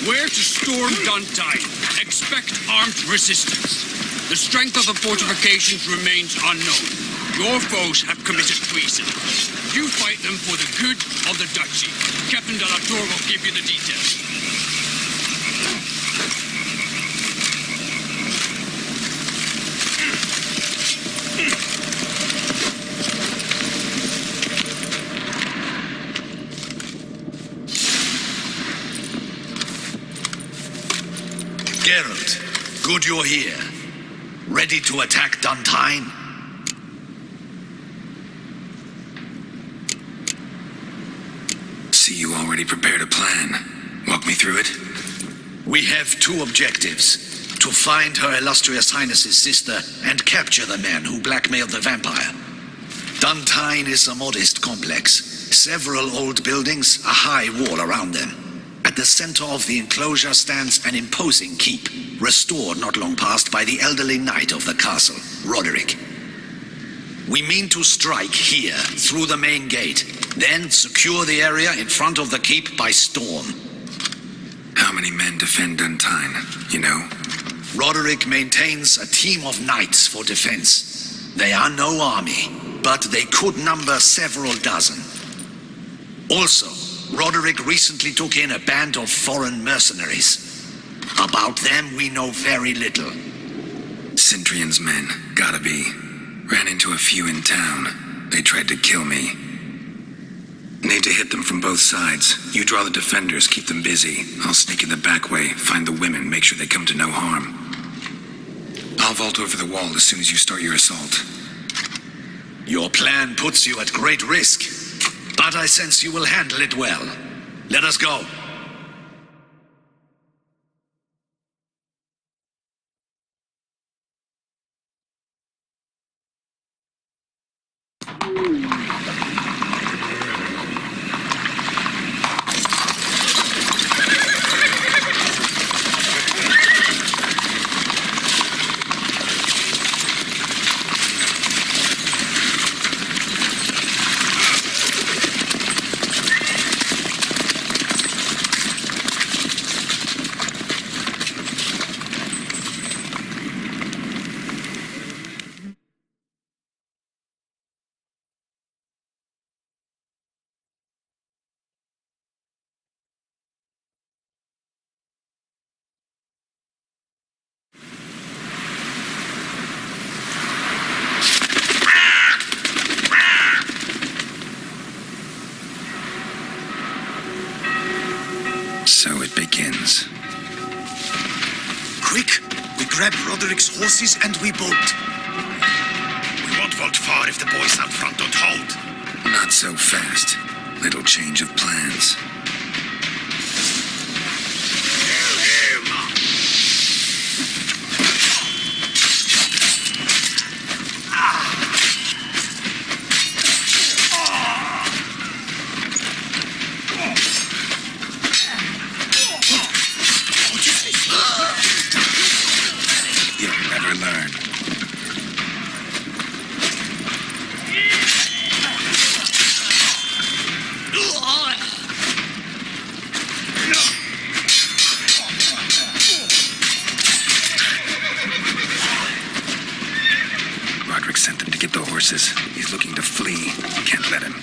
Where to storm Duntine? Expect armed resistance. The strength of the fortifications remains unknown. Your foes have committed treason. You fight them for the good of the Duchy. Captain de la Tour will give you the details. Geralt, good you're here. Ready to attack Duntine? See, you already prepared a plan. Walk me through it. We have two objectives. To find Her Illustrious Highness's sister and capture the men who blackmailed the vampire. Duntine is a modest complex. Several old buildings, a high wall around them. At the center of the enclosure stands an imposing keep, restored not long past by the elderly knight of the castle, Roderick. We mean to strike here, through the main gate, then secure the area in front of the keep by storm. How many men defend Duntine, you know? Roderick maintains a team of knights for defense. They are no army, but they could number several dozen. Also, Roderick recently took in a band of foreign mercenaries. About them, we know very little. Centrion's men, gotta be. Ran into a few in town. They tried to kill me. Need to hit them from both sides. You draw the defenders, keep them busy. I'll sneak in the back way, find the women, make sure they come to no harm. I'll vault over the wall as soon as you start your assault. Your plan puts you at great risk, but I sense you will handle it well. Let us go. So it begins. Quick! We grab Roderick's horses and we bolt. We won't vault far if the boys out front don't hold. Not so fast. Little change of plans. You'll never learn. Roderick sent them to get the horses. He's looking to flee. Can't let him.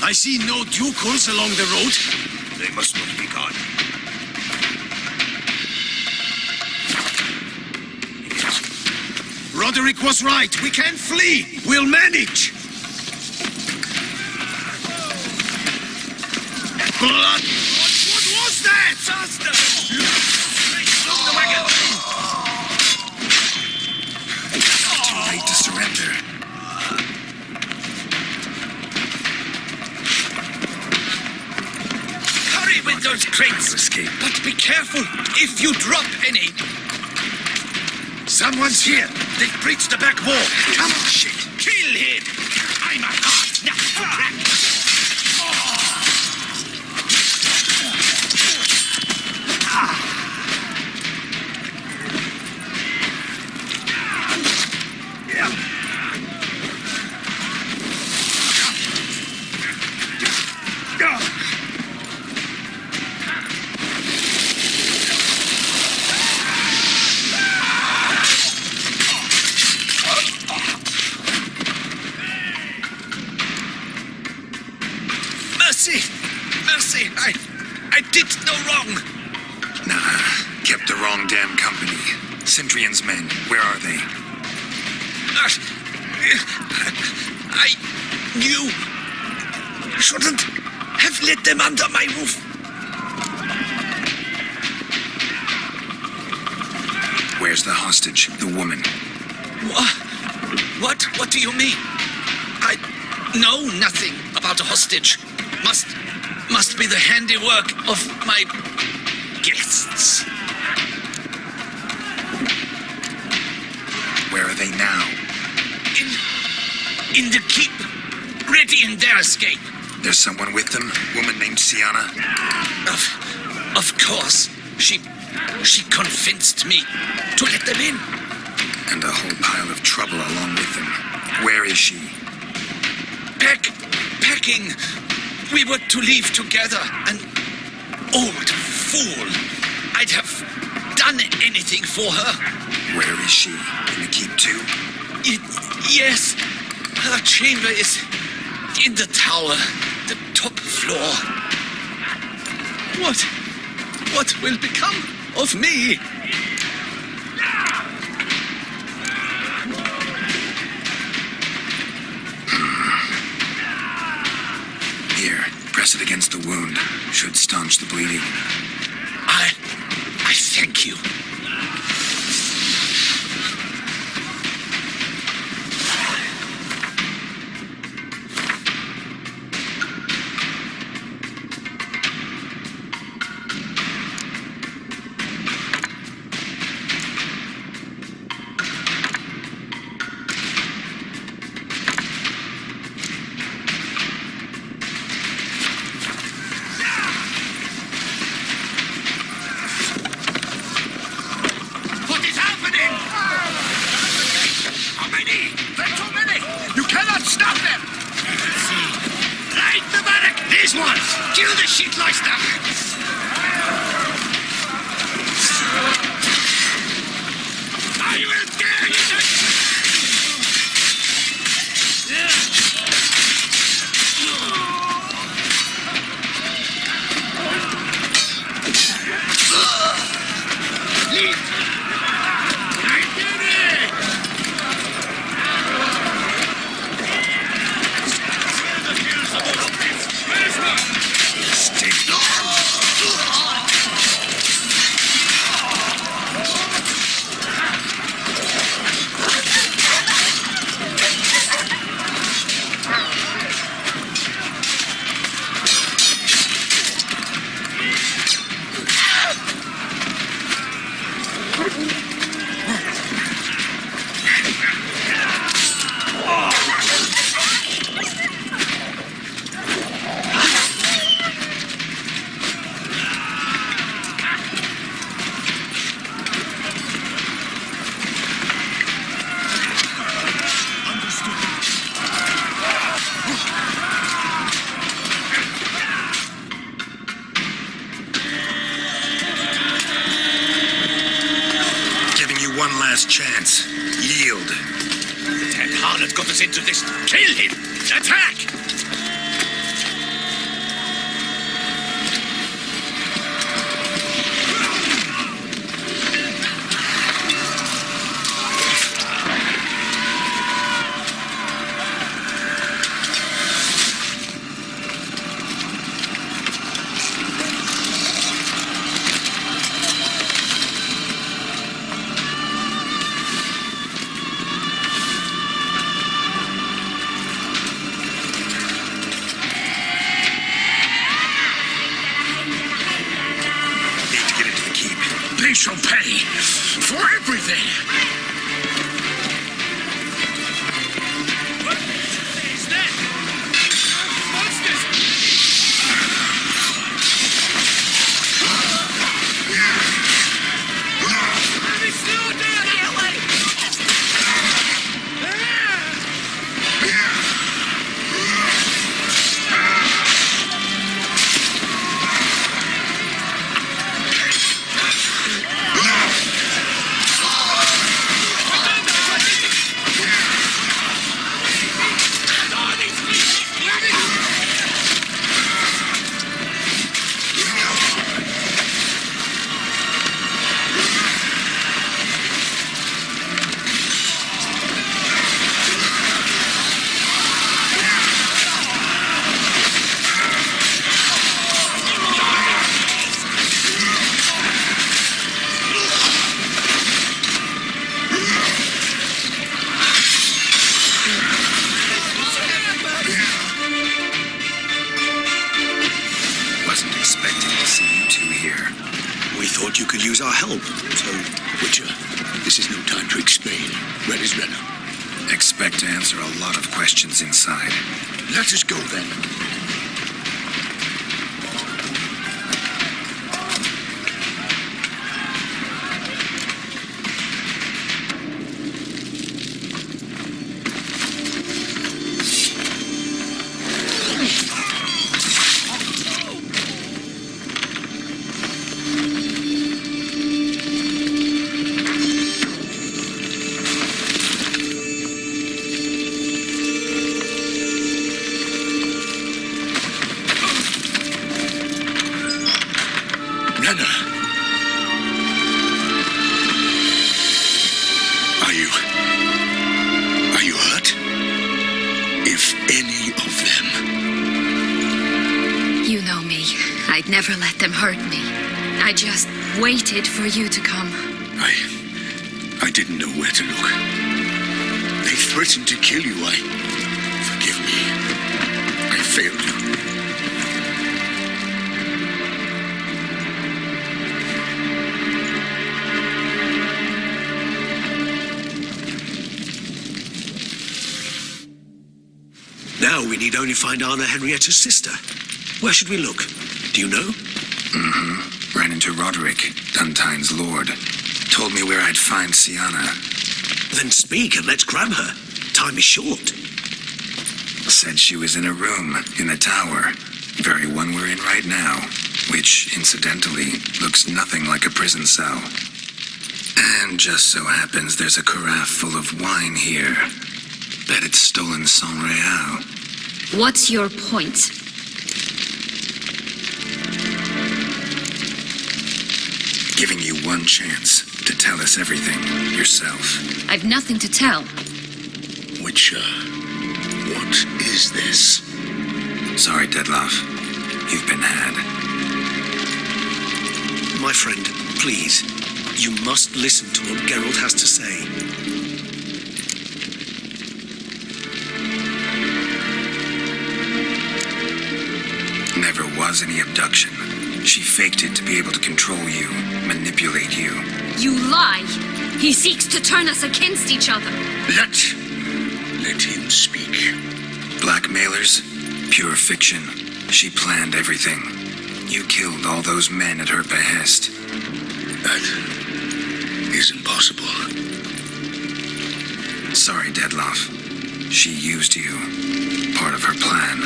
I see no ducals along the road. They must not be gone. Roderick was right. We can flee. We'll manage. Blood! What was that? Faster! Stop the wagon! Too late to surrender. Hurry with those crates! Escape. But be careful if you drop any. Someone's here. They've breached the back wall. Come on, shit. Kill him! I'm a heart! I did no wrong. Nah, kept the wrong damn company. Centrion's men, where are they? You shouldn't have let them under my roof. Where's the hostage, the woman? What do you mean? I know nothing about a hostage. Must be the handiwork of my guests. Where are they now? In the keep, ready in their escape. There's someone with them? Woman named Sienna? Of course. She convinced me to let them in. And a whole pile of trouble along with them. Where is she? Packing. We were to leave together. An old fool. I'd have done anything for her. Where is she? In the keep too? Yes. Her chamber is in the tower. The top floor. What will become of me? Here, press it against the wound. Should staunch the bleeding. I thank you. What is happening? How many? There are too many. You cannot stop them. Let's see. Light the barrack. These ones. Kill the shit loister. I will tear you to... Lead. I did it! Stay one last chance. Yield. That harlot got us into this. Kill him! Attack! They shall pay for everything. What is that? Monsters! Be still, Dad! Get away! you could use our help, so... Witcher, this is no time to explain. Where is Renner? Expect to answer a lot of questions inside. Let us go then. Are you hurt? If any of them... You know me. I'd never let them hurt me. I just waited for you to come. I didn't know where to look. They threatened to kill you. Forgive me. I failed you. Now we need only find Anna Henrietta's sister. Where should we look? Do you know? Ran into Roderick, Duntine's lord. Told me where I'd find Sienna. Then speak and let's grab her. Time is short. Said she was in a room in the tower. Very one we're in right now. Which, incidentally, looks nothing like a prison cell. And just so happens there's a carafe full of wine here. Bet it's stolen San Real. What's your point? Giving you one chance to tell us everything yourself. I've nothing to tell. Witcher, what is this? Sorry, Dettlaff. You've been had. My friend, please, you must listen to what Geralt has to say. Never was any abduction. She faked it to be able to control you, manipulate you. You lie! He seeks to turn us against each other. Let him speak. Blackmailers? Pure fiction. She planned everything. You killed all those men at her behest. That is impossible. Sorry, Dettlaff. She used you. Part of her plan.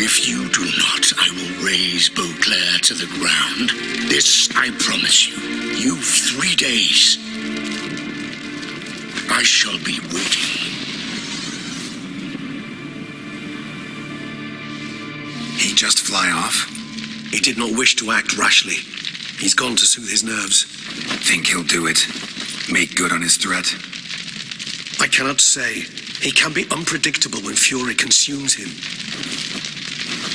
If you do not, I will raise Beauclair to the ground. This I promise you. You've 3 days. I shall be waiting. He just fly off? He did not wish to act rashly. He's gone to soothe his nerves. Think he'll do it? Make good on his threat? I cannot say. He can be unpredictable when fury consumes him.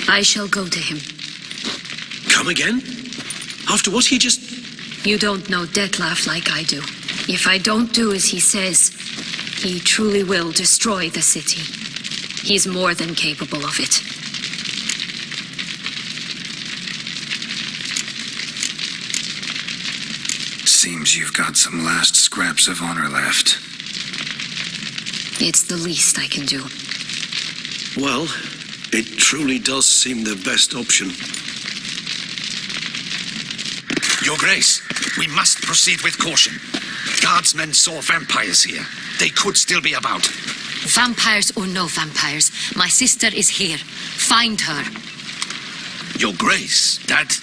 I shall go to him. Come again? After what he just... You don't know Dettlaff like I do. If I don't do as he says, he truly will destroy the city. He's more than capable of it. Seems you've got some last scraps of honor left. It's the least I can do. Well, it truly does seem the best option. Your Grace, we must proceed with caution. Guardsmen saw vampires here. They could still be about. Vampires or no vampires, my sister is here. Find her. Your Grace, that...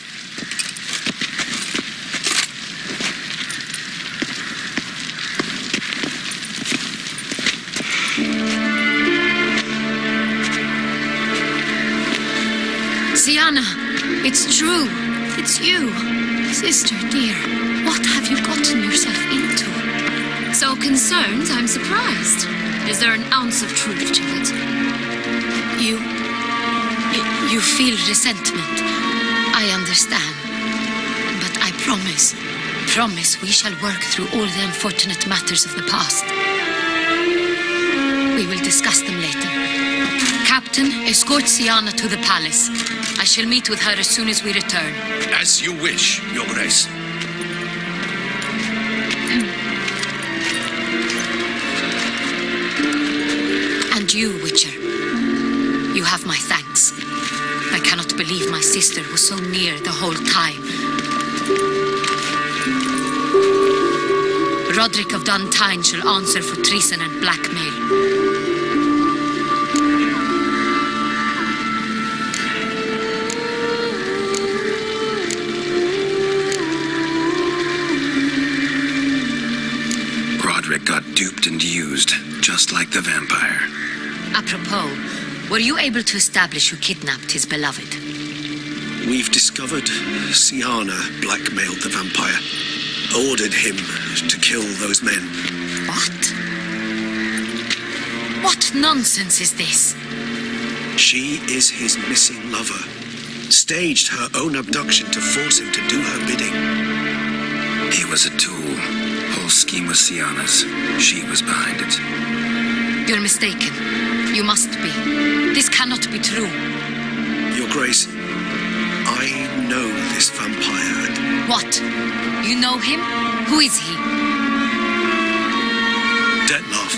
Sienna, it's true. It's you. Sister, dear. What have you gotten yourself into? So concerned, I'm surprised. Is there an ounce of truth to it? You feel resentment. I understand. But I promise we shall work through all the unfortunate matters of the past. We will discuss them later. Captain, escort Siana to the palace. I shall meet with her as soon as we return. As you wish, Your Grace. And you, Witcher. You have my thanks. I cannot believe my sister was so near the whole time. Roderick of Duntine shall answer for treason and blackmail. Roderick got duped and used, just like the vampire. Apropos, were you able to establish who kidnapped his beloved? We've discovered Siana blackmailed the vampire. Ordered him to kill those men. What? What nonsense is this? She is his missing lover. Staged her own abduction to force him to do her bidding. He was a tool. Whole scheme was Siana's. She was behind it. You're mistaken. You must be. This cannot be true. Your Grace, I know this vampire and... What? You know him? Who is he? Dettlaff.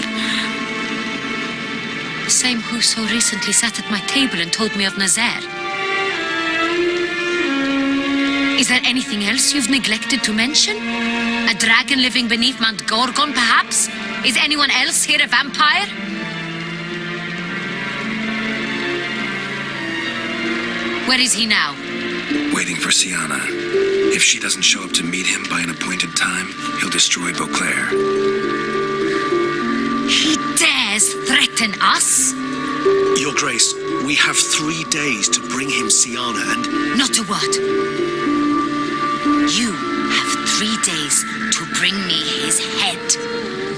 Same who so recently sat at my table and told me of Nazaire. Is there anything else you've neglected to mention? A dragon living beneath Mount Gorgon, perhaps? Is anyone else here a vampire? Where is he now? Waiting for Siana. If she doesn't show up to meet him by an appointed time, he'll destroy Beauclair. He dares threaten us? Your Grace, we have 3 days to bring him Siana and... Not a word. You have 3 days to bring me his head.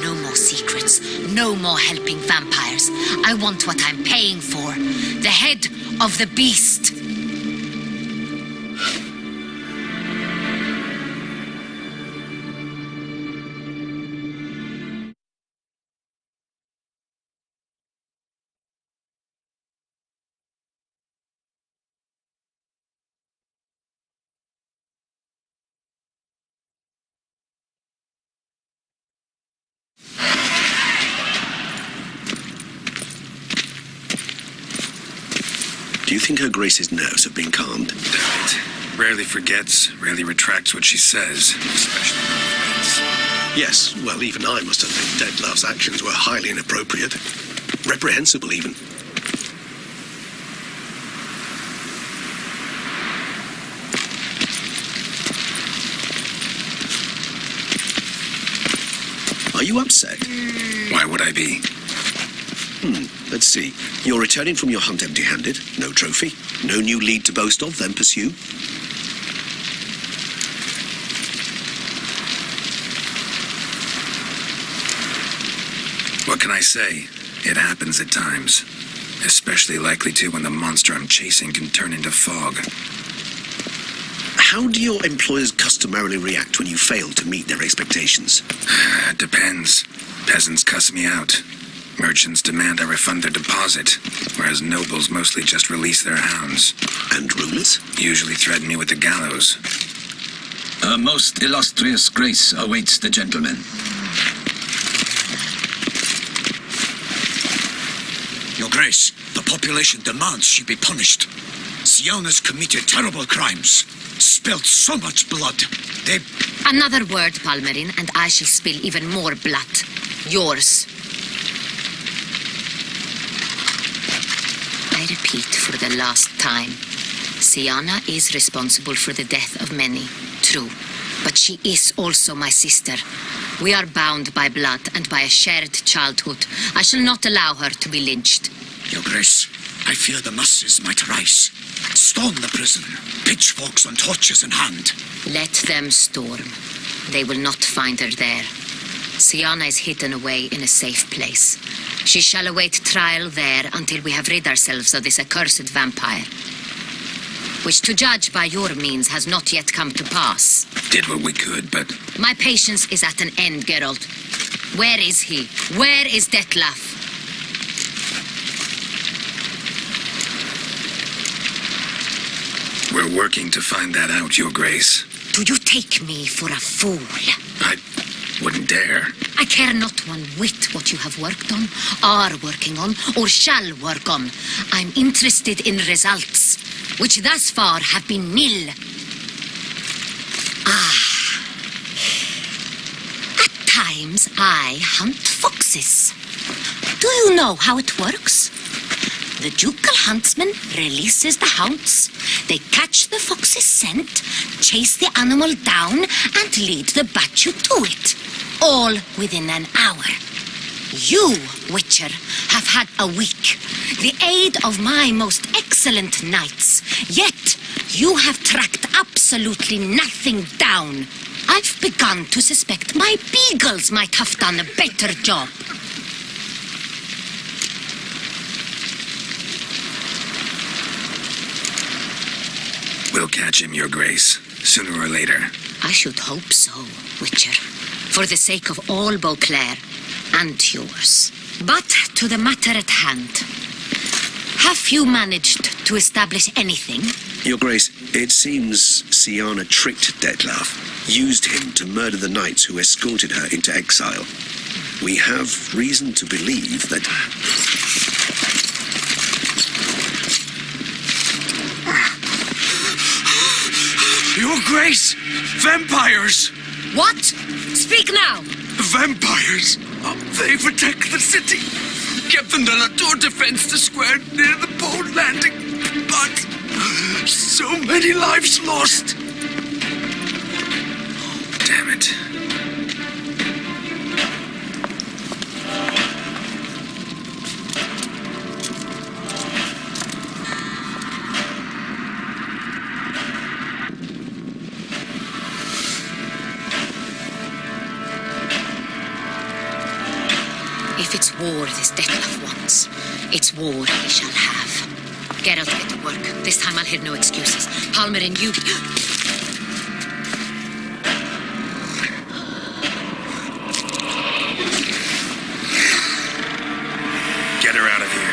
No more secrets. No more helping vampires. I want what I'm paying for. The head of the beast. Do you think Her Grace's nerves have been calmed? Doubt it. Rarely forgets, rarely retracts what she says, especially when it offends. Yes, well, even I must admit Dettlaff's actions were highly inappropriate. Reprehensible, even. Are you upset? Why would I be? Let's see. You're returning from your hunt empty-handed. No trophy. No new lead to boast of, then pursue. What can I say? It happens at times. Especially likely to when the monster I'm chasing can turn into fog. How do your employers customarily react when you fail to meet their expectations? It depends. Peasants cuss me out. Merchants demand I refund their deposit, whereas nobles mostly just release their hounds. And rulers? Usually threaten me with the gallows. A most illustrious grace awaits the gentleman. Your Grace, the population demands she be punished. Siana's committed terrible crimes. Spilled so much blood. They... Another word, Palmerin, and I shall spill even more blood. Yours. I repeat for the last time. Siana is responsible for the death of many, true. But she is also my sister. We are bound by blood and by a shared childhood. I shall not allow her to be lynched. Your Grace, I fear the masses might rise. Storm the prison, pitchforks and torches in hand. Let them storm. They will not find her there. Siana is hidden away in a safe place. She shall await trial there until we have rid ourselves of this accursed vampire. Which, to judge by your means, has not yet come to pass. Did what we could, but My patience is at an end, Geralt. Where is he? Where is Detlef? we're working to find that out, Your Grace. Do you take me for a fool? I wouldn't dare. I care not one whit what you have worked on, are working on, or shall work on. I'm interested in results, which thus far have been nil. At times, I hunt foxes. Do you know how it works? The ducal huntsman releases the hounds. They catch the fox's scent, chase the animal down, and lead the Bachu to it. All within an hour. You, Witcher, have had a week. The aid of my most excellent knights. Yet, you have tracked absolutely nothing down. I've begun to suspect my beagles might have done a better job. We'll catch him, Your Grace, sooner or later. I should hope so, Witcher. For the sake of all Beauclair and yours. But to the matter at hand. Have you managed to establish anything? Your Grace, it seems Siana tricked Detlef, used him to murder the knights who escorted her into exile. We have reason to believe that... Your Grace! Vampires! What? Speak now! Vampires! They protect the city! Captain de la Tour defends the square near the boat landing, but so many lives lost! Damn it. If it's war this Detlef wants, it's war he shall have. Geralt, get to work. This time I'll hear no excuses. Palmerin, you... Get her out of here.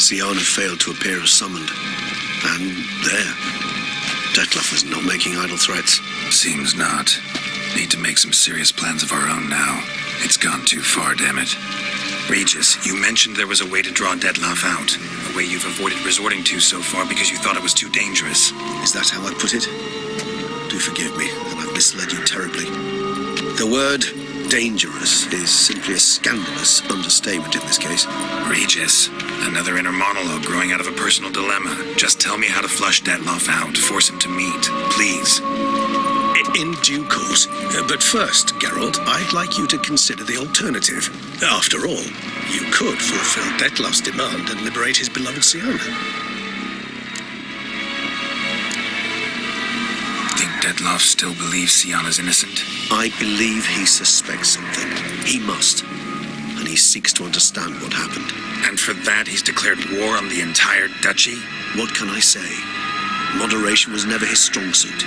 Siana failed to appear as summoned. And there. Detlef was not making idle threats. Seems not. Need to make some serious plans of our own now. It's gone too far, damn it. Regis, you mentioned there was a way to draw Dettlaff out. A way you've avoided resorting to so far because you thought it was too dangerous. Is that how I put it? Do forgive me that I've misled you terribly. The word dangerous is simply a scandalous understatement in this case. Regis, another inner monologue growing out of a personal dilemma. Just tell me how to flush Dettlaff out. Force him to meet. Please. In due course. But first, Geralt, I'd like you to consider the alternative. After all, you could fulfill Dettlaff's demand and liberate his beloved Siana. Think Dettlaff still believes Siana's innocent? I believe he suspects something. He must. And he seeks to understand what happened. And for that, he's declared war on the entire duchy? What can I say? Moderation was never his strong suit.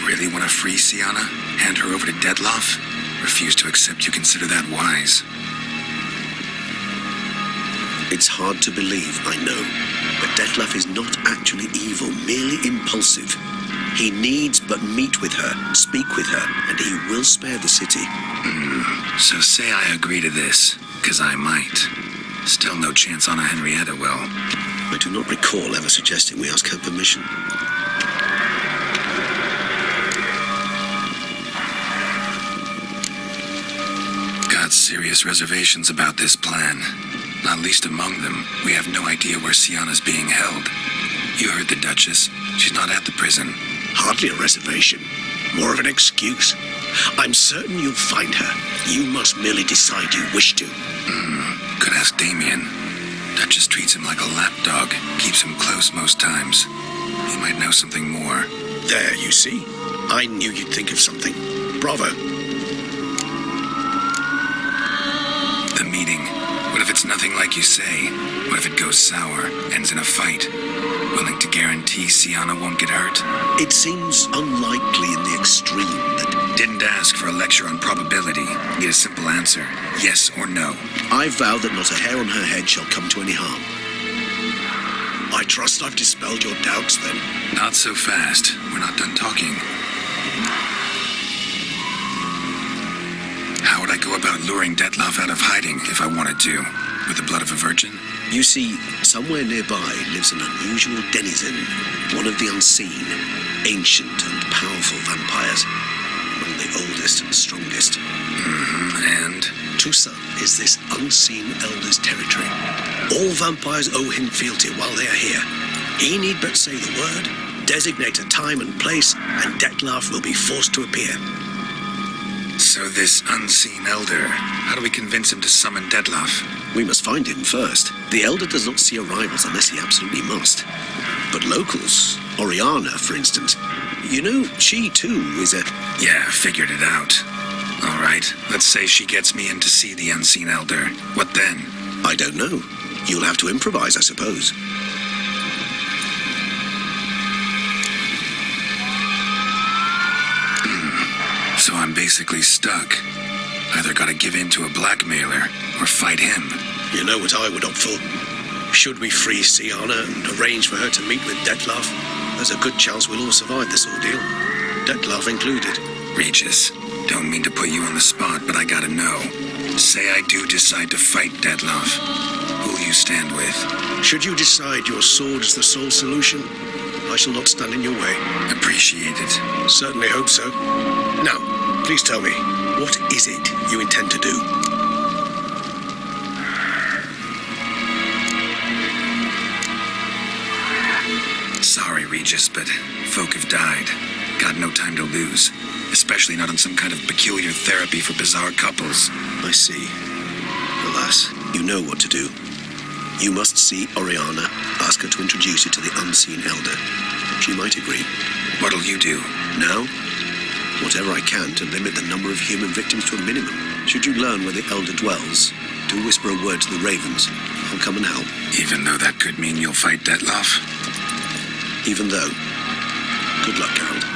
Really want to free Siana? Hand her over to Dettlaff? Refuse to accept you consider that wise. It's hard to believe, I know. But Dettlaff is not actually evil, merely impulsive. He needs but meet with her, speak with her, and he will spare the city. So say I agree to this, 'cause I might. Still no chance Anna Henrietta will. I do not recall ever suggesting we ask her permission. Got serious reservations about this plan. Not least among them, we have no idea where Siana's being held. You heard the Duchess. She's not at the prison. Hardly a reservation. More of an excuse. I'm certain you'll find her. You must merely decide you wish to. Could ask Damien. Duchess treats him like a lapdog. Keeps him close most times. He might know something more. There, you see. I knew you'd think of something. Bravo. The meeting. What if it's nothing like you say? What if it goes sour, ends in a fight? Willing to guarantee Siana won't get hurt? It seems unlikely in the extreme that... Didn't ask for a lecture on probability. Need a simple answer. Yes or no. I vow that not a hair on her head shall come to any harm. I trust I've dispelled your doubts, then. Not so fast. We're not done talking. How would I go about luring Dettlaff out of hiding if I wanted to? With the blood of a virgin? You see, somewhere nearby lives an unusual denizen, one of the unseen, ancient and powerful vampires, among the oldest and strongest. And? Tusa is this unseen elder's territory. All vampires owe him fealty while they are here. He need but say the word, designate a time and place, and Dettlaff will be forced to appear. So this unseen elder, how do we convince him to summon Dettlaff? We must find him first. The elder does not see arrivals unless he absolutely must. But locals, Oriana, for instance, you know, she too is a... Yeah, figured it out. All right, let's say she gets me in to see the unseen elder. What then? I don't know. You'll have to improvise, I suppose. So I'm basically stuck. Either gotta give in to a blackmailer, or fight him. You know what I would opt for? Should we free Siana and arrange for her to meet with Dettlaff, there's a good chance we'll all survive this ordeal. Dettlaff included. Regis, don't mean to put you on the spot, but I gotta know. Say I do decide to fight Dettlaff. Who'll you stand with? Should you decide your sword is the sole solution, I shall not stand in your way. Appreciate it. Certainly hope so. Now, please tell me, what is it you intend to do? Sorry, Regis, but folk have died. Got no time to lose. Especially not on some kind of peculiar therapy for bizarre couples. I see. Alas, you know what to do. You must see Oriana, ask her to introduce you to the unseen elder. She might agree. What'll you do? Now, whatever I can to limit the number of human victims to a minimum. Should you learn where the elder dwells, do whisper a word to the ravens. I'll come and help. Even though that could mean you'll fight Dettlaff? Even though. Good luck, Geralt.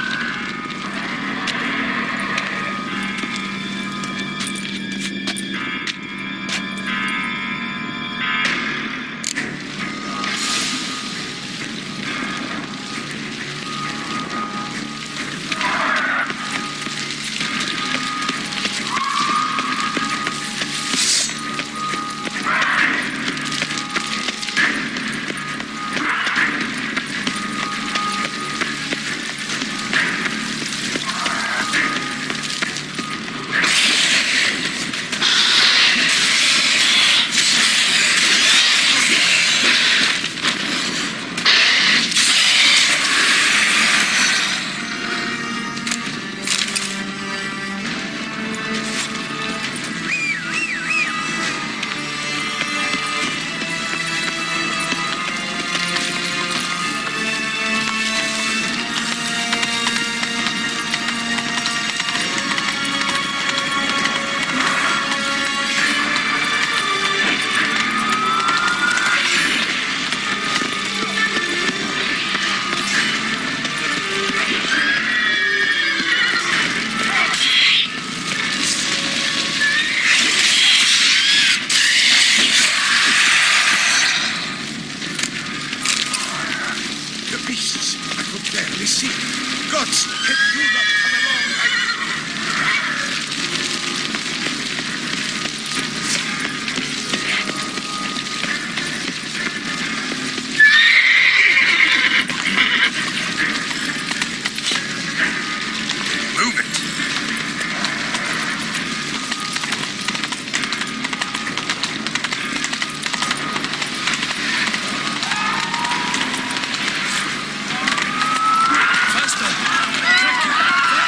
barely see. Gods, had you not come along, I... Move it. Faster! Quicker!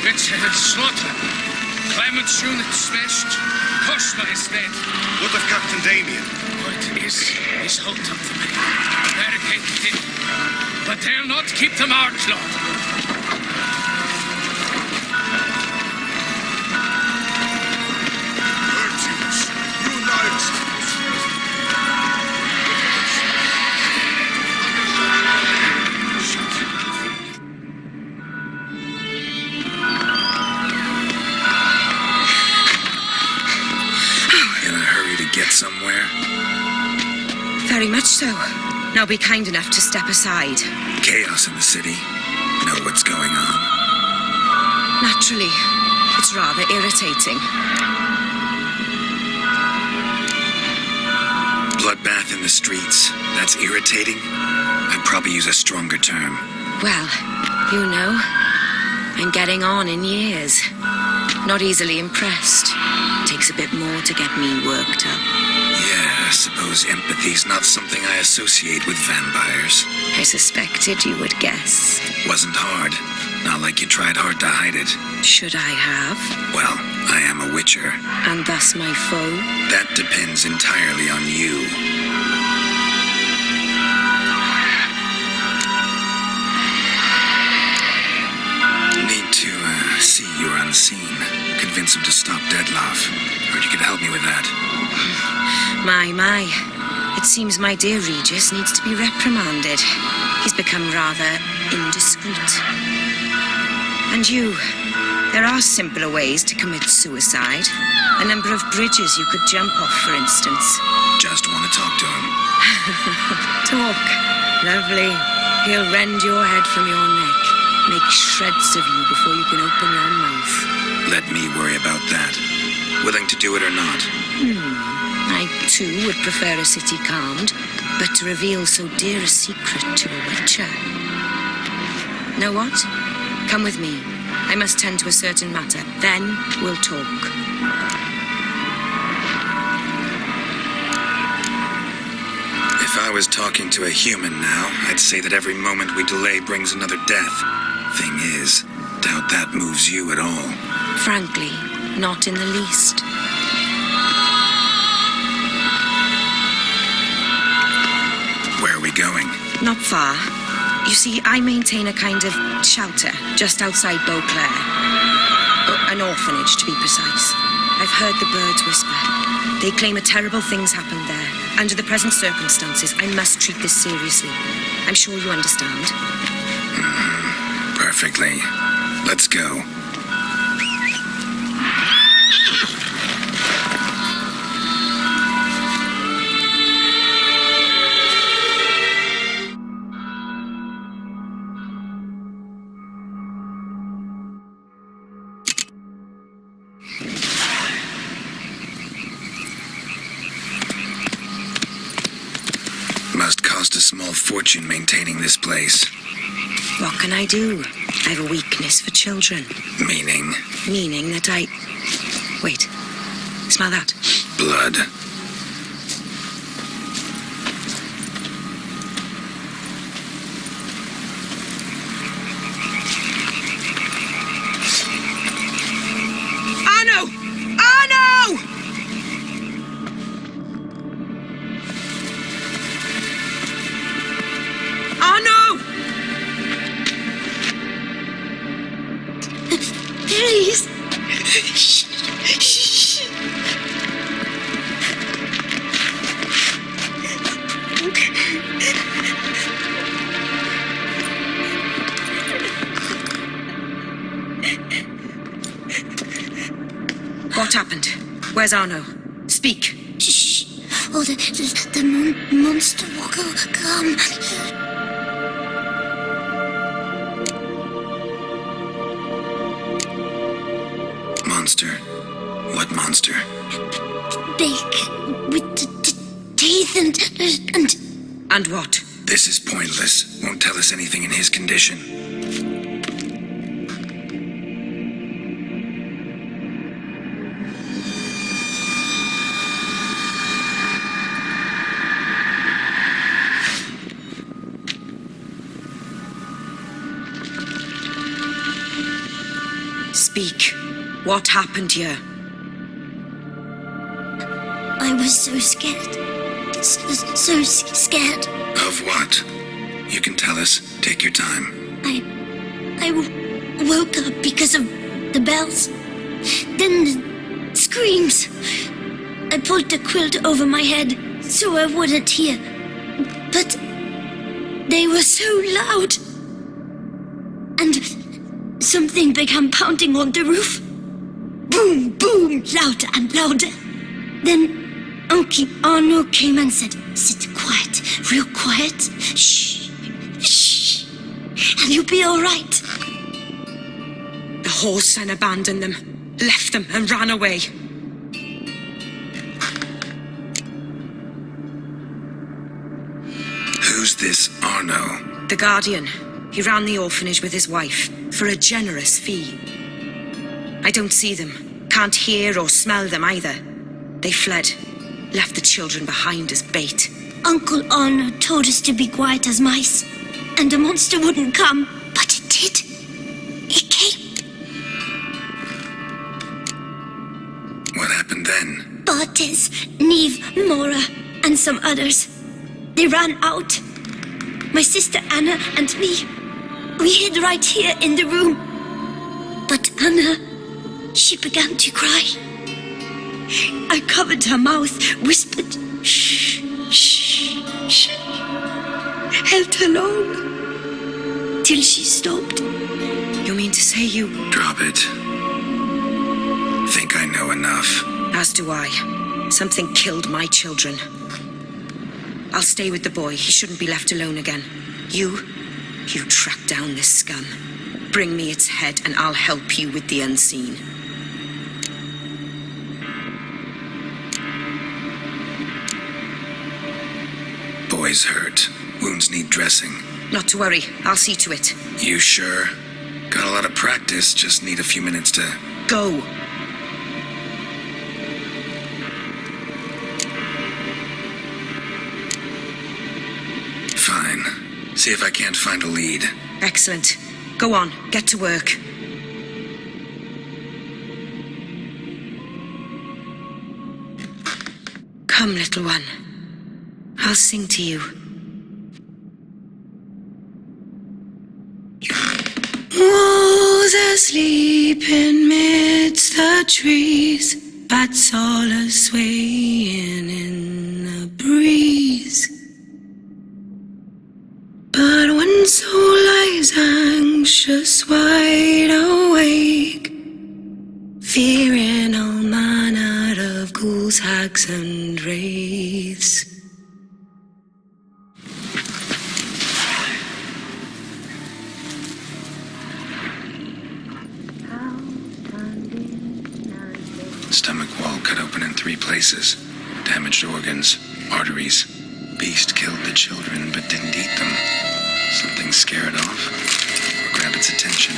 Bitch slaughter. Climate soon smashed. Kosma is dead. What of Captain Damien? What is hold up for me? Barricaded in. But they'll not keep them out long. Virtues, unite! In a hurry to get somewhere? Very much so. Now be kind enough to step aside. Chaos in the city. Know what's going on. Naturally, it's rather irritating. Bloodbath in the streets. That's irritating? I'd probably use a stronger term. Well, you know, I'm getting on in years. Not easily impressed. Takes a bit more to get me worked up. Yeah, I suppose empathy's not something I associate with vampires. I suspected you would guess. Wasn't hard. Not like you tried hard to hide it. Should I have? Well, I am a witcher. And thus my foe? That depends entirely on you. Need to see you're unseen. Convince him to stop Deadloff. Heard you could help me with that. My. It seems my dear Regis needs to be reprimanded. He's become rather indiscreet. And you, there are simpler ways to commit suicide. A number of bridges you could jump off, for instance. Just want to talk to him. Talk. Lovely. He'll rend your head from your neck. Make shreds of you before you can open your mouth. Let me worry about that. Willing to do it or not? I, too, would prefer a city calmed, but to reveal so dear a secret to a witcher. Know what? Come with me. I must tend to a certain matter. Then we'll talk. If I was talking to a human now, I'd say that every moment we delay brings another death. Thing is, doubt that moves you at all. Frankly, not in the least. Where are we going? Not far. You see, I maintain a kind of shelter just outside Beauclair. An orphanage, to be precise. I've heard the birds whisper. They claim a terrible thing's happened there. Under the present circumstances, I must treat this seriously. I'm sure you understand. Perfectly. Let's go. Must cost a small fortune maintaining this place. What can I do? I have a weakness for children. Meaning? Meaning that I... Wait. Smell that? Blood. Arno! Arno! Arno! Please. What happened? Where's Arno? Speak. Shh. Oh, the monster will come. Monster? What monster? Big, with the teeth and... And what? This is pointless. Won't tell us anything in his condition. Speak. What happened here? I was so scared. So scared. Of what? You can tell us. Take your time. I woke up because of the bells. Then the screams. I pulled the quilt over my head so I wouldn't hear. But they were so loud. And something began pounding on the roof. Boom, boom, louder and louder. Then Uncle Arno came and said, "Sit quiet, real quiet. Shh, shh, and you'll be all right." The whoreson abandoned them, left them and ran away. Who's this Arno? The Guardian. He ran the orphanage with his wife for a generous fee. I don't see them, can't hear or smell them either. They fled, left the children behind as bait. Uncle Arno told us to be quiet as mice, and the monster wouldn't come, but it did. It came. What happened then? Bartes, Neve, Mora, and some others. They ran out. My sister Anna and me, we hid right here in the room. But Anna, she began to cry. I covered her mouth, whispered, "Shh, shh, shh." Held her long, till she stopped. You mean to say you... Drop it. Think I know enough. As do I. Something killed my children. I'll stay with the boy. He shouldn't be left alone again. You track down this scum. Bring me its head and I'll help you with the unseen. Boy's hurt. Wounds need dressing. Not to worry. I'll see to it. You sure? Got a lot of practice, just need a few minutes to... Go. Fine. See if I can't find a lead. Excellent. Go on. Get to work. Come, little one. I'll sing to you. Wolves asleep in midst the trees, bats all a-swaying in the breeze. But when soul lies anxious, wide awake, fearing all manner of ghouls, hags and wraiths. Stomach wall cut open in 3 places. Damaged organs, arteries. Beast killed the children but didn't eat them. Something scare it off or grab its attention.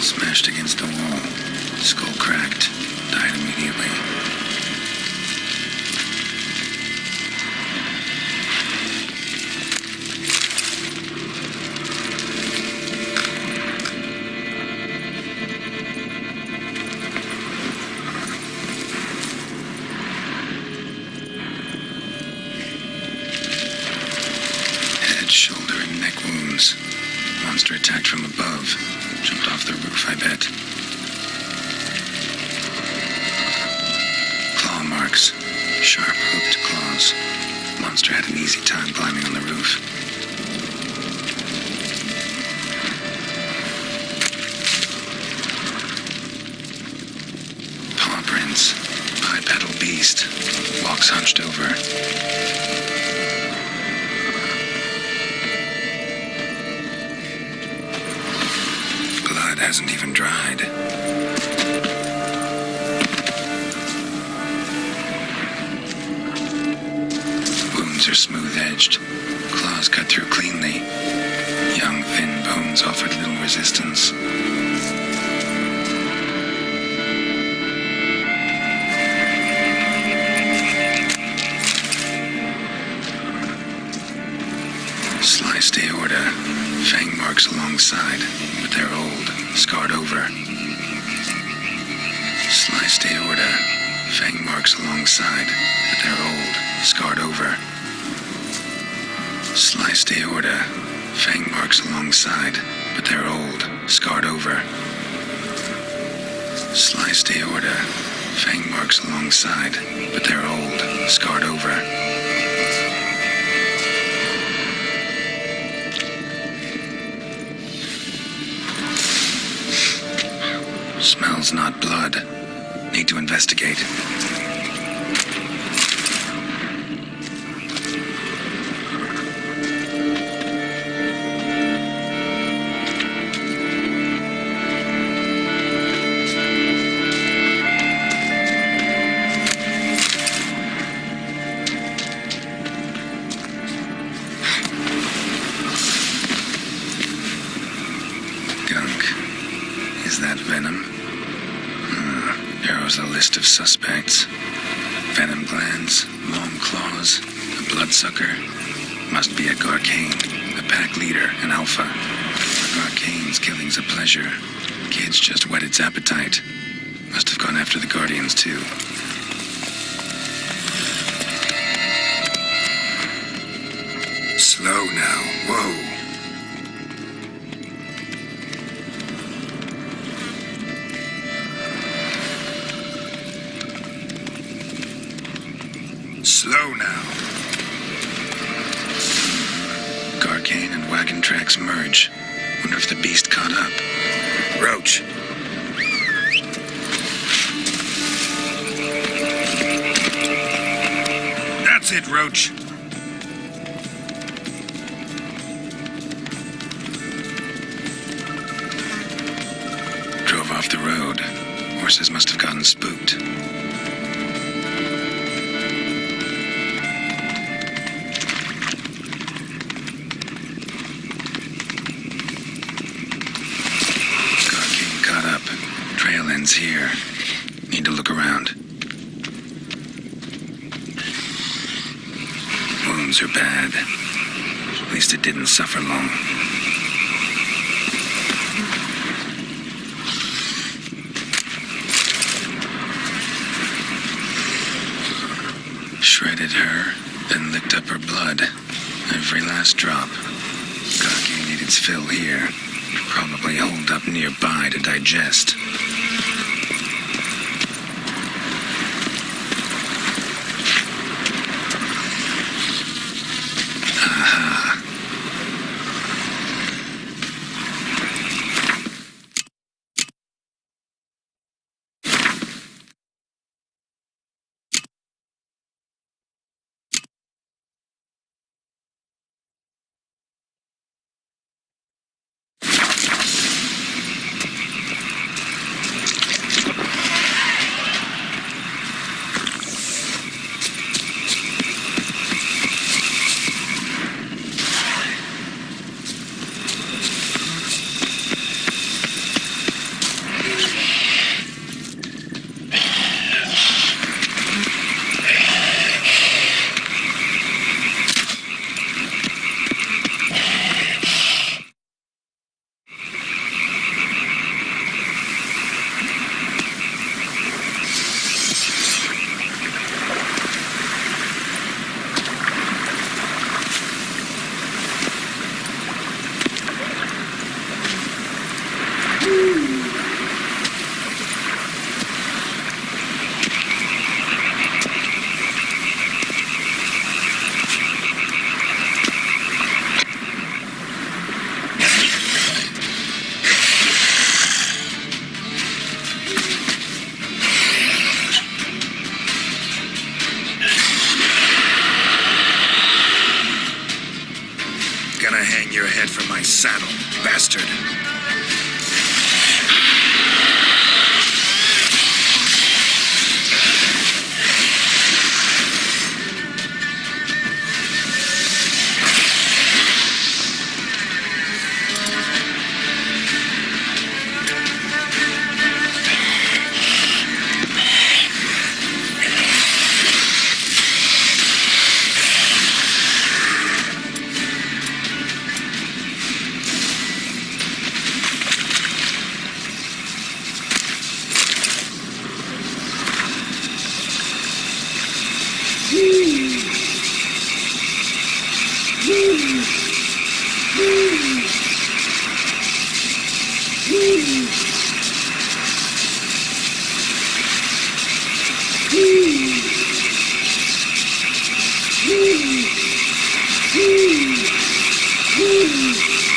Smashed against the wall. Skull cracked. Died immediately. Head, shoulder, and neck wounds. Monster attacked from above. Jumped off the roof, I bet. Claw marks. Sharp, hooked claws. Monster had an easy time climbing on the roof. Paw prints. Bipedal beast. Walks hunched over. Blood hasn't even dried. Wounds are smooth-edged. Claws cut through cleanly. Young, thin bones offered little resistance. Sliced aorta. Fang marks alongside, but they're old, scarred over. Sliced aorta. Fang marks alongside, but they're old, scarred over. Sliced aorta. Fang marks alongside, but they're old, scarred over. Sliced aorta. Fang marks alongside, but they're old, scarred over. Smells not blood. Need to investigate. Gunk. Is that venom? Narrows the list of suspects. Venom glands, long claws, a bloodsucker. Must be a Garcane, a pack leader, an alpha. For Garcane's killing's a pleasure. Kid's just whet its appetite. Must have gone after the Guardians, too. Slow now. Whoa. Slow now. Garcane and wagon tracks merge. Wonder if the beast caught up. Roach. That's it, Roach. Drove off the road. Horses must have gotten spooked. Garcane caught up. Trail ends here. Need to look around. Wounds are bad. At least it didn't suffer long. Shredded her, then licked up her blood. Every last drop. Garcane needed its fill here. Probably holed up nearby to digest. Aha. gonna hang your head from my saddle, bastard.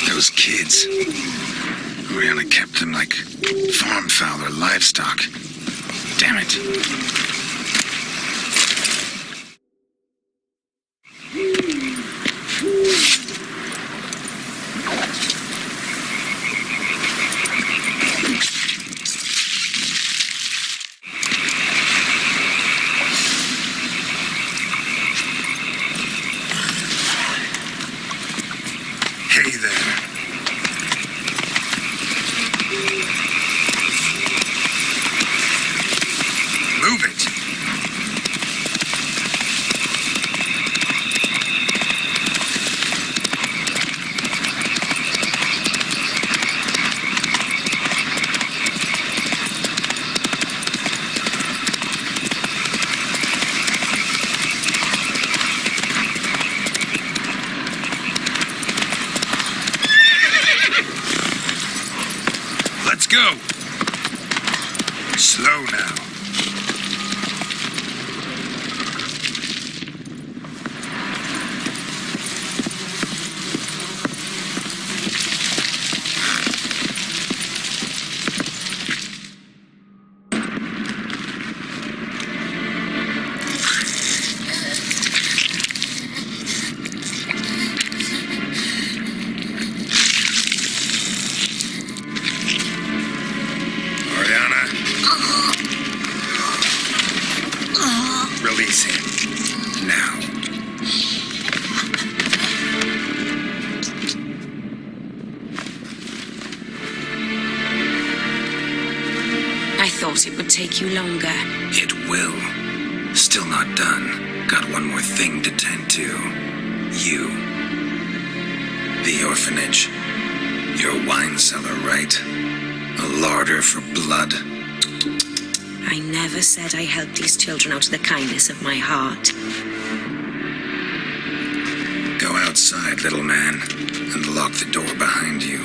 Those kids. Oriana kept them like farm fowl or livestock. Damn it. Hey there. Move it. Let's go. Slow now. Oriana. Release him. Now. I thought it would take you longer. It will. Still not done. Got one more thing to tend to. You. The orphanage. Your wine cellar, right? A larder for blood. I never said I helped these children out of the kindness of my heart. Go outside, little man, and lock the door behind you.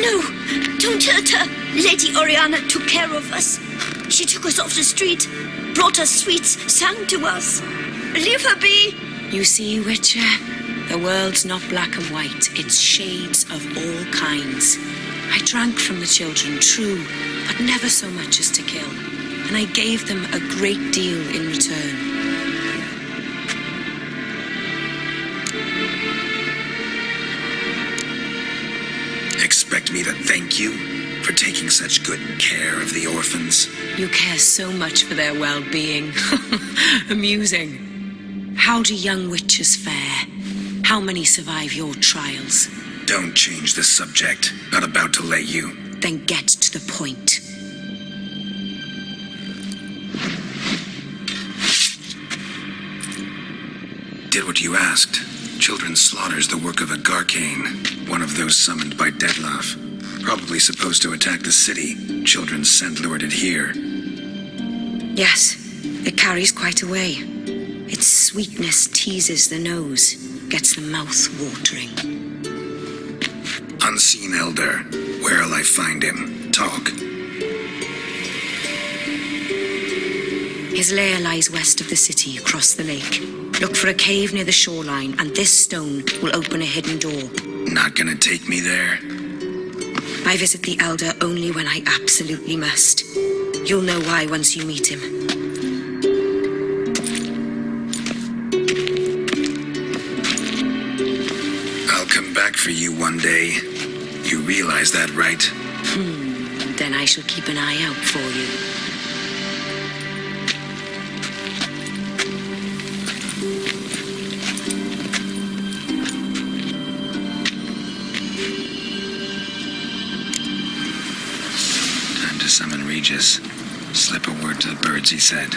No, don't hurt her. Lady Oriana took care of us. She took us off the street, brought us sweets, sang to us. Leave her be. You see, Witcher, the world's not black and white. It's shades of all kinds. I drank from the children, true, but never so much as to kill. And I gave them a great deal in return. Expect me to thank you for taking such good care of the orphans? You care so much for their well-being. Amusing. How do young witches fare? How many survive your trials? Don't change the subject. Not about to let you. Then get to the point. Did what you asked. Children's slaughter's the work of a Garcane, one of those summoned by Detlaf. Probably supposed to attack the city. Children's scent lured it here. Yes, it carries quite a way. Its sweetness teases the nose, gets the mouth watering. Unseen elder. Where'll I find him? Talk. His lair lies west of the city, across the lake. Look for a cave near the shoreline, and this stone will open a hidden door. Not gonna take me there? I visit the elder only when I absolutely must. You'll know why once you meet him. back for you one day. You realize that, right? Then I shall keep an eye out for you. Time to summon Regis. Slip a word to the birds, he said.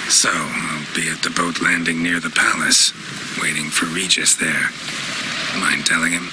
So, I'll be at the boat landing near the palace, waiting for Regis there. Mind telling him?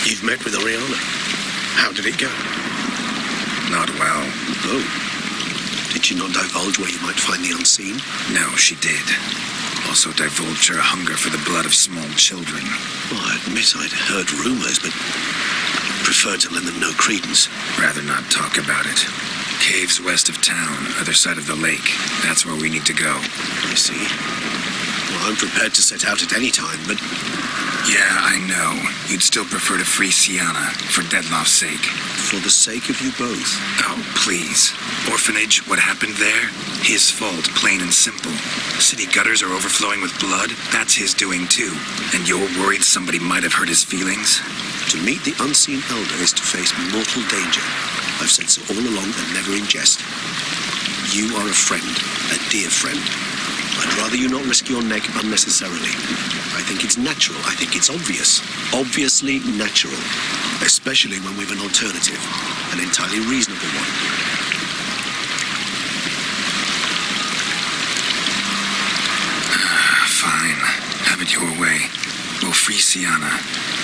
You've met with Oriana. How did it go? Not well. Oh. Did she not divulge where you might find the unseen? No, she did. Also divulged her hunger for the blood of small children. Well, I admit I'd heard rumors, but preferred to lend them no credence. Rather not talk about it. Caves west of town, other side of the lake. That's where we need to go. I see. Well, I'm prepared to set out at any time, but... Yeah, I know. You'd still prefer to free Sienna, for Dettlaff's sake. For the sake of you both. Oh, please. Orphanage, what happened there? His fault, plain and simple. City gutters are overflowing with blood. That's his doing, too. And you're worried somebody might have hurt his feelings? To meet the unseen elder is to face mortal danger. I've said so all along and never in jest. You are a friend, a dear friend. I'd rather you not risk your neck unnecessarily. I think it's natural. I think it's obvious. Obviously natural. Especially when we've an alternative. An entirely reasonable one. Fine. Have it your way. We'll free Sienna.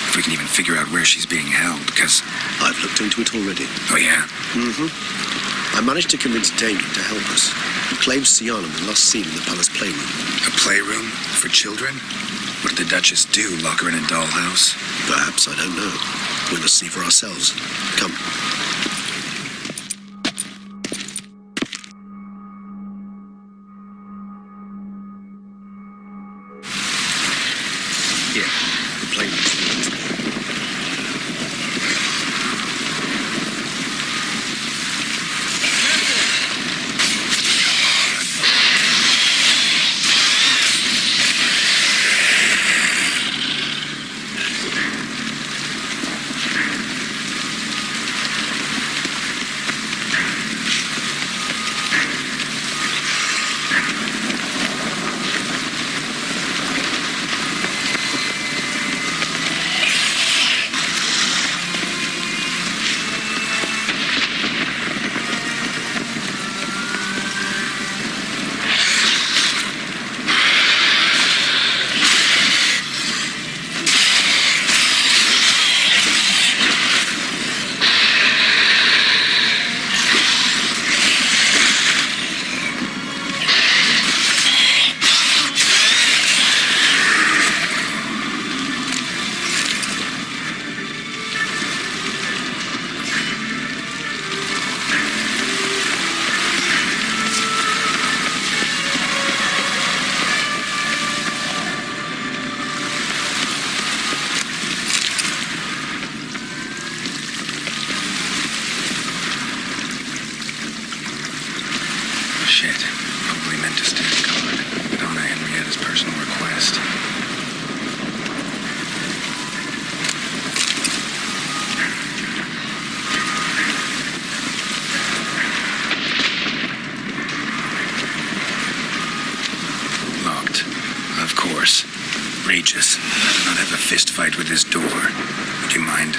If we can even figure out where she's being held, because... I've looked into it already. Oh, yeah? I managed to convince Damien to help us. He claims Sienna was last seen in the palace playroom. A playroom? For children? What did the Duchess do? Lock her in a dollhouse? Perhaps, I don't know. We must see for ourselves. Come. Here, the playroom. Shit. Probably meant to stand guard, but on Henrietta's personal request. Locked. Of course. Regis, I do not have a fist fight with this door. Would you mind?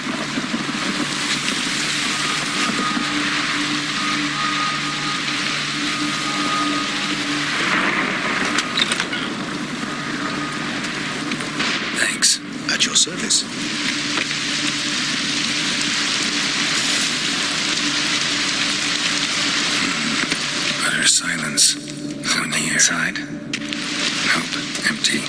Thanks. At your service. Utter silence. Someone here. Inside? Nope. Empty.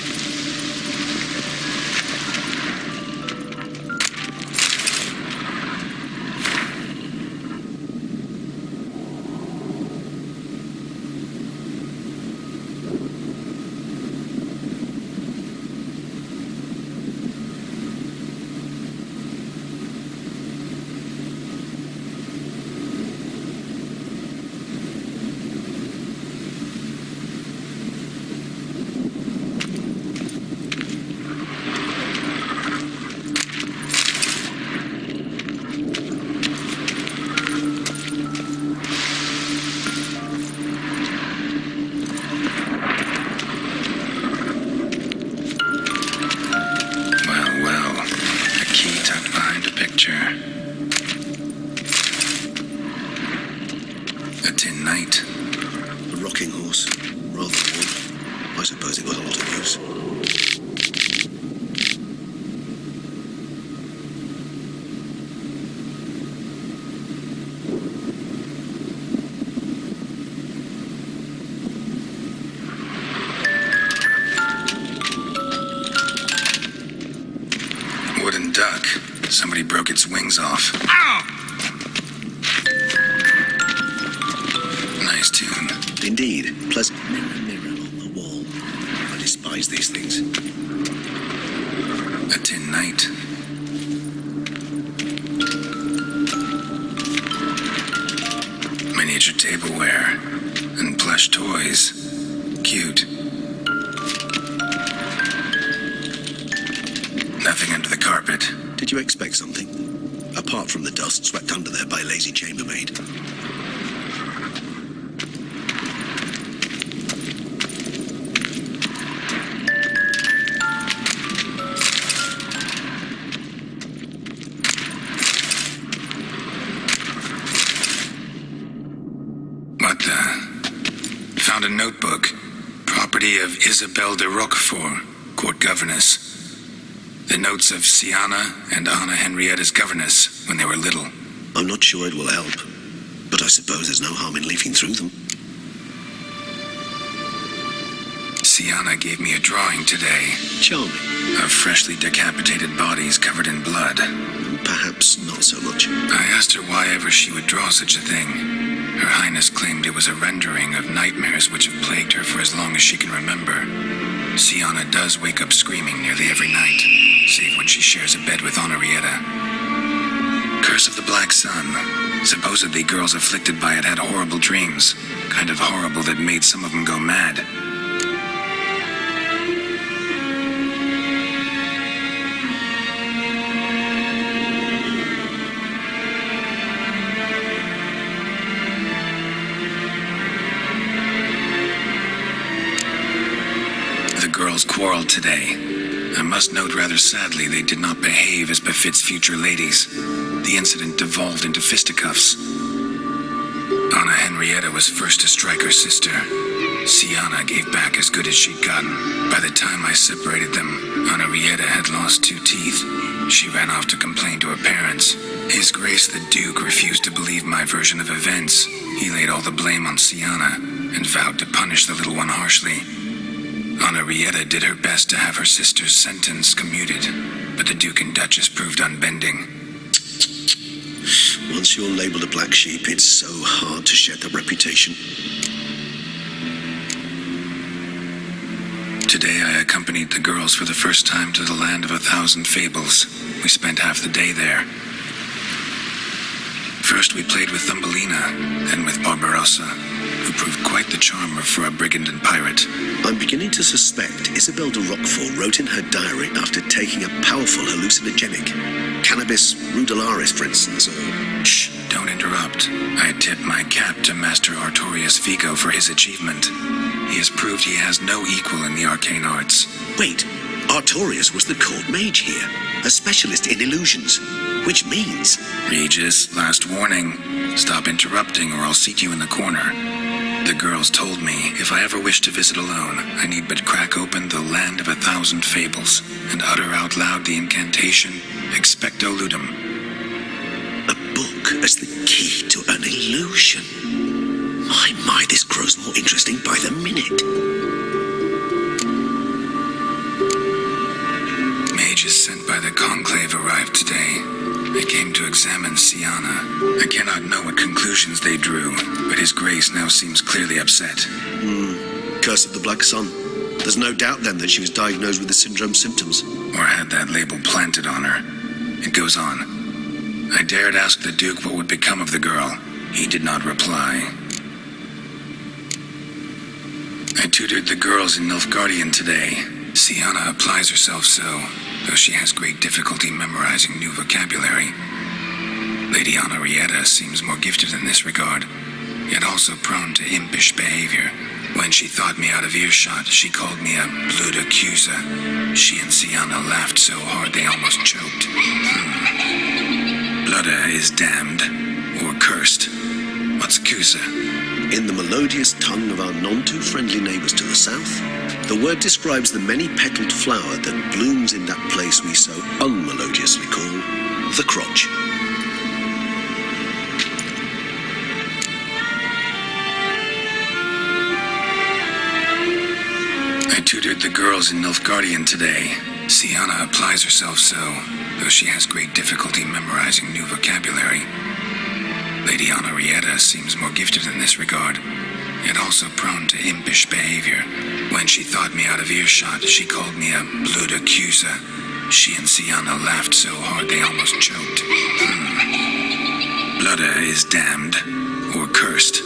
A tin knight. A rocking horse. Rather worn. I suppose it got a lot of use. Wooden duck. Somebody broke its wings off. Ow! Nice tune. Indeed. Pleasant mirror on the wall. I despise these things. A tin knight. Miniature tableware. And plush toys. Cute. Nothing under the carpet. Did you expect something? Apart from the dust swept under there by a lazy chambermaid. What the? Found a notebook. Property of Isabelle de Roquefort, court governess. The notes of Siana and Anna Henrietta's governess when they were little. I'm not sure it will help, but I suppose there's no harm in leafing through them. Siana gave me a drawing today Charming. of freshly decapitated bodies covered in blood. Perhaps not so much. I asked her why ever she would draw such a thing. Her Highness claimed it was a rendering of nightmares which have plagued her for as long as she can remember. Siana does wake up screaming nearly every night, save when she shares a bed with Henrietta. Curse of the Black Sun. Supposedly girls afflicted by it had horrible dreams. Kind of horrible that made some of them go mad. The girls quarreled today. I must note rather sadly they did not behave as befits future ladies. The incident devolved into fisticuffs. Anna Henrietta was first to strike her sister. Siana gave back as good as she'd gotten. By the time I separated them, Henrietta had lost 2 teeth. She ran off to complain to her parents. His Grace the Duke refused to believe my version of events. He laid all the blame on Siana and vowed to punish the little one harshly. Henrietta did her best to have her sister's sentence commuted, but the Duke and Duchess proved unbending. Once you're labeled a black sheep, it's so hard to shed that reputation. Today I accompanied the girls for the first time to the land of 1,000 fables. We spent half the day there. First we played with Thumbelina, then with Barbarossa. who proved quite the charmer for a brigand and pirate. I'm beginning to suspect Isabel de Roquefort wrote in her diary after taking a powerful hallucinogenic. Cannabis rudularis, for instance, or... Shh, don't interrupt. I tip my cap to Master Artorius Vigo for his achievement. He has proved he has no equal in the arcane arts. Wait, Artorius was the court mage here, a specialist in illusions, which means... Regis, last warning. Stop interrupting or I'll seat you in the corner. The girls told me if I ever wish to visit alone, I need but crack open the Land of 1,000 Fables and utter out loud the incantation Expecto Ludum. A book as the key to an illusion. My, this grows more interesting by the minute. Mages sent by the Conclave arrived today. They came to examine Siana. I cannot know what conclusions they drew, but His Grace now seems clearly upset. Curse of the Black Sun. There's no doubt then that she was diagnosed with the syndrome symptoms. Or had that label planted on her. It goes on. I dared ask the Duke what would become of the girl. He did not reply. I tutored the girls in Nilfgaardian today. Siana applies herself so, though she has great difficulty memorizing new vocabulary. Lady Henrietta seems more gifted in this regard, yet also prone to impish behavior. When she thought me out of earshot, she called me a blood accuser. She and Siana laughed so hard they almost choked. Blooda is damned, or cursed. What's Cusa? In the melodious tongue of our none-too-friendly neighbors to the south, the word describes the many-petaled flower that blooms in that place we so unmelodiously call the crotch. I tutored the girls in Nilfgaardian today. Siana applies herself so, though she has great difficulty memorizing new vocabulary. Lady Henrietta seems more gifted in this regard, yet also prone to impish behavior. When she thought me out of earshot, she called me a blood accuser. She and Siana laughed so hard they almost choked. Blooda is damned, or cursed.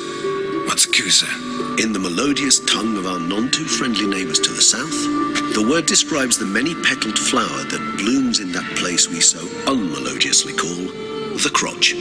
What's Cusa? In the melodious tongue of our none-too-friendly neighbors to the south, the word describes the many-petaled flower that blooms in that place we so unmelodiously call the crotch.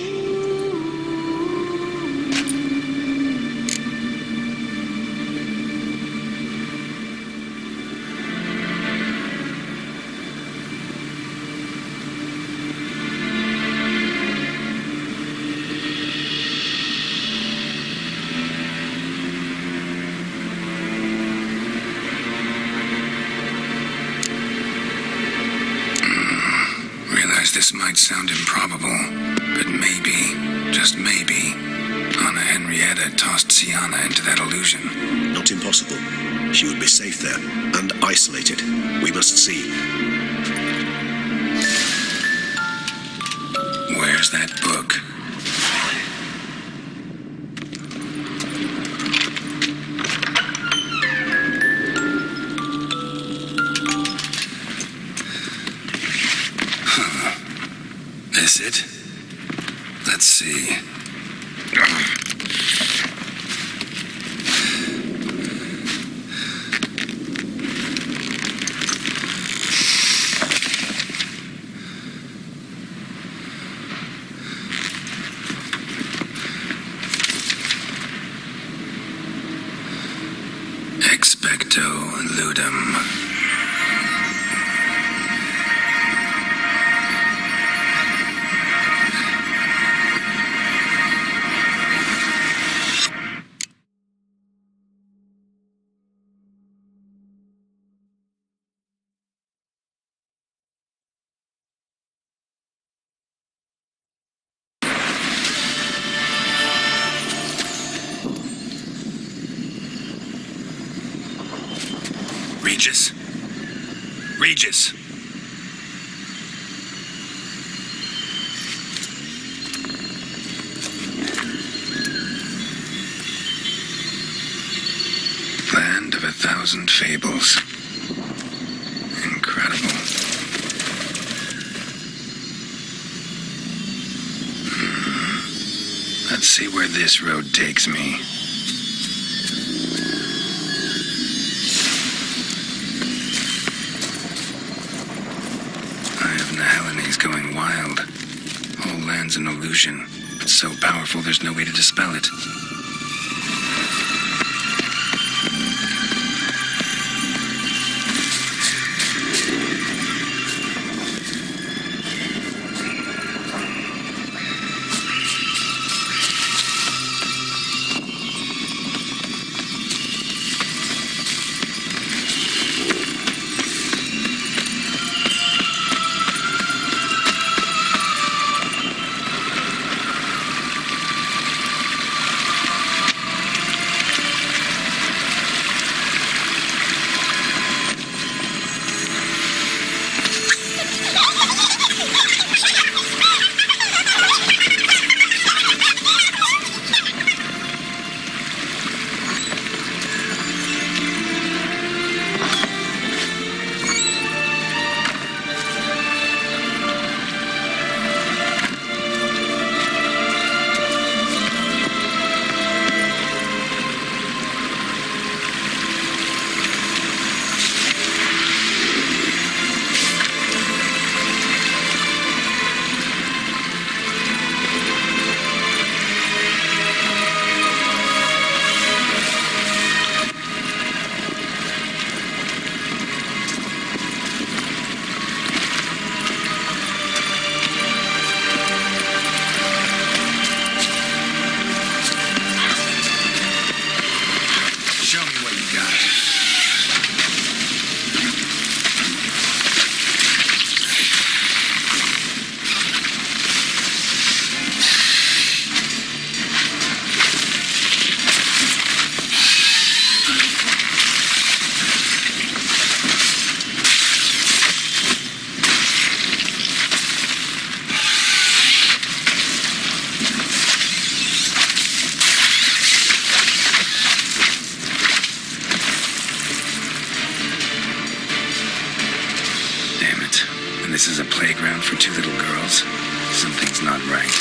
This might sound improbable, but maybe, just maybe, Anna Henrietta tossed Siana into that illusion. Not impossible. She would be safe there, and isolated. We must see. Where's that book? This it? Let's see. Expecto Ludum. Regis. Regis. Land of 1,000 Fables. Incredible. Let's see where this road takes me. wild. Whole land's an illusion. It's so powerful there's no way to dispel it. This is a playground for two little girls. Something's not right.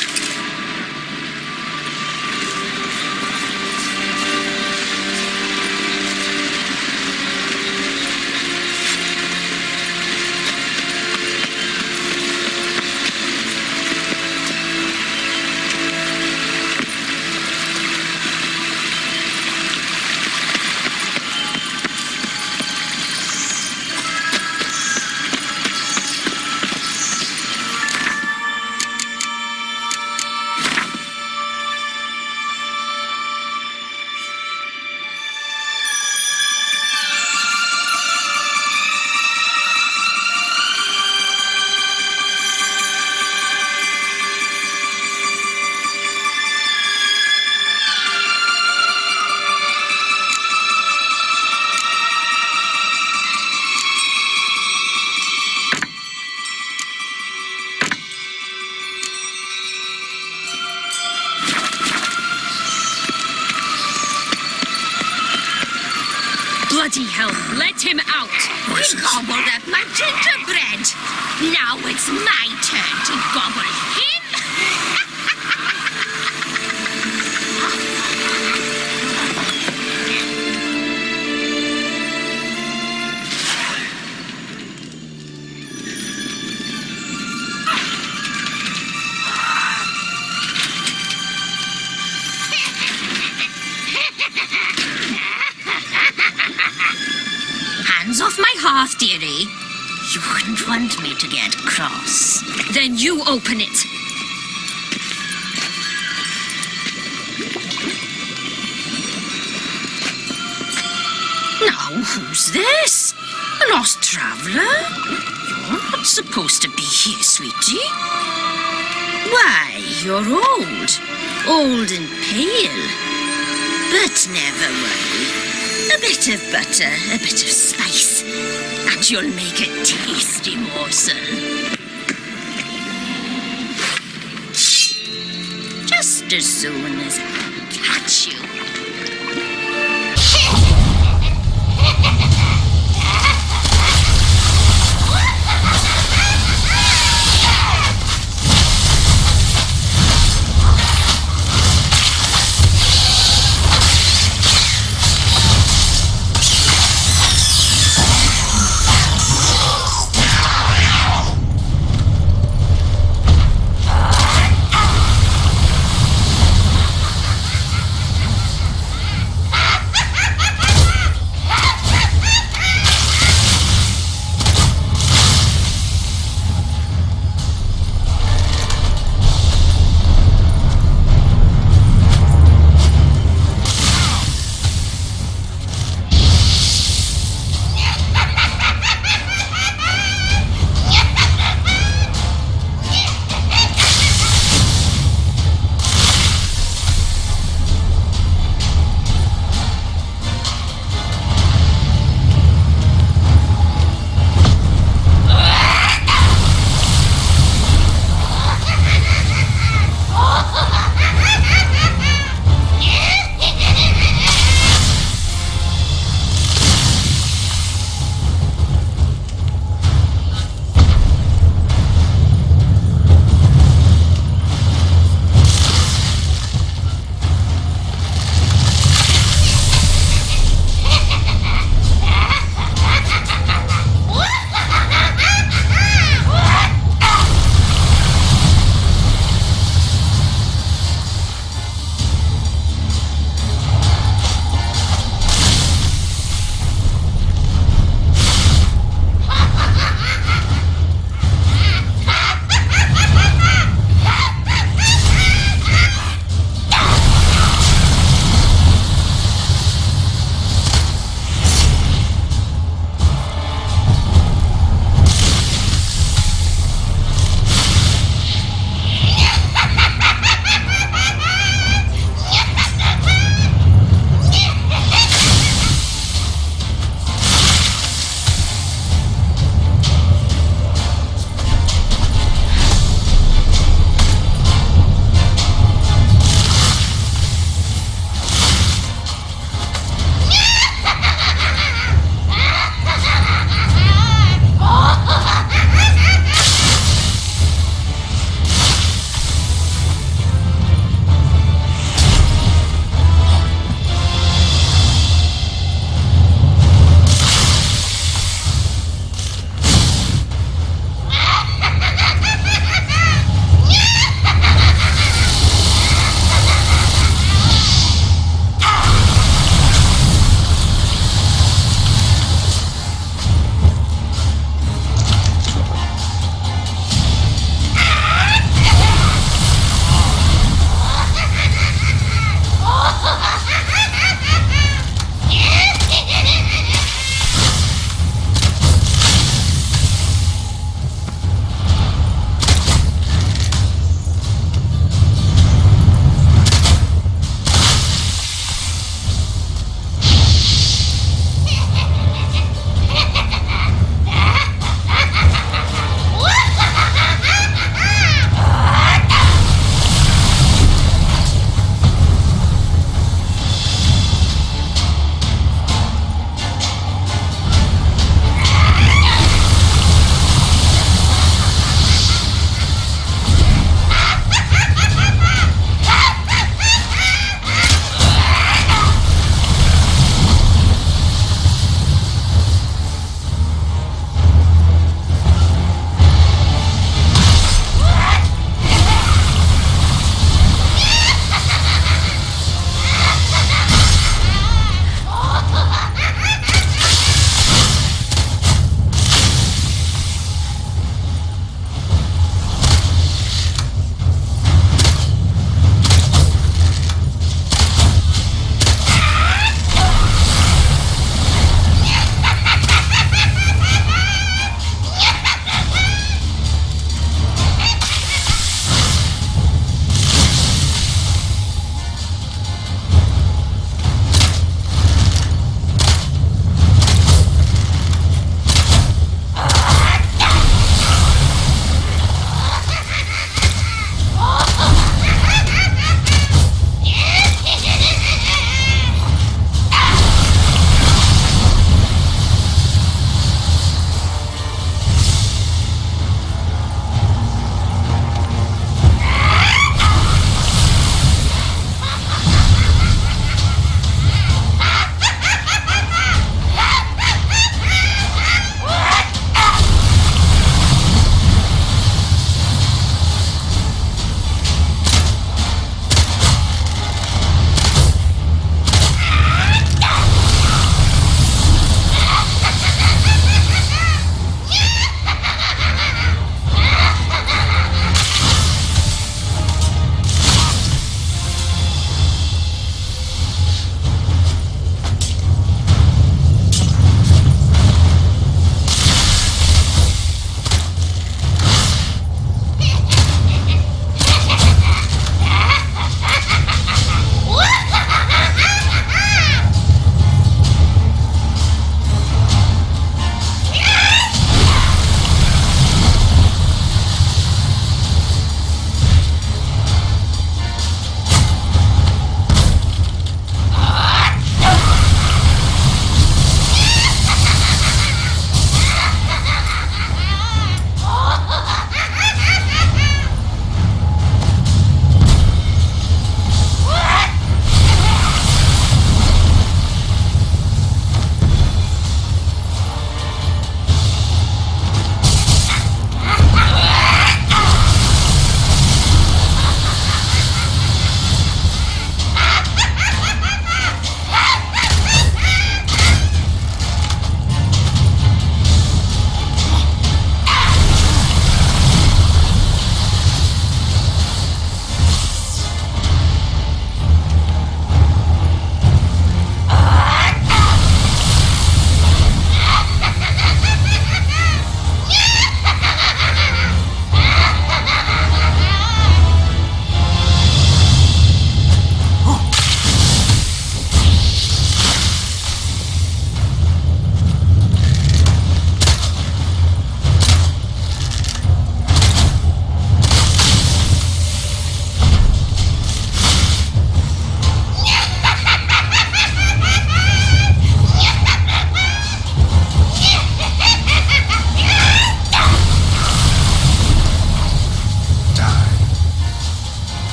Bloody hell, let him out! Voices. He gobbled up my gingerbread! Now it's my turn to gobble him! Hands off my hearth, dearie. You wouldn't want me to get cross. Then you open it. Now, who's this? A lost traveller? You're not supposed to be here, sweetie. Why, you're old. Old and pale. But never worry. A bit of butter, a bit of spice, and you'll make a tasty morsel. Just as soon as I catch you.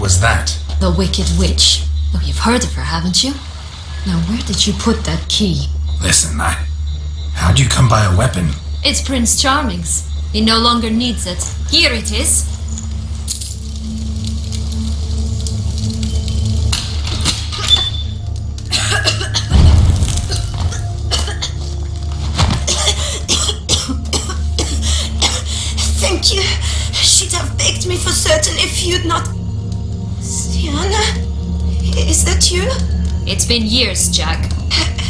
was that? The Wicked Witch. Oh, you've heard of her, haven't you? Now, where did you put that key? Listen, how'd you come by a weapon? It's Prince Charming's. He no longer needs it. Here it is. Thank you. She'd have begged me for certain if you'd not... Sienna? Is that you? It's been years, Jack.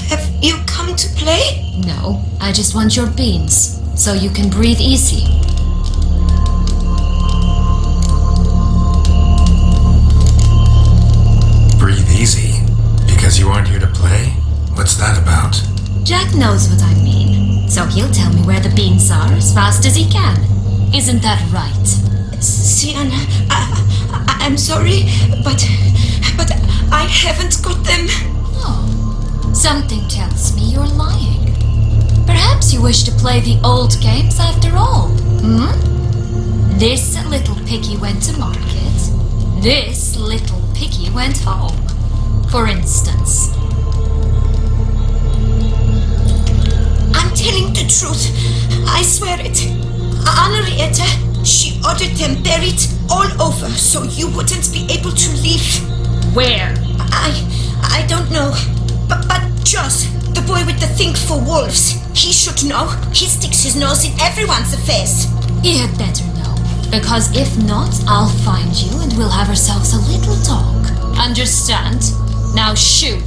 Have you come to play? No, I just want your beans, so you can breathe easy. Breathe easy? Because you aren't here to play? What's that about? Jack knows what I mean, so he'll tell me where the beans are as fast as he can. Isn't that right? Sienna, I'm sorry, but I haven't got them. Oh, something tells me you're lying. Perhaps you wish to play the old games after all, This little piggy went to market. This little piggy went home, for instance. I'm telling the truth. I swear it. Henrietta, she ordered them buried all over so you wouldn't be able to leave. Where? I don't know. But Joss, the boy with the thing for wolves, he should know. He sticks his nose in everyone's affairs. He had better know, because if not, I'll find you and we'll have ourselves a little talk. Understand? Now shoot.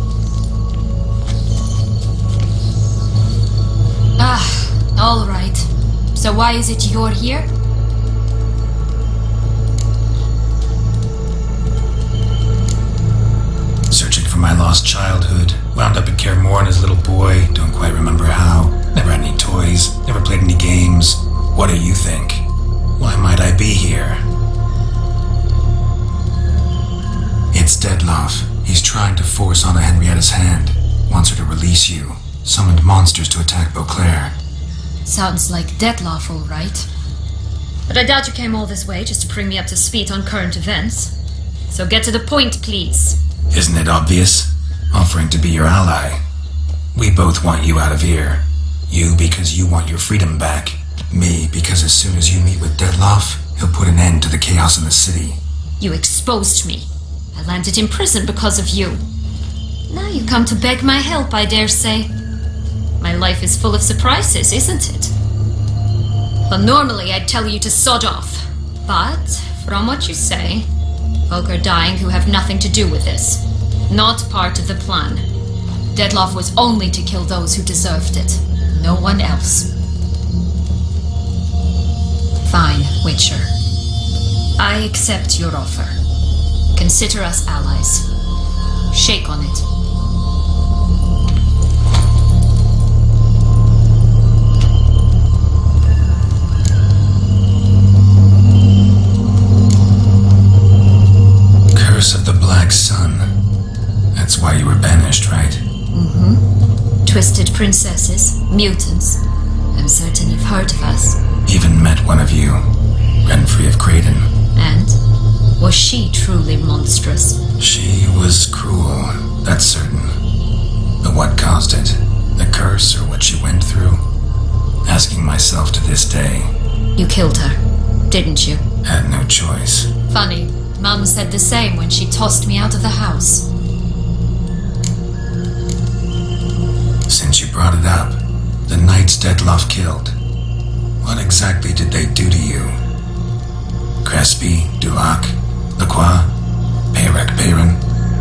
All right. So why is it you're here? Searching for my lost childhood. Wound up in Kaer Morhen as a little boy. Don't quite remember how. Never had any toys. Never played any games. What do you think? Why might I be here? It's Dettlaff. He's trying to force Anna Henrietta's hand. Wants her to release you. Summoned monsters to attack Beauclair. Sounds like Dettlaff, all right. But I doubt you came all this way just to bring me up to speed on current events. So get to the point, please. Isn't it obvious? Offering to be your ally. We both want you out of here. You because you want your freedom back. Me because as soon as you meet with Dettlaff, he'll put an end to the chaos in the city. You exposed me. I landed in prison because of you. Now you come to beg my help, I dare say. My life is full of surprises, isn't it? Well, normally I'd tell you to sod off. But, from what you say, folk are dying who have nothing to do with this. Not part of the plan. Dettlaff was only to kill those who deserved it. No one else. Fine, Witcher. I accept your offer. Consider us allies. Shake on it. Curse of the Black Sun. That's why you were banished, right? Twisted princesses, mutants. I'm certain you've heard of us. Even met one of you. Renfrey of Creighton. And? Was she truly monstrous? She was cruel, that's certain. But what caused it? The curse or what she went through? Asking myself to this day. You killed her, didn't you? Had no choice. Funny. Mum said the same when she tossed me out of the house. Since you brought it up, the knights Dettlaff killed. What exactly did they do to you? Crespi, Dulac, Lacroix, Perrin?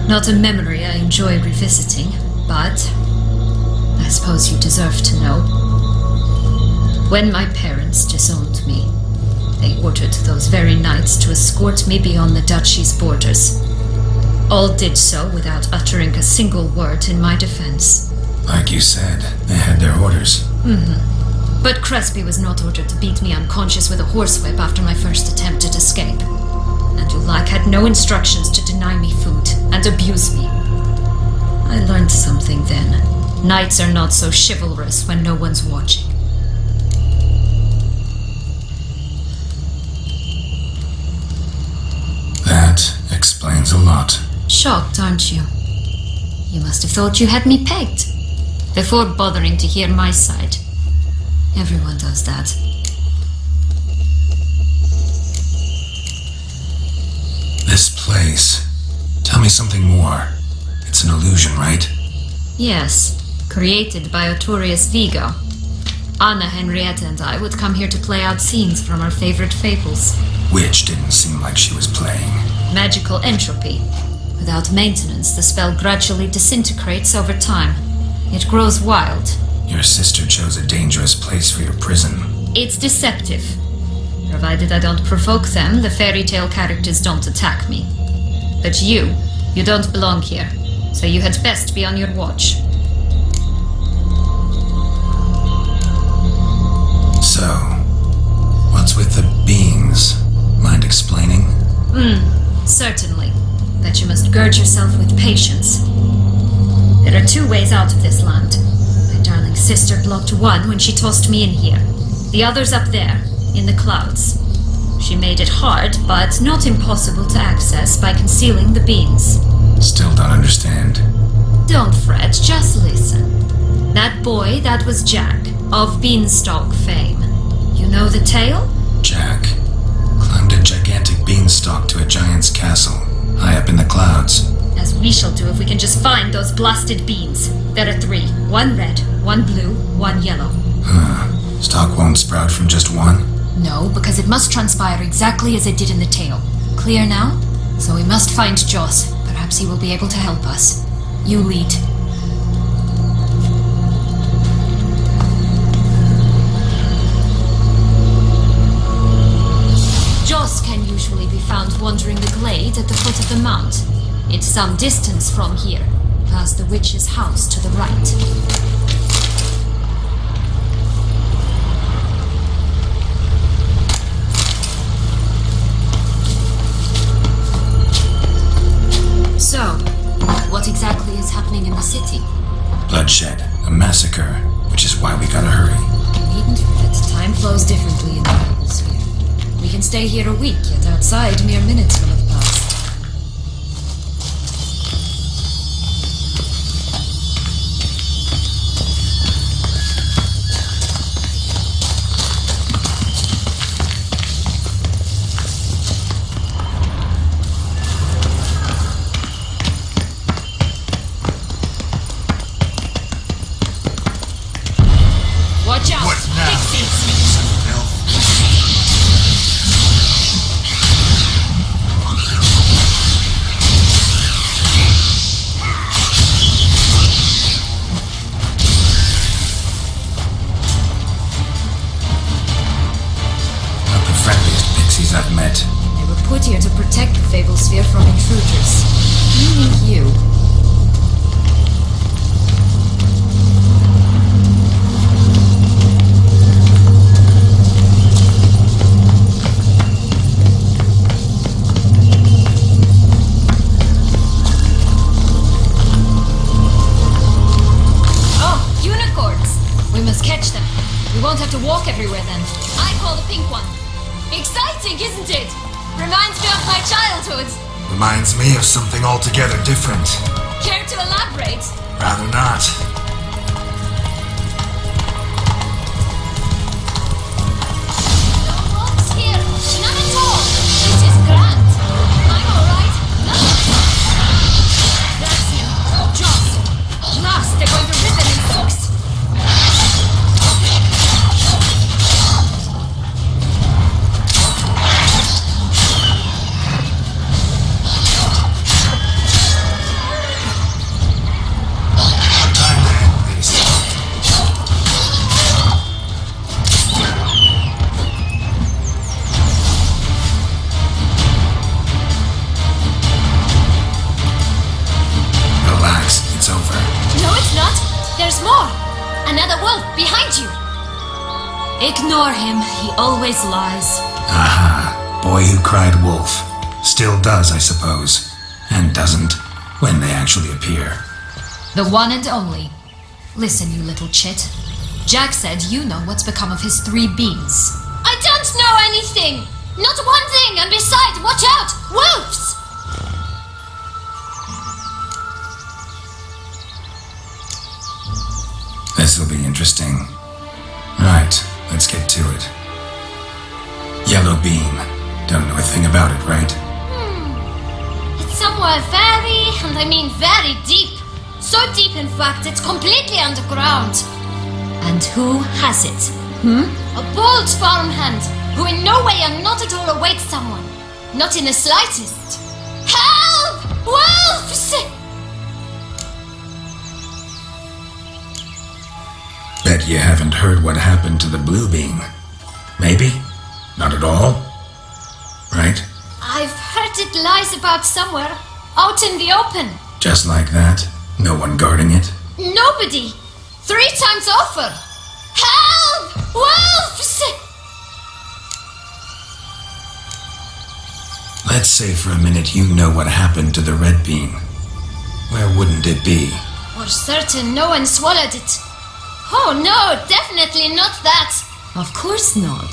Not a memory I enjoy revisiting, but I suppose you deserve to know. When my parents disowned me, they ordered those very knights to escort me beyond the duchy's borders. All did so without uttering a single word in my defense. Like you said, they had their orders. But Crespi was not ordered to beat me unconscious with a horsewhip after my first attempted escape. And Dulac had no instructions to deny me food and abuse me. I learned something then. Knights are not so chivalrous when no one's watching. That explains a lot. Shocked, aren't you? You must have thought you had me pegged. Before bothering to hear my side. Everyone does that. This place. Tell me something more. It's an illusion, right? Yes, created by Arturius Vigo. Anna, Henrietta, and I would come here to play out scenes from our favorite fables. Which didn't seem like she was playing. Magical entropy. Without maintenance, the spell gradually disintegrates over time. It grows wild. Your sister chose a dangerous place for your prison. It's deceptive. Provided I don't provoke them, the fairy tale characters don't attack me. But you don't belong here, so you had best be on your watch. So, what's with the beans? Mind explaining? Certainly. But you must gird yourself with patience. There are 2 ways out of this land. My darling sister blocked one when she tossed me in here. The other's up there, in the clouds. She made it hard, but not impossible to access by concealing the beans. Still don't understand. Don't fret, just listen. That boy, that was Jack, of Beanstalk fame. You know the tale? Jack climbed a gigantic beanstalk to a giant's castle, high up in the clouds. As we shall do if we can just find those blasted beans. There are 3. 1 red, 1 blue, 1 yellow. Stalk won't sprout from just one? No, because it must transpire exactly as it did in the tale. Clear now? So we must find Joss. Perhaps he will be able to help us. You lead. Joss can usually be found wandering the glade at the foot of the mount. It's some distance from here, past the witch's house to the right. So, what exactly is happening in the city? Bloodshed, a massacre, which is why we gotta hurry. You needn't fret. Time flows differently in the Bible sphere. We can stay here a week, yet outside mere minutes will have passed. Watch out! What now? Pixies! Not the friendliest pixies I've met. They were put here to protect the Fable Sphere from intruders. Meaning you. Catch them. We won't have to walk everywhere then. I call the pink one. Exciting, isn't it? Reminds me of my childhood. Reminds me of something altogether different. Care to elaborate? Rather not. No walks here. None at all. This is grand. I'm alright. That's him. Joss. Blast, they're going to rip him in 6. There's more! Another wolf behind you! Ignore him. He always lies. Aha. Boy who cried wolf. Still does, I suppose. And doesn't, when they actually appear. The one and only. Listen, you little chit. Jack said you know what's become of his 3 beans. I don't know anything! Not one thing, and besides, watch out! Wolves! This'll be interesting. Right, let's get to it. Yellow beam. Don't know a thing about it, right? It's somewhere very, and I mean very deep. So deep, in fact, it's completely underground. And who has it? A bold farmhand who in no way and not at all awaits someone. Not in the slightest. Help! Wolves! Bet you haven't heard what happened to the blue beam. Maybe? Not at all? Right? I've heard it lies about somewhere, out in the open. Just like that? No one guarding it? Nobody! 3 times over! Help! Wolves! Let's say for a minute you know what happened to the red beam. Where wouldn't it be? For certain no one swallowed it. Oh no, definitely not that. Of course not.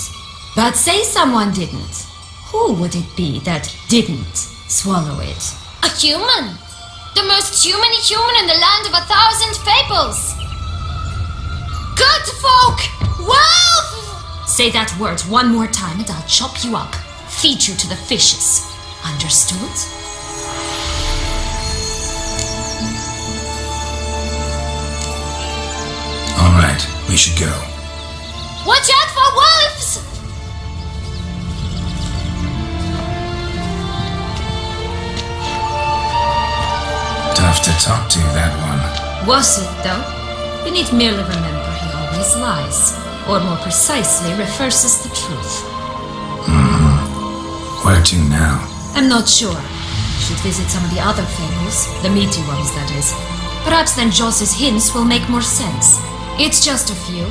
But say someone didn't. Who would it be that didn't swallow it? A human. The most human in the land of 1,000 fables. Good folk! Wolf! Say that word one more time and I'll chop you up. Feed you to the fishes. Understood? All right, we should go. Watch out for wolves! Tough to talk to, that one. Was it, though? You need merely remember he always lies. Or more precisely, reverses the truth. Where to now? I'm not sure. Should visit some of the other fables. The meaty ones, that is. Perhaps then Joss's hints will make more sense. It's just a few.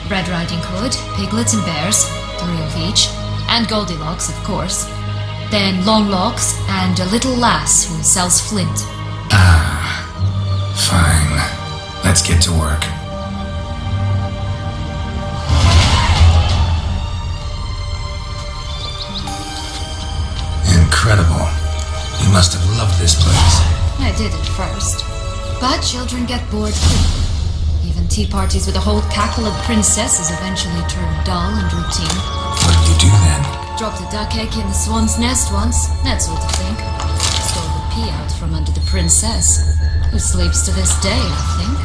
Red Riding Hood, piglets and bears, 3 of each. And Goldilocks, of course. Then Longlocks and a little lass who sells flint. Fine. Let's get to work. Incredible. You must have loved this place. I did at first. But children get bored quickly. Even tea parties with a whole cackle of princesses eventually turn dull and routine. What did you do then? Dropped a duck egg in the swan's nest once, that sort of thing. Stole the pea out from under the princess, who sleeps to this day, I think.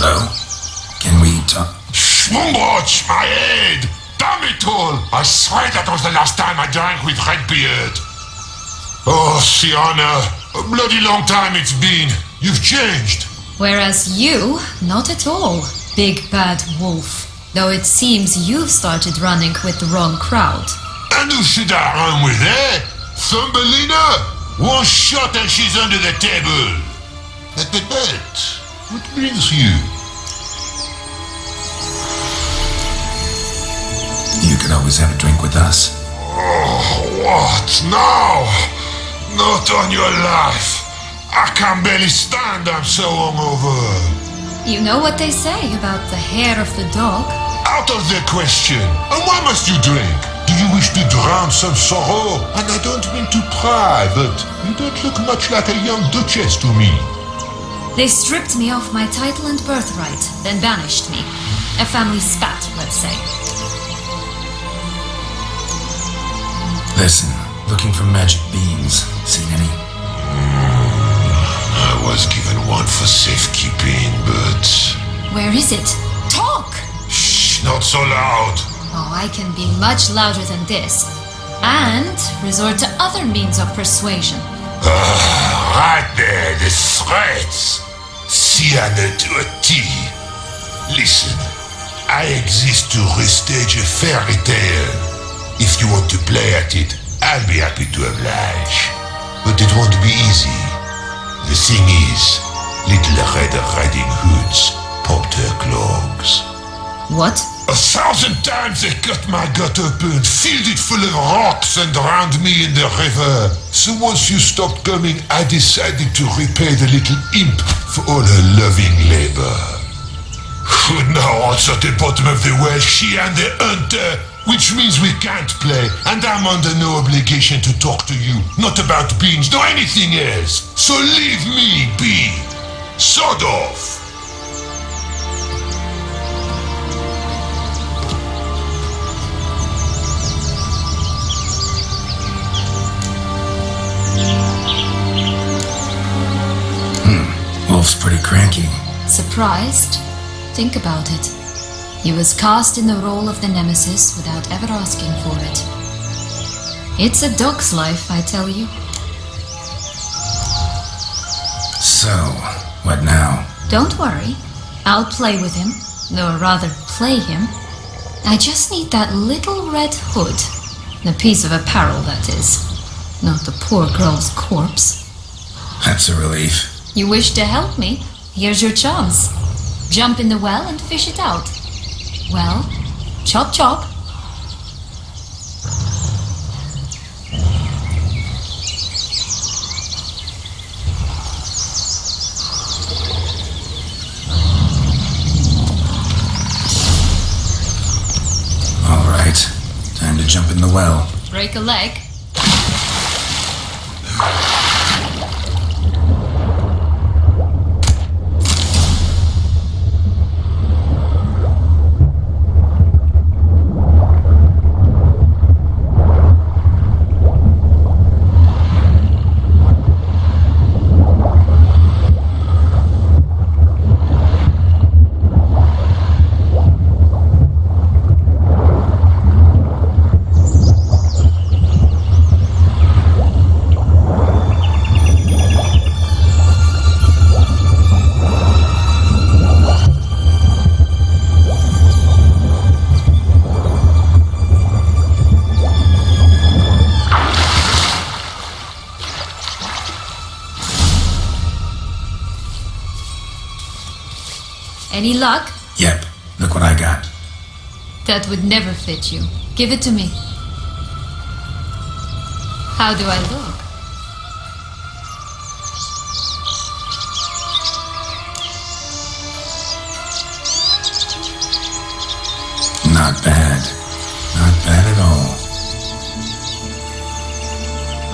Hello? Can we talk? Schwumbroch, my head! Damn it all! I swear that was the last time I drank with Redbeard. Oh, Sienna, a bloody long time it's been. You've changed. Whereas you, not at all, big bad wolf. Though it seems you've started running with the wrong crowd. And who should I run with, eh? Thumbelina? One shot and she's under the table. But, what brings you? You could always have a drink with us. Oh, what now? Not on your life. I can barely stand, I'm so hungover. You know what they say about the hair of the dog? Out of the question. And why must you drink? Do you wish to drown some sorrow? And I don't mean to pry, but you don't look much like a young duchess to me. They stripped me of my title and birthright, then banished me. A family spat, let's say. Listen, looking for magic beans. Seen any? I was given one for safekeeping, but... Where is it? Talk! Shh, not so loud. Oh, I can be much louder than this. And resort to other means of persuasion. Right there, the threats. Sienna to a T. Listen, I exist to restage a fairy tale. If you want to play at it, I'll be happy to oblige. But it won't be easy. The thing is, little Red Riding Hoods popped her clogs. What? 1,000 times they cut my gut open, filled it full of rocks and drowned me in the river. So once you stopped coming, I decided to repay the little imp for all her loving labor. Now what's at the bottom of the well, she and the hunter, which means we can't play, and I'm under no obligation to talk to you, not about beans, nor anything else. So leave me be. Sod off. Wolf's pretty cranky. Surprised? Think about it. He was cast in the role of the Nemesis without ever asking for it. It's a dog's life, I tell you. So, what now? Don't worry. I'll play with him. Or rather, play him. I just need that little red hood. The piece of apparel, that is. Not the poor girl's corpse. That's a relief. You wish to help me? Here's your chance. Jump in the well and fish it out. Well, chop chop. All right, time to jump in the well. Break a leg. Any luck? Yep, look what I got. That would never fit you. Give it to me. How do I look? Not bad. Not bad at all.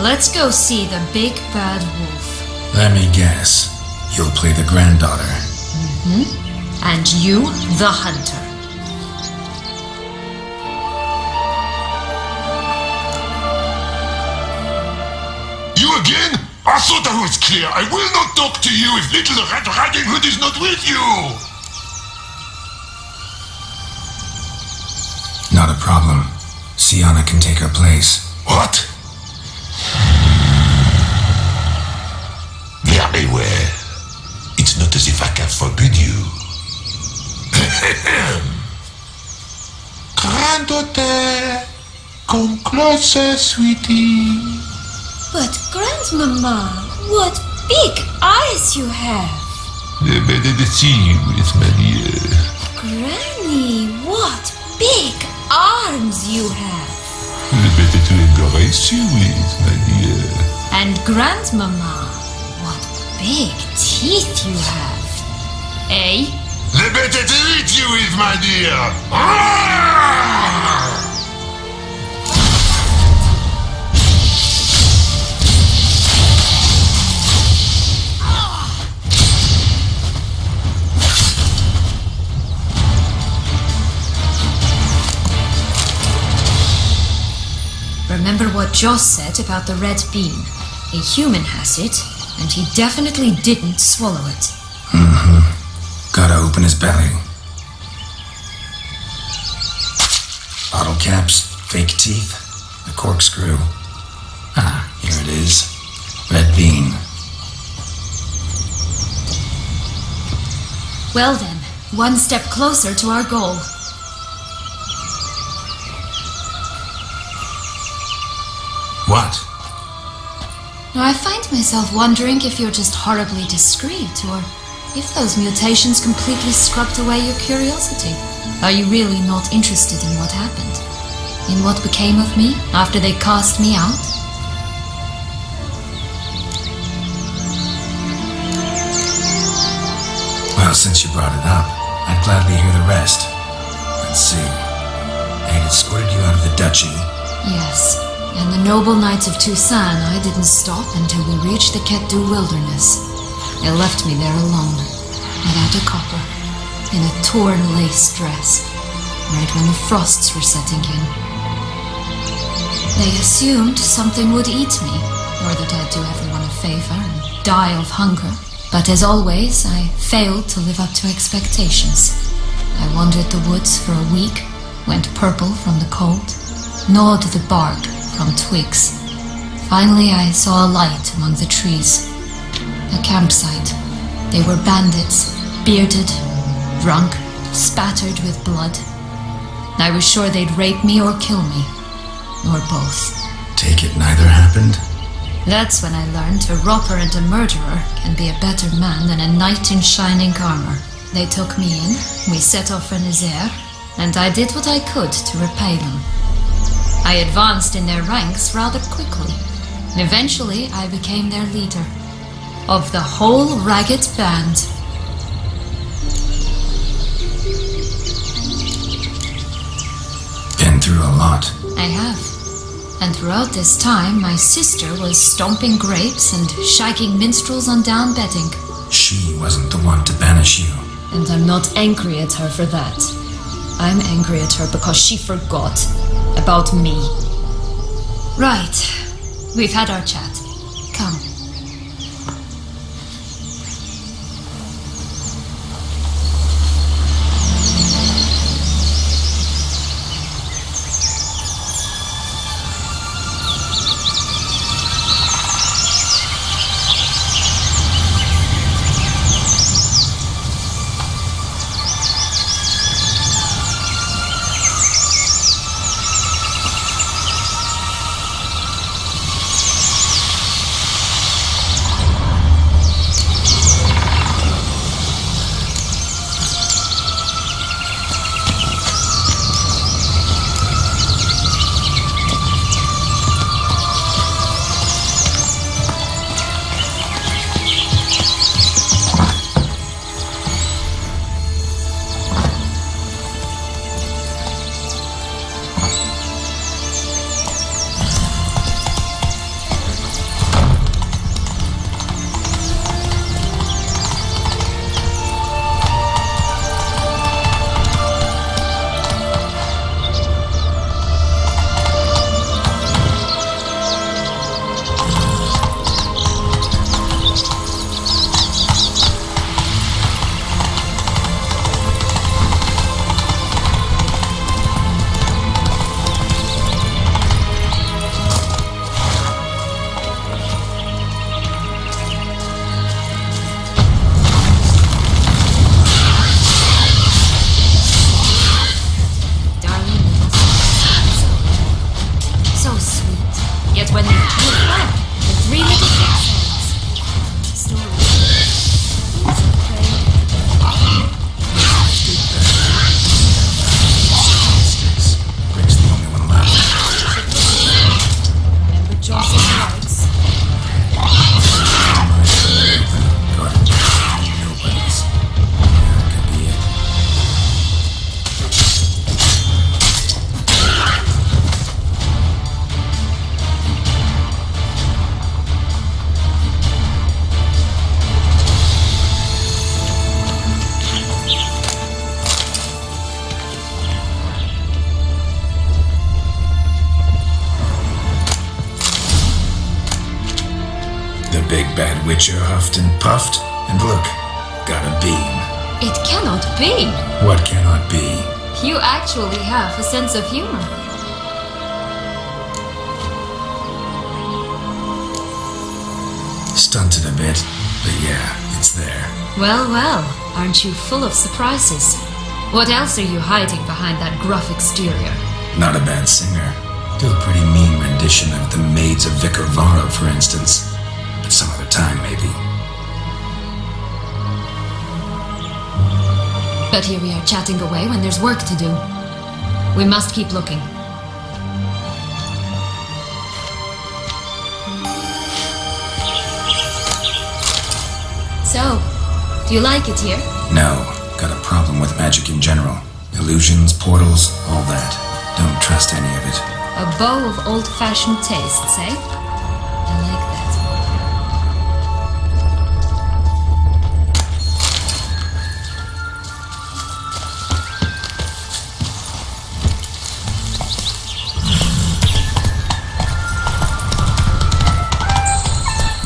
Let's go see the big bad wolf. Let me guess. You'll play the granddaughter. Mm-hmm. And you, the hunter. You again? I thought I was clear. I will not talk to you if little Red Riding Hood is not with you. Not a problem. Sienna can take her place. What? Very well. It's not as if I can forbid you. Granddaughter, come closer, sweetie. But Grandmama, what big eyes you have! The better to see you with my dear. Granny, what big arms you have! The better to embrace you with my dear. And Grandmama, what big teeth you have! Eh? The better to eat you with my dear. Ah! Remember what Joss said about the red bean. A human has it, and he definitely didn't swallow it. Mm-hmm. Gotta open his belly. Bottle caps, fake teeth, the corkscrew. Ah, here it is. Red bean. Well then, one step closer to our goal. What? Now, I find myself wondering if you're just horribly discreet, or if those mutations completely scrubbed away your curiosity. Are you really not interested in what happened? In what became of me after they cast me out? Well, since you brought it up, I'd gladly hear the rest. Let's see. I had escorted you out of the duchy. Yes. And the noble knights of Toussaint, I didn't stop until we reached the Ketdu wilderness. They left me there alone, without a copper, in a torn lace dress, right when the frosts were setting in. They assumed something would eat me, or that I'd do everyone a favor and die of hunger. But as always, I failed to live up to expectations. I wandered the woods for a week, went purple from the cold, gnawed the bark from twigs. Finally, I saw a light among the trees. A campsite. They were bandits, bearded, drunk, spattered with blood. I was sure they'd rape me or kill me, or both. Take it neither happened? That's when I learned a robber and a murderer can be a better man than a knight in shining armor. They took me in, we set off for Nazaire, and I did what I could to repay them. I advanced in their ranks rather quickly. Eventually, I became their leader. Of the whole ragged band. Been through a lot. I have. And throughout this time, my sister was stomping grapes and shagging minstrels on down bedding. She wasn't the one to banish you. And I'm not angry at her for that. I'm angry at her because she forgot about me. Right. We've had our chat. Come. Bad Witcher huffed and puffed, and look, got a beam. It cannot be. What cannot be? You actually have a sense of humor. Stunted a bit, but yeah, it's there. Well, well, aren't you full of surprises? What else are you hiding behind that gruff exterior? Not a bad singer. Do a pretty mean rendition of The Maids of Vicar Varro, for instance. But some other time, maybe. But here we are chatting away when there's work to do. We must keep looking. So, do you like it here? No, got a problem with magic in general. Illusions, portals, all that. Don't trust any of it. A bow of old-fashioned tastes, eh? I like that.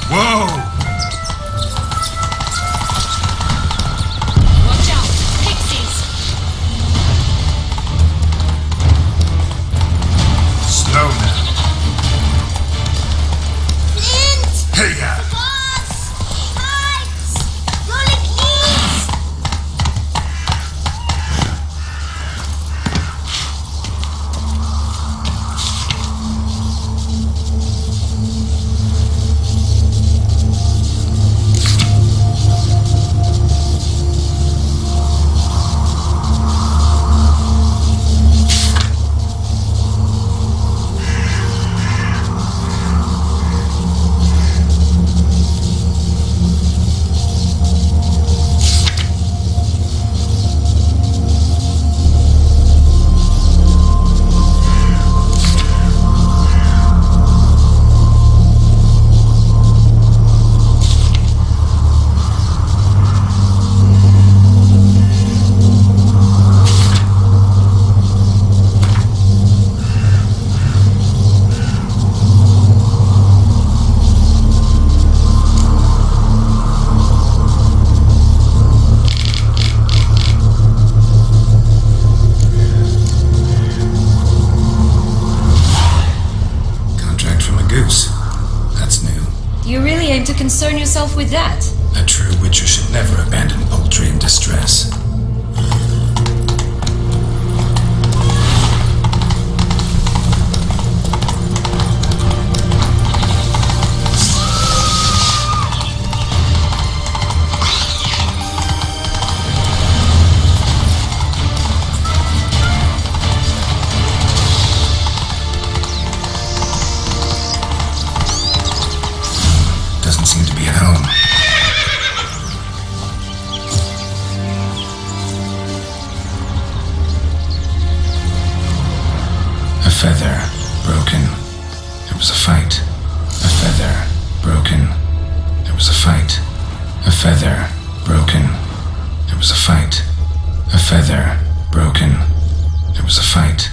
Whoa! Watch out! Pixies! Slow now. Flint! Hey, guy. Boss! Heights! Rolling keys! Contract from a goose. That's new. You really aim to concern yourself with that? A true witcher should never abandon poultry in distress. Doesn't seem to be at home. A feather broken. There was a fight. A feather broken. There was a fight. A feather broken. There was a fight. A feather broken. There was a fight.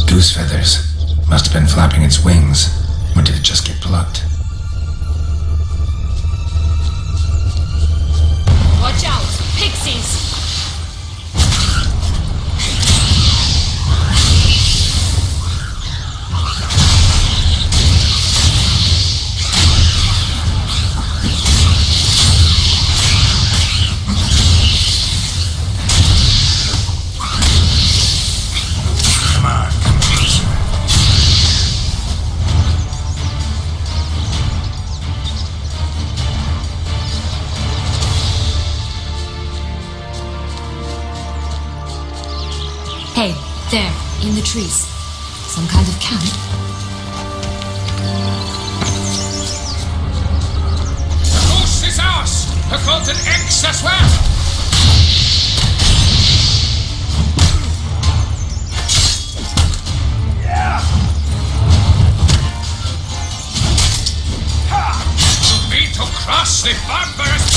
Goose feathers. Must have been flapping its wings. Or did it just get plucked? Watch out! Pixies! Come on, come closer. Hey, there, in the trees. Some kind of camp. The goose is ours! The golden eggs as well! To be to cross the barbarous...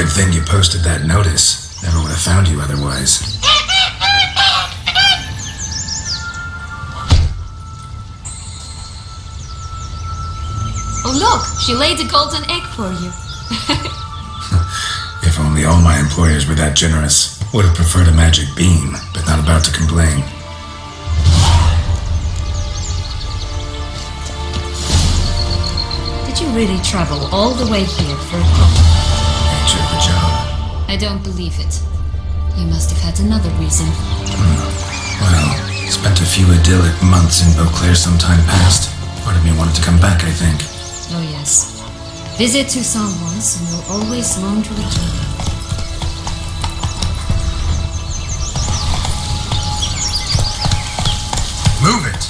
Good thing you posted that notice. Never would have found you otherwise. Oh look, she laid a golden egg for you. If only all my employers were that generous. Would have preferred a magic bean, but not about to complain. Did you really travel all the way here for a coffee? Nature of the job. I don't believe it. You must have had another reason. Well, spent a few idyllic months in Beauclair some time past. Part of me wanted to come back, I think. Oh yes. Visit Toussaint once and you'll always long to return. Move it!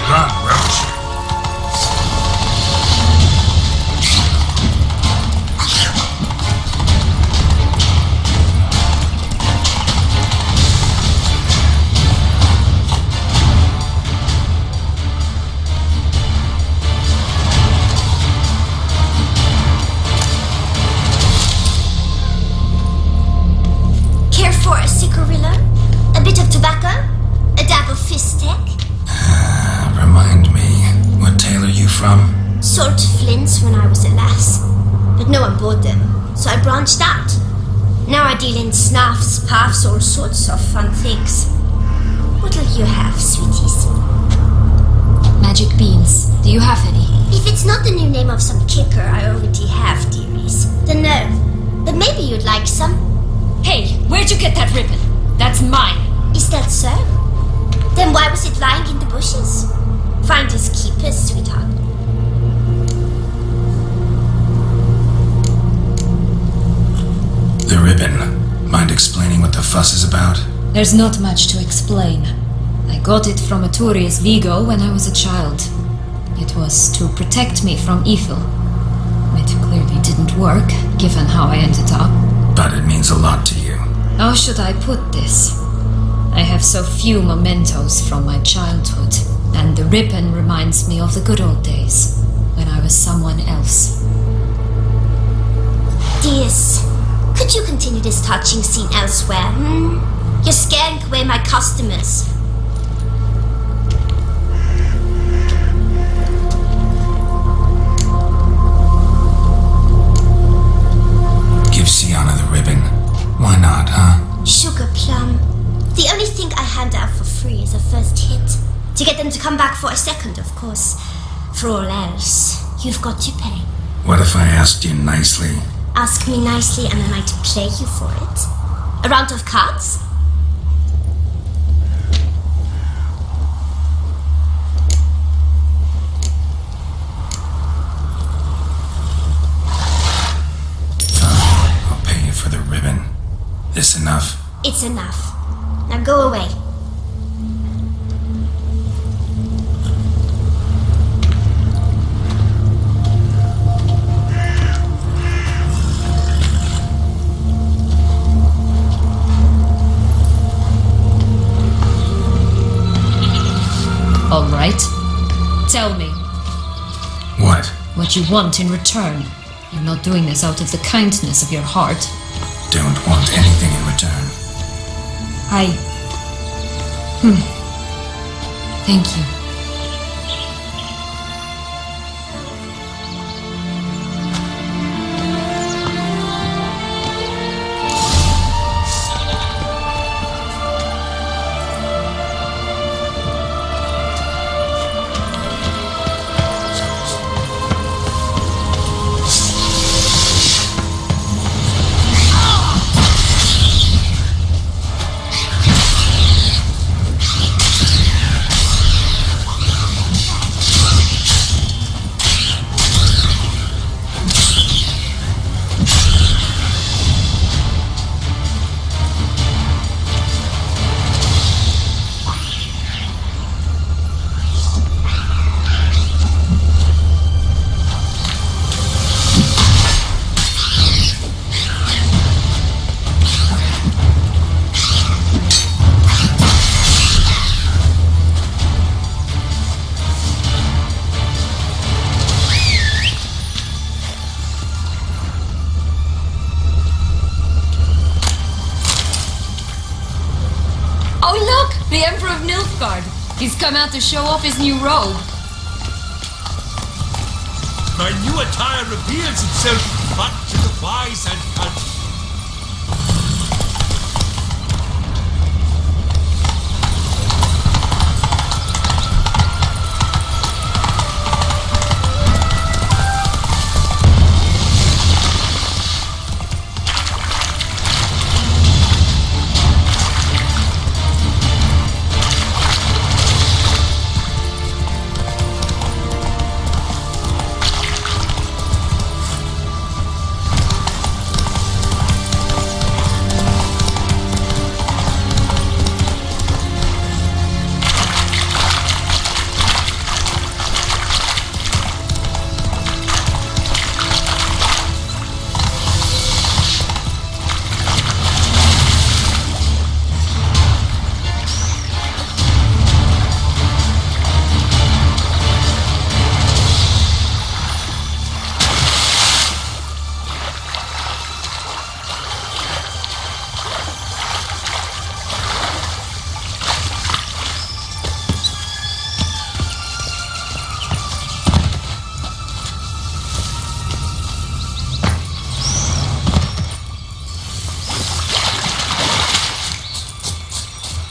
Run, Roach. Care for a cigarillo? A bit of tobacco? A dab of fistek? Remind me, what tale are you from? Salt flints when I was a lass. But no one bought them, so I branched out. Now I deal in snuffs, puffs, all sorts of fun things. What'll you have, sweeties? Magic beans. Do you have any? If it's not the new name of some kicker I already have, dearies, then no. But maybe you'd like some. Hey, where'd you get that ribbon? That's mine. Is that so? Then why was it lying in the bushes? Finders keepers, sweetheart. The ribbon. Mind explaining what the fuss is about? There's not much to explain. I got it from Aturius Vigo when I was a child. It was to protect me from evil. It clearly didn't work, given how I ended up. But it means a lot to you. How should I put this? I have so few mementos from my childhood, and the ribbon reminds me of the good old days, when I was someone else. Dears, could you continue this touching scene elsewhere, You're scaring away my customers. Give Sienna the ribbon. Why not, huh? Sugar plum. The only thing I hand out for free is a first hit. To get them to come back for a second, of course. For all else, you've got to pay. What if I asked you nicely? Ask me nicely and I might play you for it. A round of cards? Fine, I'll pay you for the ribbon. This enough? It's enough. Now go away. All right. Tell me What? what you want in return. You're not doing this out of the kindness of your heart. Don't want anything in return. Thank you. Oh look! The Emperor of Nilfgaard. He's come out to show off his new robe. My new attire reveals itself but to the wise and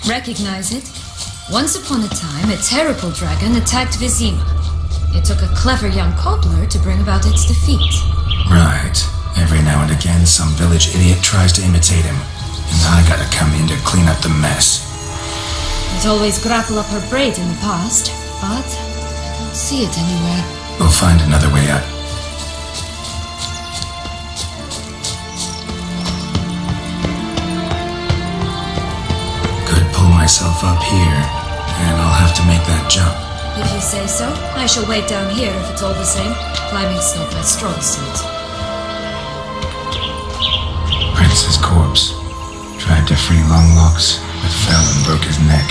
Recognize it? Once upon a time, a terrible dragon attacked Vizima. It took a clever young cobbler to bring about its defeat. Right. Every now and again, some village idiot tries to imitate him, and I gotta come in to clean up the mess. It always grapple up her braid in the past, but I don't see it anywhere. We'll find another way up. Could pull myself up here, and I'll have to make that jump. If you say so, I shall wait down here if it's all the same. Climbing's not my strong suit. Prince's corpse. Tried to free Longlocks, but fell and broke his neck.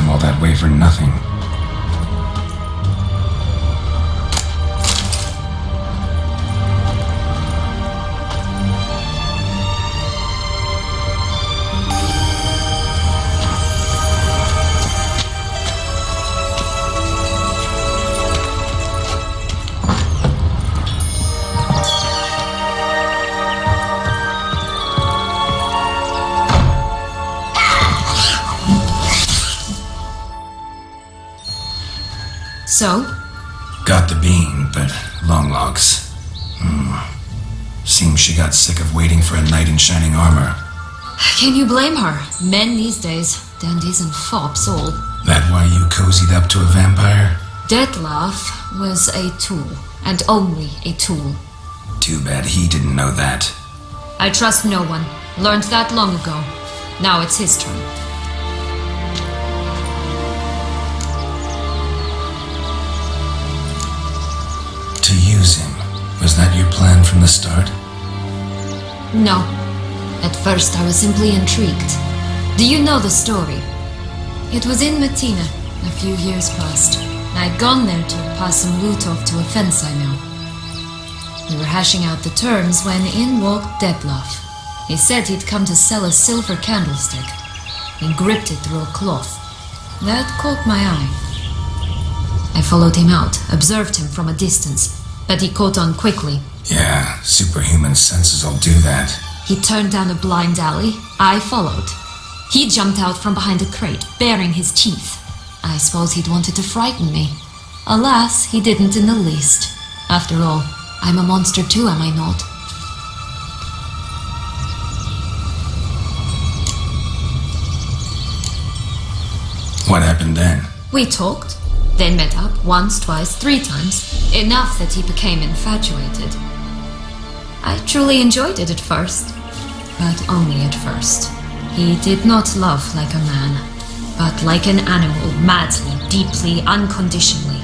come all that way for nothing. So? Got the bean, but long logs. Seems she got sick of waiting for a knight in shining armor. Can you blame her? Men these days, dandies and fops all. That why you cozied up to a vampire? Detlef was a tool, and only a tool. Too bad he didn't know that. I trust no one. Learned that long ago. Now it's his turn. To use him. Was that your plan from the start? No. At first I was simply intrigued. Do you know the story? It was in Matina, a few years past. I'd gone there to pass some loot off to a fence I know. We were hashing out the terms when in walked Detlef. He said he'd come to sell a silver candlestick. He gripped it through a cloth. That caught my eye. I followed him out, observed him from a distance, but he caught on quickly. Yeah, superhuman senses will do that. He turned down a blind alley. I followed. He jumped out from behind a crate, baring his teeth. I suppose he'd wanted to frighten me. Alas, he didn't in the least. After all, I'm a monster too, am I not? What happened then? We talked, then met up once, twice, 3 times. Enough that he became infatuated. I truly enjoyed it at first, but only at first. He did not love like a man, but like an animal, madly, deeply, unconditionally,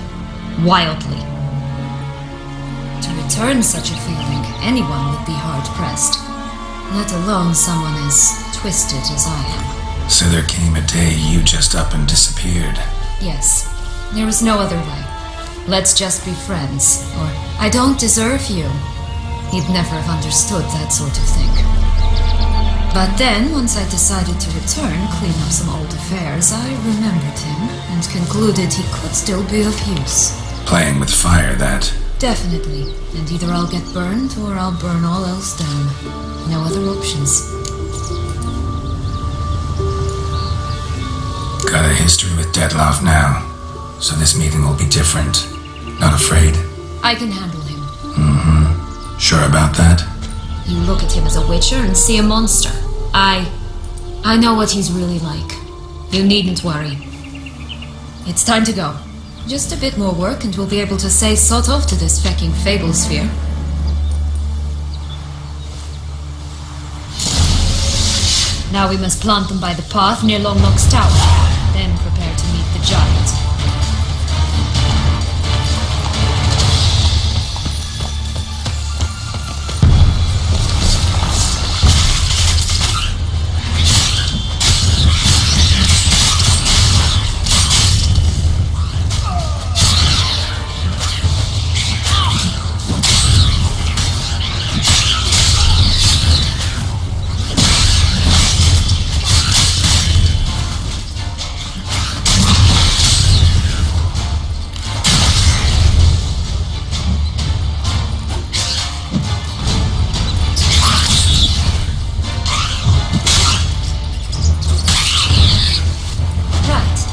wildly. To return such a feeling, anyone would be hard-pressed, let alone someone as twisted as I am. So there came a day you just up and disappeared. Yes, there was no other way. Let's just be friends, or I don't deserve you. He'd never have understood that sort of thing. But then, once I decided to return, clean up some old affairs, I remembered him and concluded he could still be of use. Playing with fire, that. Definitely. And either I'll get burned or I'll burn all else down. No other options. Got a history with Detlef now, so this meeting will be different. Not afraid? I can handle him. Mm-hmm. Sure about that? You look at him as a witcher and see a monster. I know what he's really like. You needn't worry. It's time to go. Just a bit more work and we'll be able to say sort off to this fecking fable sphere. Now we must plant them by the path near Longlock's tower. Then prepare to meet the giant.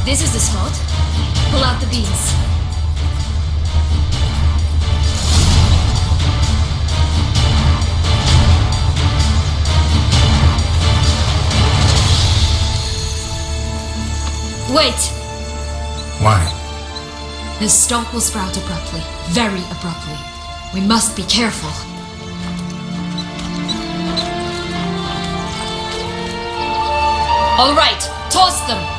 This is the spot. Pull out the beans. Wait! Why? The stalk will sprout abruptly. Very abruptly. We must be careful. All right, toss them!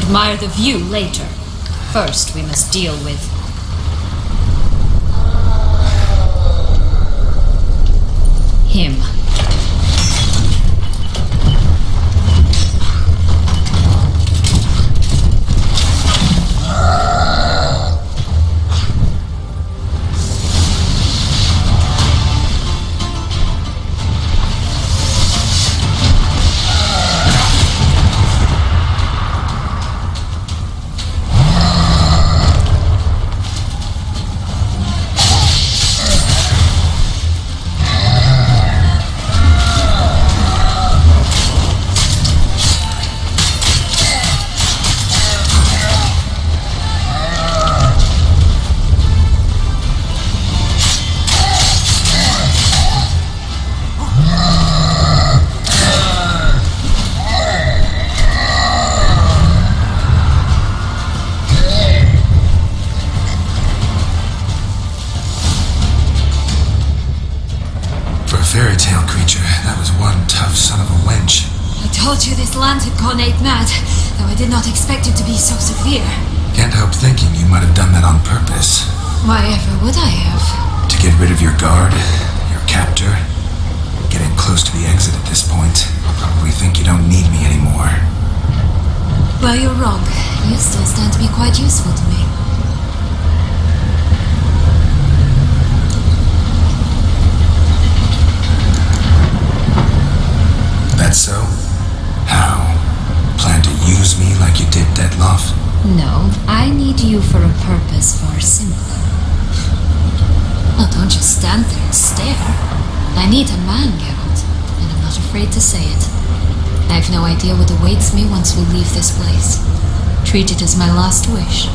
admire the view later. First, we must deal with... him. Fairy tale creature, that was one tough son of a wench. I told you this land had gone ape mad, though I did not expect it to be so severe. Can't help thinking you might have done that on purpose. Why ever would I have? To get rid of your guard, your captor. Getting close to the exit at this point. I'll probably think you don't need me anymore. Well, you're wrong. You still stand to be quite useful to me. That's so? How? Plan to use me like you did Detloff? No, I need you for a purpose far simpler. Oh, don't just stand there and stare. I need a man, Geralt, and I'm not afraid to say it. I have no idea what awaits me once we leave this place. Treat it as my last wish.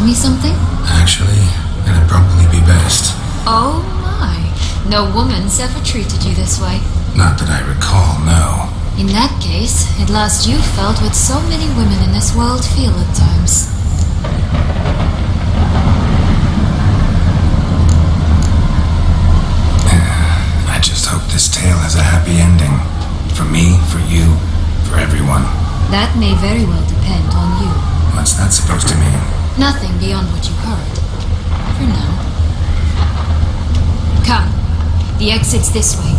Me something? Actually, it'd probably be best. Oh my. No woman's ever treated you this way. Not that I recall, no. In that case, at last you felt what so many women in this world feel at times. I just hope this tale has a happy ending. For me, for you, for everyone. That may very well depend on you. What's that supposed to mean? Nothing beyond what you heard. For now. Come. The exit's this way.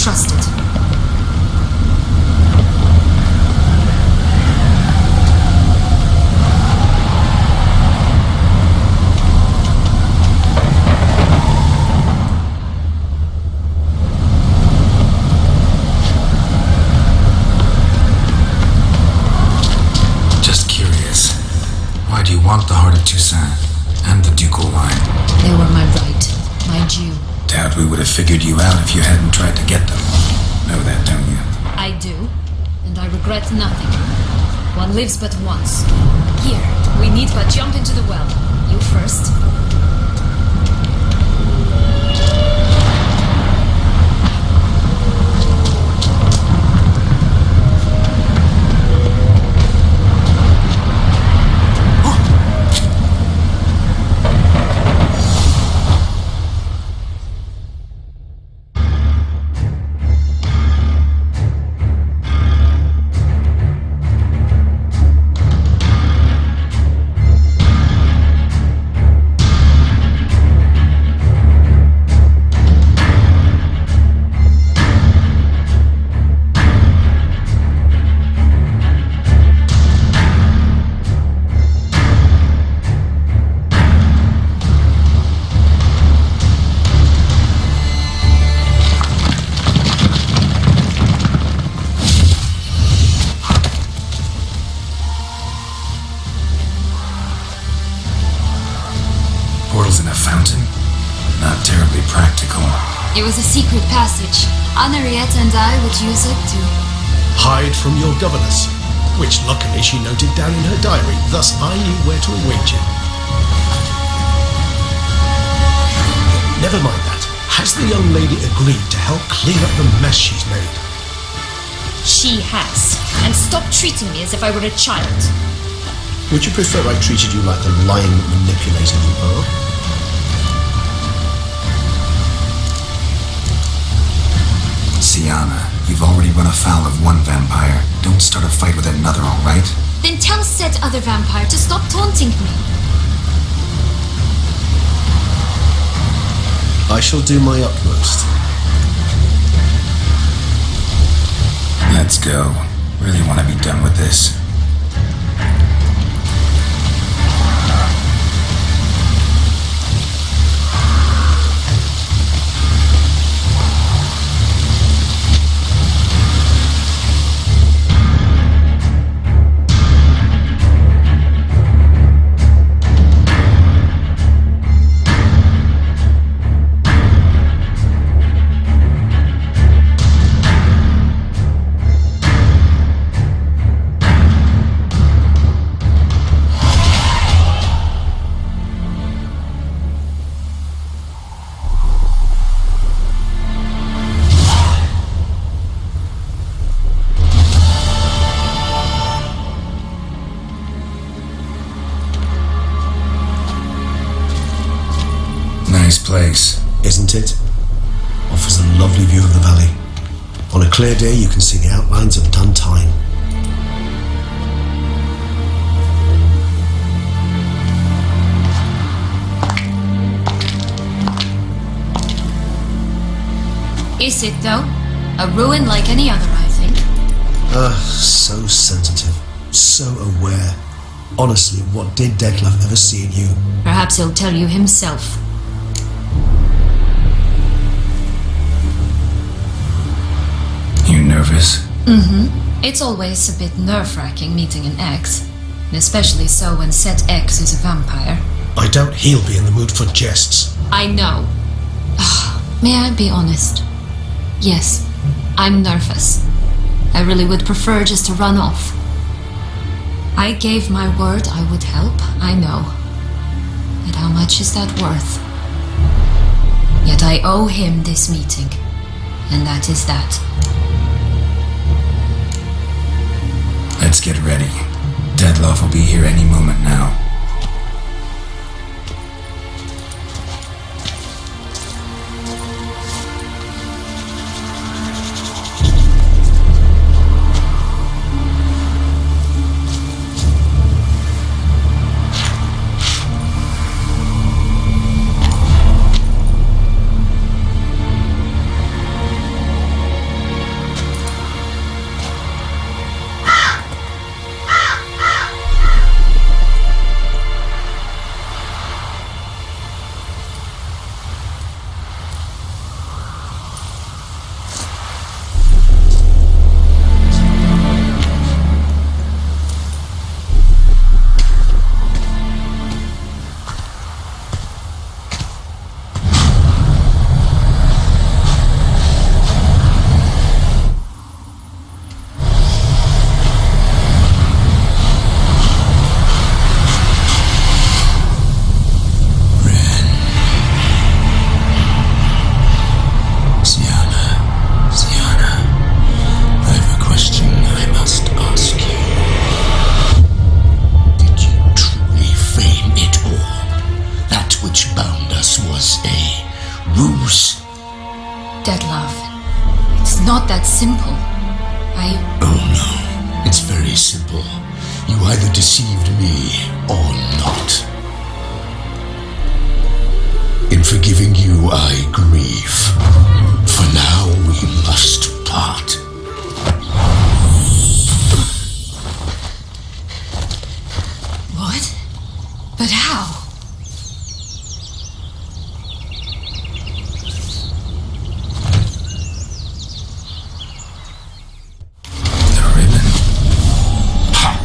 trusted. Just curious. Why do you want the heart of Toussaint and the ducal wine? They were my right, my due. Doubt we would have figured you out if you hadn't tried to get them. Know that, don't you? I do, and I regret nothing. One lives but once. Here, we need but jump into the well. You first. Portals in a fountain? Not terribly practical. It was a secret passage. Henriette and I would use it to... Hide from your governess, which luckily she noted down in her diary, thus I knew where to await you. Never mind that. Has the young lady agreed to help clean up the mess she's made? She has. And stop treating me as if I were a child. Would you prefer I treated you like the lying manipulator you are? Sienna, you've already run afoul of one vampire. Don't start a fight with another, all right? Then tell said other vampire to stop taunting me. I shall do my utmost. Let's go. Really want to be done with this. Nice place. Isn't it? Offers a lovely view of the valley. On a clear day you can see the outlines of Duntine. Is it, though? A ruin like any other, I think. So sensitive. So aware. Honestly, what did Detlef ever see in you? Perhaps he'll tell you himself. You nervous? Mm-hmm. It's always a bit nerve-wracking meeting an ex. And especially so when said ex is a vampire. I doubt he'll be in the mood for jests. I know. May I be honest? Yes, I'm nervous. I really would prefer just to run off. I gave my word I would help, I know. But how much is that worth? Yet I owe him this meeting. And that is that. Let's get ready. Detlef will be here any moment now. simple. Oh no, it's very simple. You either deceived me or not. In forgiving you, I grieve. For now, we must part. What? But how?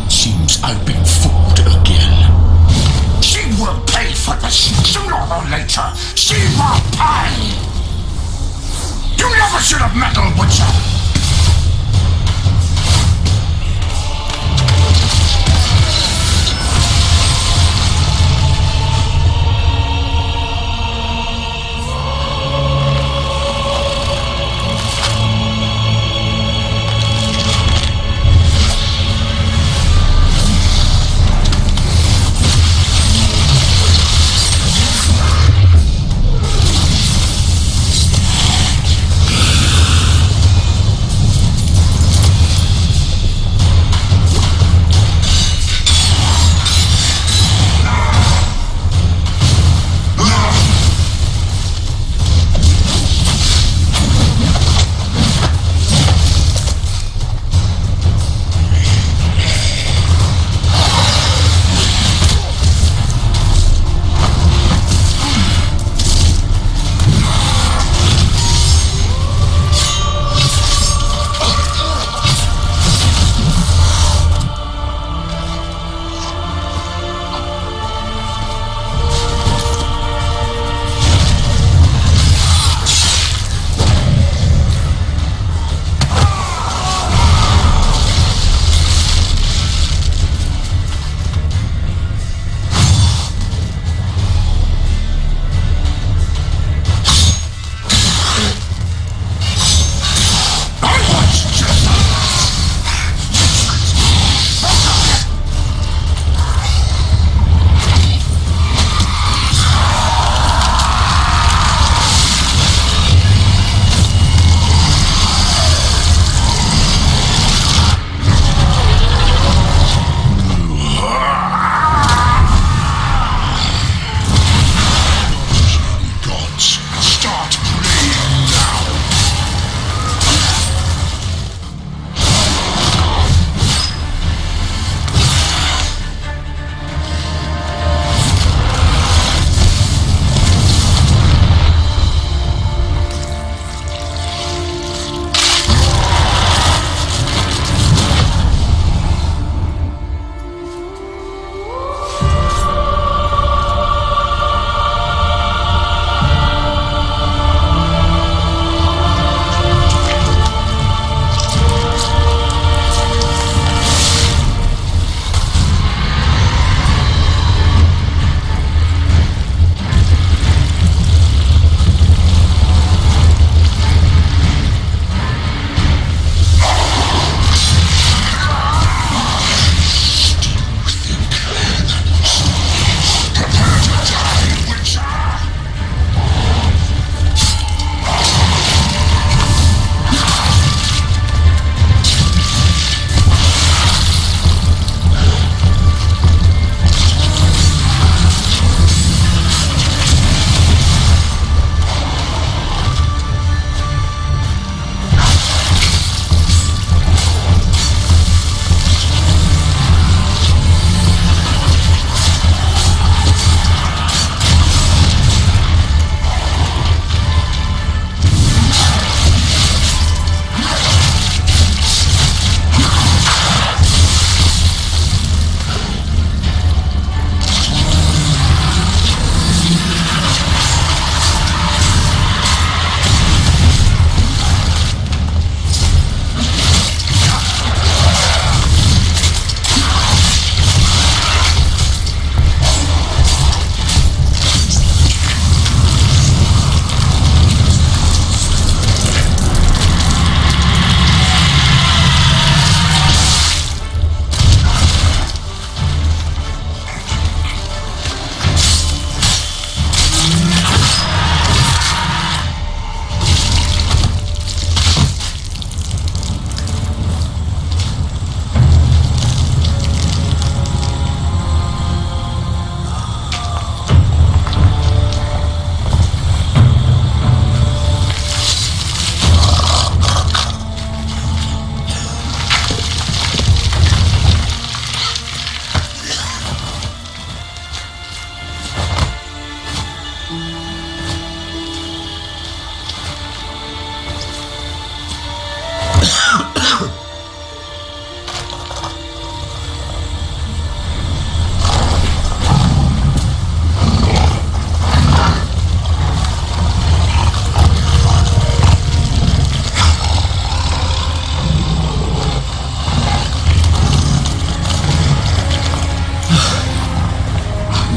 Seems I've been fooled again. She will pay for this sooner or later. She will pay. You never should have meddled with her.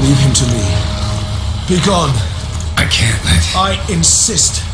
Leave him to me. Be gone. I can't let... I insist.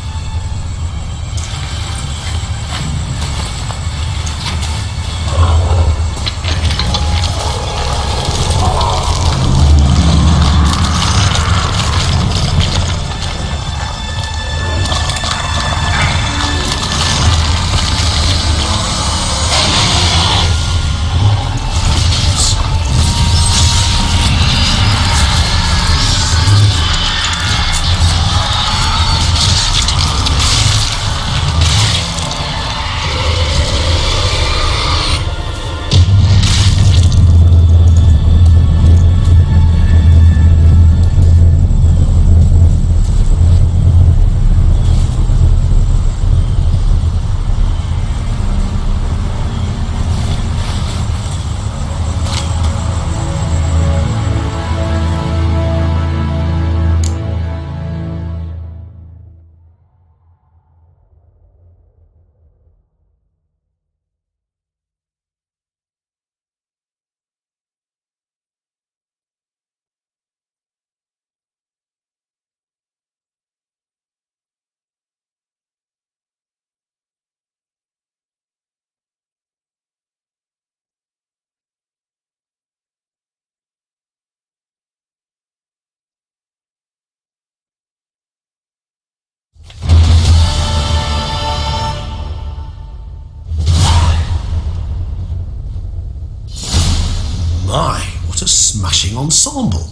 My, what a smashing ensemble.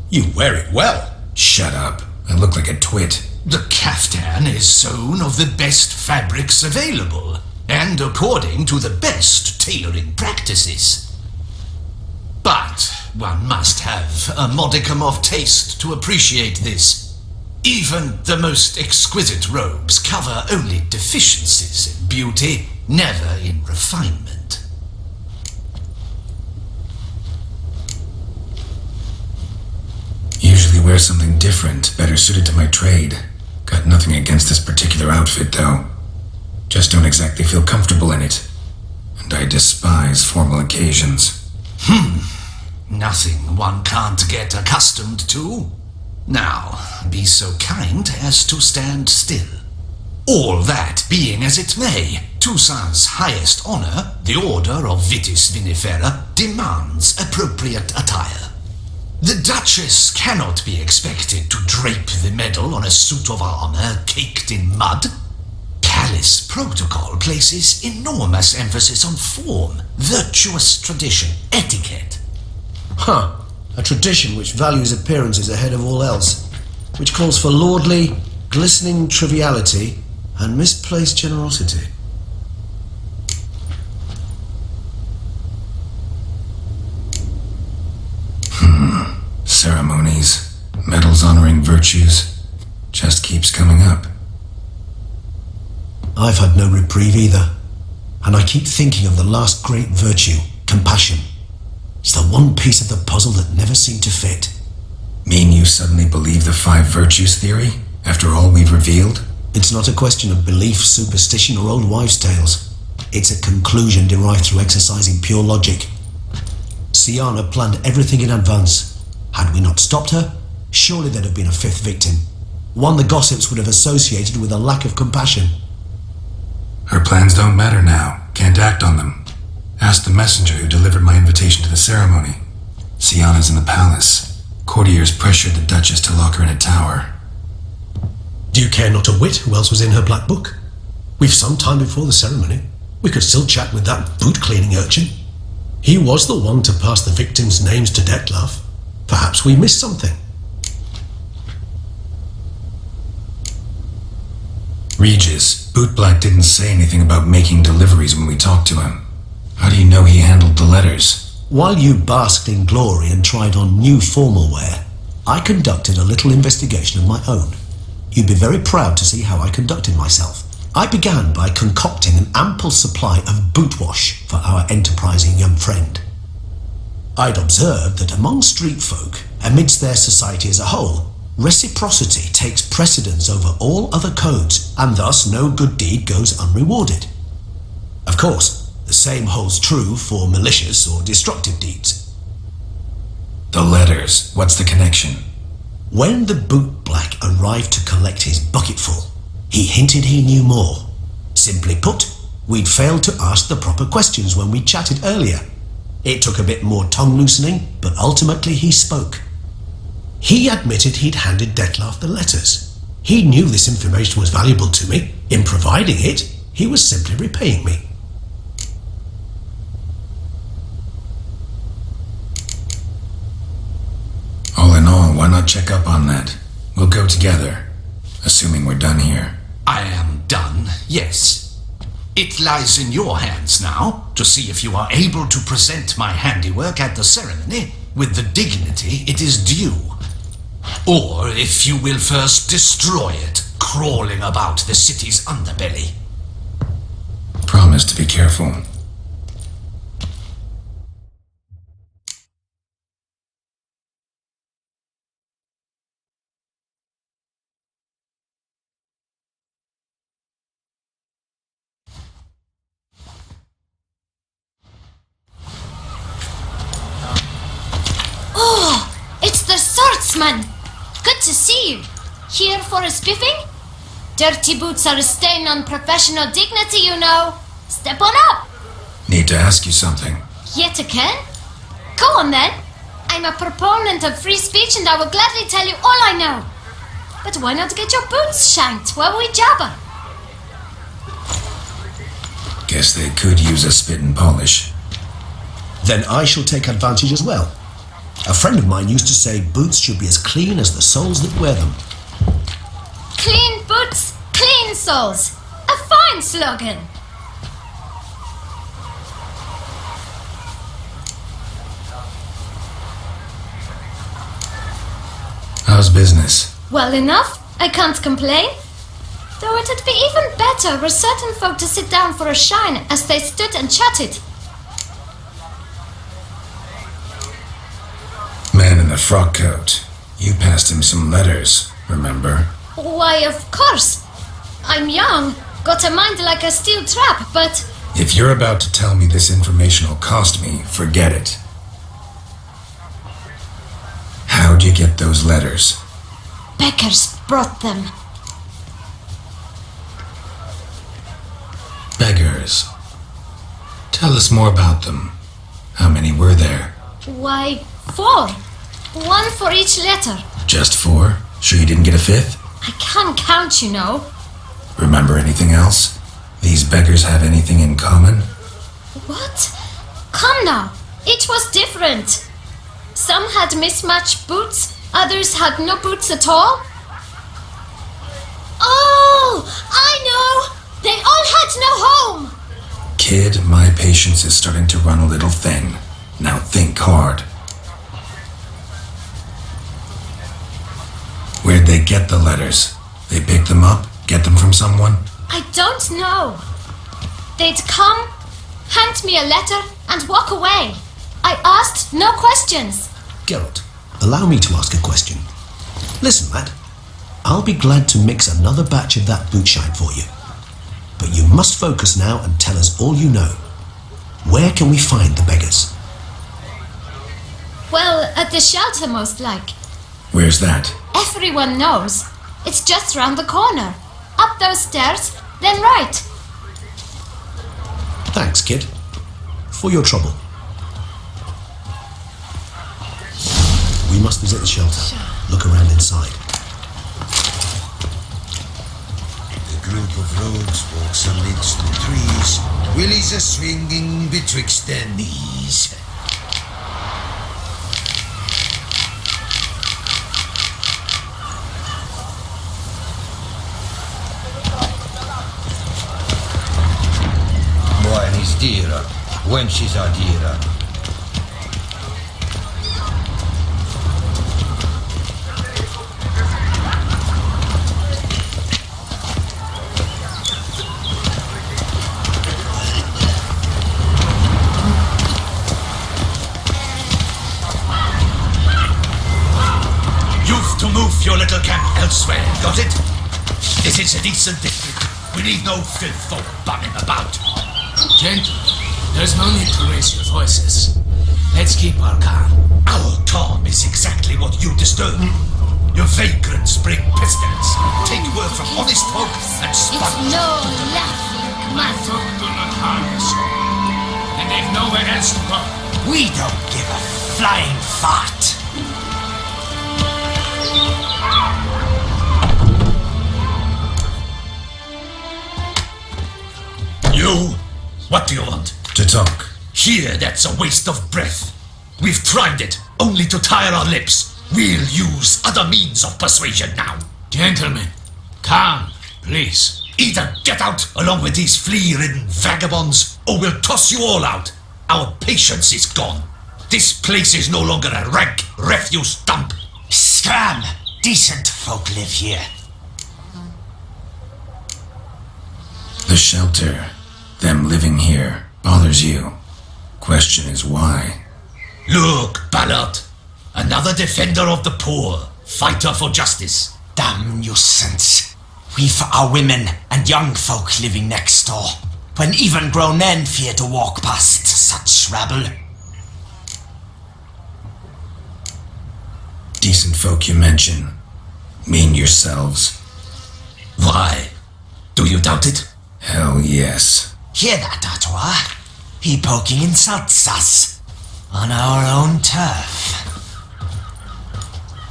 You wear it well. Shut up. I look like a twit. The caftan is sewn of the best fabrics available, and according to the best tailoring practices. But one must have a modicum of taste to appreciate this. Even the most exquisite robes cover only deficiencies in beauty, never in refinement. Usually wear something different, better suited to my trade. Got nothing against this particular outfit, though. Just don't exactly feel comfortable in it. And I despise formal occasions. Nothing one can't get accustomed to. Now, be so kind as to stand still. All that being as it may, Toussaint's highest honor, the Order of Vitis Vinifera, demands appropriate attire. The Duchess cannot be expected to drape the medal on a suit of armor caked in mud. Palace protocol places enormous emphasis on form, virtuous tradition, etiquette. A tradition which values appearances ahead of all else, which calls for lordly, glistening triviality and misplaced generosity. Ceremonies, medals honoring virtues, just keeps coming up. I've had no reprieve either, and I keep thinking of the last great virtue, compassion. It's the one piece of the puzzle that never seemed to fit. Mean you suddenly believe the 5 virtues theory, after all we've revealed? It's not a question of belief, superstition, or old wives' tales. It's a conclusion derived through exercising pure logic. Siana planned everything in advance. Had we not stopped her, surely there'd have been a 5th victim. One the gossips would have associated with a lack of compassion. Her plans don't matter now. Can't act on them. Ask the messenger who delivered my invitation to the ceremony. Siana's in the palace. Courtiers pressured the Duchess to lock her in a tower. Do you care not a whit who else was in her black book? We've some time before the ceremony. We could still chat with that boot-cleaning urchin. He was the one to pass the victims' names to Detlef. Perhaps we missed something. Regis, Bootblack didn't say anything about making deliveries when we talked to him. How do you know he handled the letters? While you basked in glory and tried on new formal wear, I conducted a little investigation of my own. You'd be very proud to see how I conducted myself. I began by concocting an ample supply of boot wash for our enterprising young friend. I'd observed that among street folk, amidst their society as a whole, reciprocity takes precedence over all other codes, and thus no good deed goes unrewarded. Of course, the same holds true for malicious or destructive deeds. The letters. letters. What's the connection? When the boot black arrived to collect his bucketful, he hinted he knew more. Simply put, we'd failed to ask the proper questions when we chatted earlier. It took a bit more tongue loosening, but ultimately he spoke. He admitted he'd handed Dettlaff the letters. He knew this information was valuable to me. In providing it, he was simply repaying me. All in all, why not check up on that? We'll go together, assuming we're done here. I am done, yes. It lies in your hands now to see if you are able to present my handiwork at the ceremony with the dignity it is due. Or if you will first destroy it, crawling about the city's underbelly. Promise to be careful. Oh, it's the swordsman! Good to see you. Here for a spiffing? Dirty boots are a stain on professional dignity, you know. Step on up. Need to ask you something. Yet again? Go on then. I'm a proponent of free speech and I will gladly tell you all I know. But why not get your boots shanked while we jabber? Guess they could use a spit and polish. Then I shall take advantage as well. A friend of mine used to say boots should be as clean as the soles that wear them. Clean boots, clean soles. A fine slogan. How's business? Well enough. I can't complain. Though it'd be even better were certain folk to sit down for a shine as they stood and chatted. Man in the frock coat. You passed him some letters, remember? Why, of course. I'm young, got a mind like a steel trap, but... If you're about to tell me this information will cost me, forget it. How'd you get those letters? Beggars brought them. Beggars. Tell us more about them. How many were there? Why, 4. 1 for each letter. Just 4? Sure you didn't get a 5th? I can't count, you know. Remember anything else? These beggars have anything in common? What? Come now. Each was different. Some had mismatched boots, others had no boots at all. Oh, I know! They all had no home! Kid, my patience is starting to run a little thin. Now think hard. Where'd they get the letters? They pick them up? Get them from someone? I don't know. They'd come, hand me a letter, and walk away. I asked no questions. Geralt, allow me to ask a question. Listen, lad. I'll be glad to mix another batch of that boot shine for you. But you must focus now and tell us all you know. Where can we find the beggars? Well, at the shelter, most like. Where's that? Everyone knows. It's just round the corner. Up those stairs, then right. Thanks, kid. For your trouble. We must visit the shelter. Look around inside. The group of rogues walks amidst the trees, willies a swinging betwixt their knees. Buenis dira, wenches are dira. You've to move your little camp elsewhere, got it? This is a decent district. We need no filth folk bumming about. Gentle, there's no need to raise your voices. Let's keep our calm. Our calm is exactly master. Your vagrants bring pestilence. Take word from honest folk and spot. It's no laughing matter. And they've nowhere else to go. We don't give a flying fart. You? What do you want? To talk. Here, that's a waste of breath. We've tried it, only to tire our lips. We'll use other means of persuasion now. Gentlemen, calm, please. Either get out along with these flea-ridden vagabonds, or we'll toss you all out. Our patience is gone. This place is no longer a rank refuse dump. Scram! Decent folk live here. The shelter, them living here, bothers you. Question is why? Look, Ballard. Another defender of the poor, fighter for justice. Damn nuisance. We've our women and young folk living next door, when even grown men fear to walk past such rabble. Decent folk you mention. Mean yourselves. Why? Do you doubt it? Hell yes. Hear that, Artois? He poking insults us. On our own turf.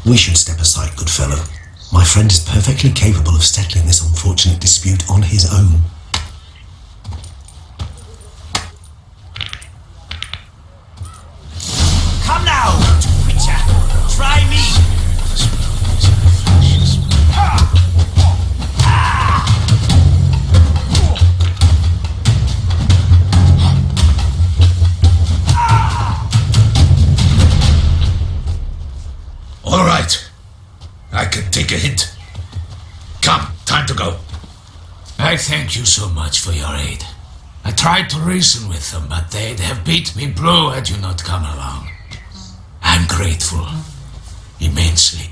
We should step aside, good fellow. My friend is perfectly capable of settling this unfortunate dispute on his own. Come now, Witcher. Try me. All right. I can take a hint. Come, time to go. I thank you so much for your aid. I tried to reason with them, but they'd have beat me blue had you not come along. I'm grateful. Immensely.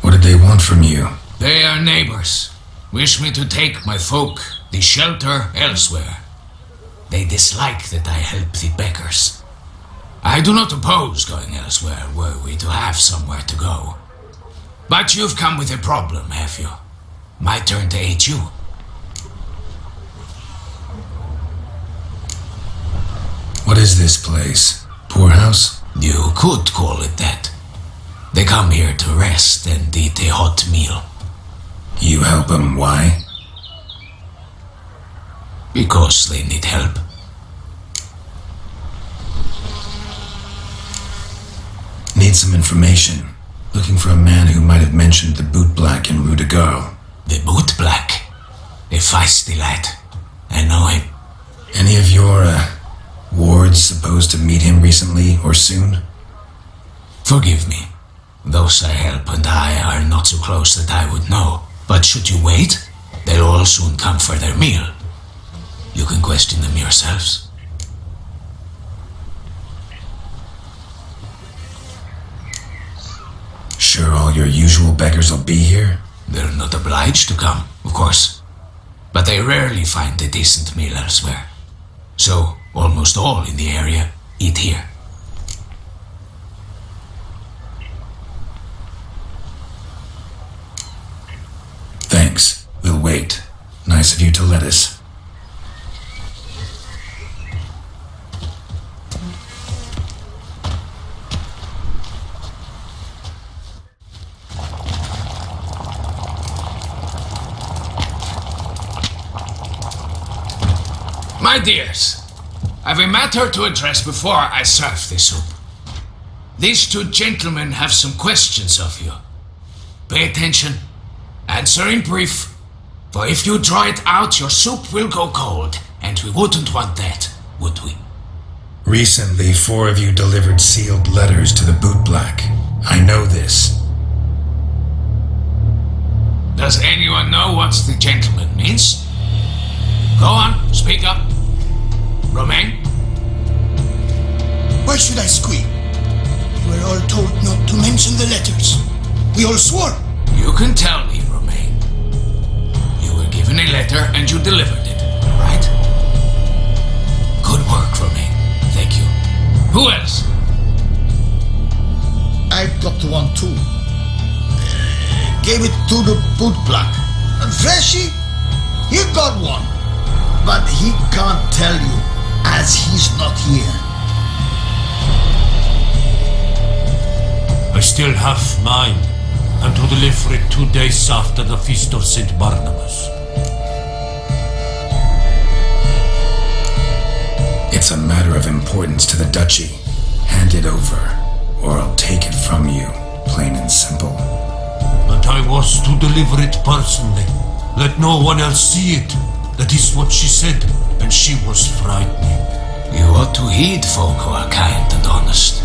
What did they want from you? They are neighbors. Wish me to take my folk, the shelter, elsewhere. They dislike that I help the beggars. I do not oppose going elsewhere, were we to have somewhere to go. But you've come with a problem, have you? My turn to aid you. What is this place? Poorhouse? You could call it that. They come here to rest and eat a hot meal. You help them, why? Because they need help. Need some information. Looking for a man who might have mentioned the boot black in Rue de Garl. The boot black? A feisty lad. I know him. Any of your, wards supposed to meet him recently or soon? Forgive me. Those I help and I are not so close that I would know. But should you wait, they'll all soon come for their meal. You can question them yourselves. Sure all your usual beggars will be here? They're not obliged to come, of course. But they rarely find a decent meal elsewhere. So, almost all in the area eat here. Thanks. We'll wait. Nice of you to let us. My dears, I've a matter to address before I serve the soup. These two gentlemen have some questions of you. Pay attention. Answer in brief. For if you draw it out, your soup will go cold, and we wouldn't want that, would we? Recently, 4 of you delivered sealed letters to the boot black. I know this. Does anyone know what the gentleman means? Go on, speak up. Romain? Why should I squeal? We were all told not to mention the letters. We all swore. You can tell me, Romain. You were given a letter and you delivered it, right? Good work, Romain. Thank you. Who else? I got one too. gave it to the bootblack. And Freshy, he got one. But he can't tell you, as he's not here. I still have mine, and to deliver it 2 days after the Feast of St. Barnabas. It's a matter of importance to the duchy. Hand it over, or I'll take it from you, plain and simple. But I was to deliver it personally. Let no one else see it. That is what she said, and she was frightening. You ought to heed folk who are kind and honest.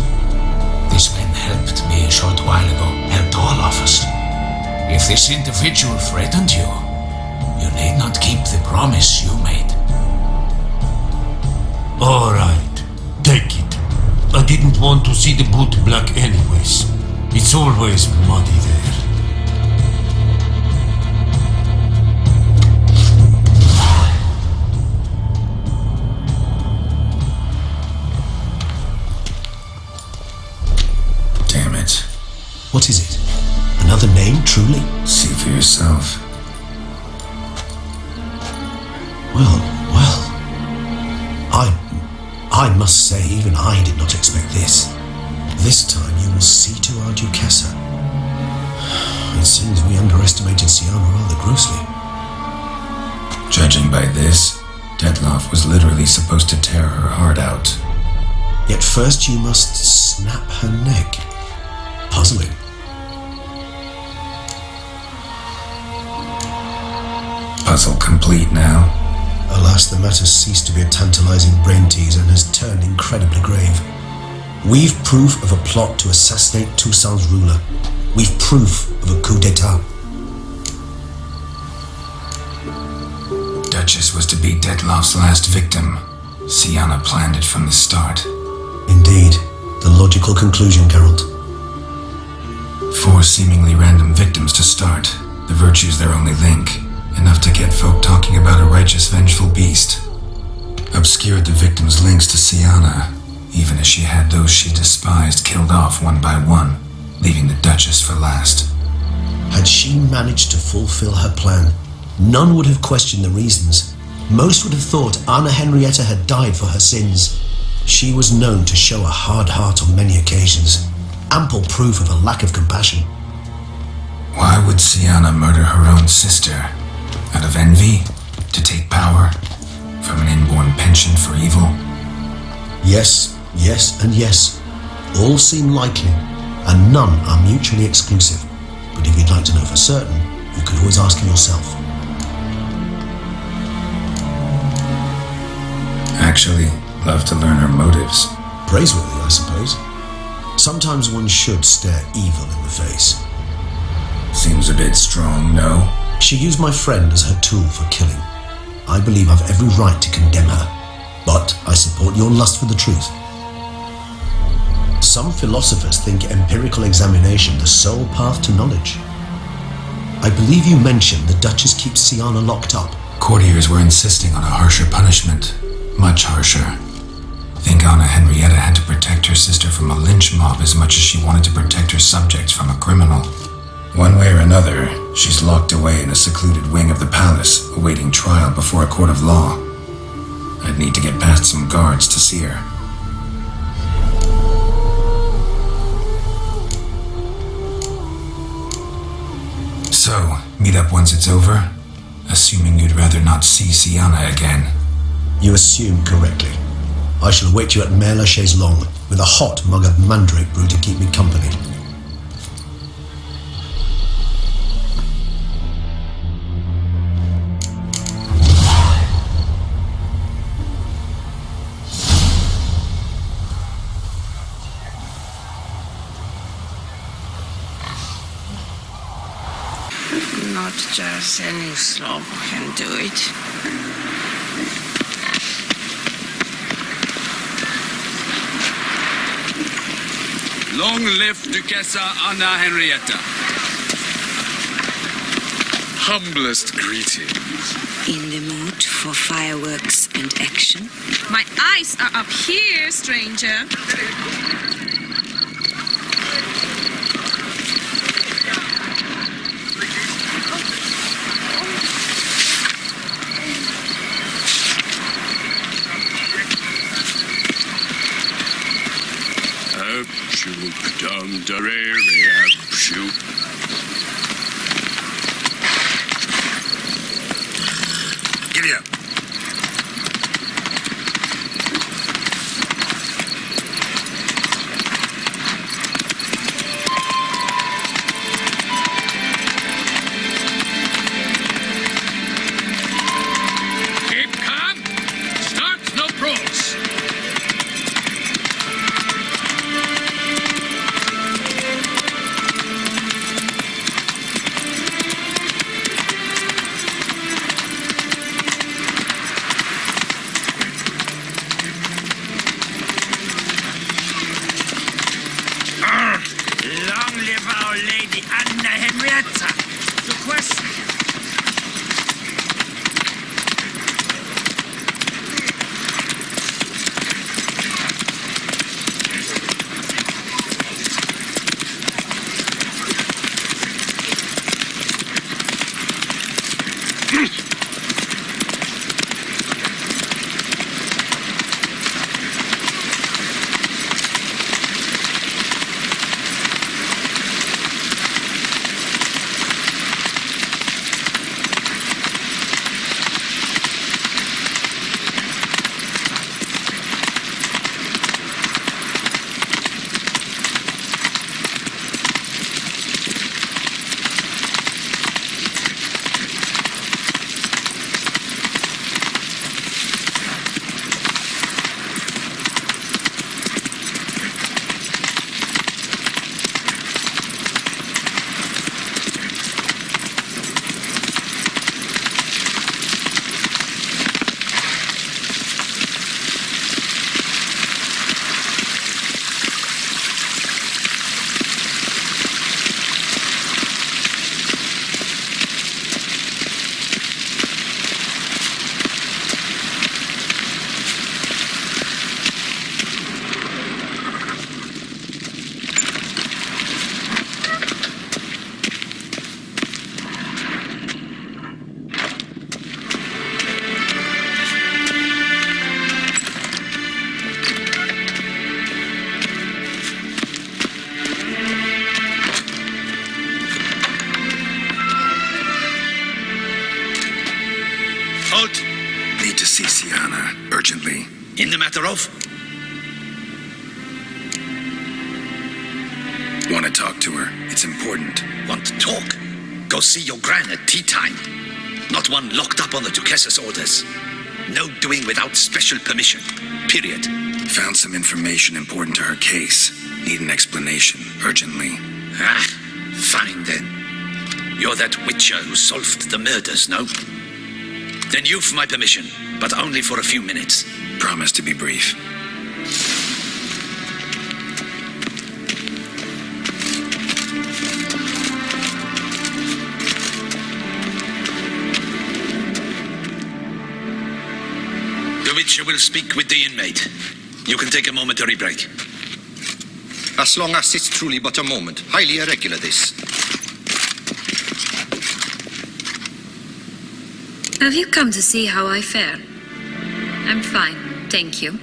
This man helped me a short while ago, helped all of us. If this individual threatened you, you need not keep the promise you made. All right, take it. I didn't want to see the bootblack anyways. It's always muddy there. Damn it. What is it? Another name, truly? See for yourself. Well. I must say, even I did not expect this. This time you will see to our Duchessa. It seems we underestimated Siana rather grossly. Judging by this, Detloff was literally supposed to tear her heart out. Yet first you must snap her neck. Puzzling. Puzzle complete now. Alas, the matter's ceased to be a tantalizing brain teaser and has turned incredibly grave. We've proof of a plot to assassinate Toussaint's ruler. We've proof of a coup d'etat. Duchess was to be Detloff's last victim. Siana planned it from the start. Indeed. The logical conclusion, Geralt. 4 seemingly random victims to start. The virtue's their only link. Enough to get folk talking about a righteous, vengeful beast. Obscured the victims' links to Siana, even as she had those she despised killed off one by one, leaving the Duchess for last. Had she managed to fulfill her plan, none would have questioned the reasons. Most would have thought Anna Henrietta had died for her sins. She was known to show a hard heart on many occasions, ample proof of a lack of compassion. Why would Siana murder her own sister? Out of envy? To take power? From an inborn penchant for evil? Yes, and yes. All seem likely, and none are mutually exclusive. But if you'd like to know for certain, you could always ask yourself. Actually, love to learn her motives. Praiseworthy, I suppose. Sometimes one should stare evil in the face. Seems a bit strong, no? She used my friend as her tool for killing. I believe I've every right to condemn her, but I support your lust for the truth. Some philosophers think empirical examination the sole path to knowledge. I believe you mentioned the Duchess keeps Siana locked up. Courtiers were insisting on a harsher punishment. Much harsher. Think Anna Henrietta had to protect her sister from a lynch mob as much as she wanted to protect her subjects from a criminal. One way or another, she's locked away in a secluded wing of the palace, awaiting trial before a court of law. I'd need to get past some guards to see her. So, meet up once it's over? Assuming you'd rather not see Siana again. You assume correctly. I shall await you at Mère la Chaise Longue with a hot mug of mandrake brew to keep me company. Not just any slob can do it. Long live Duchessa Anna Henrietta. Humblest greetings. In the mood for fireworks and action? My eyes are up here, stranger. Dum da re shoot. Giddy up. Keep calm. Start no pros. Long live our Lady Anna Henrietta. The question. Halt! Need to see Sienna, urgently. In the matter of? Want to talk to her. It's important. Want to talk? Go see your gran at tea time. Not one locked up on the Duchess's orders. No doing without special permission. Period. Found some information important to her case. Need an explanation, urgently. Ah, fine then. You're that witcher who solved the murders, no? Then you've my permission, but only for a few minutes. Promise to be brief. The witcher will speak with the inmate. You can take a momentary break. As long as it's truly but a moment. Highly irregular, this. Have you come to see how I fare? I'm fine, thank you.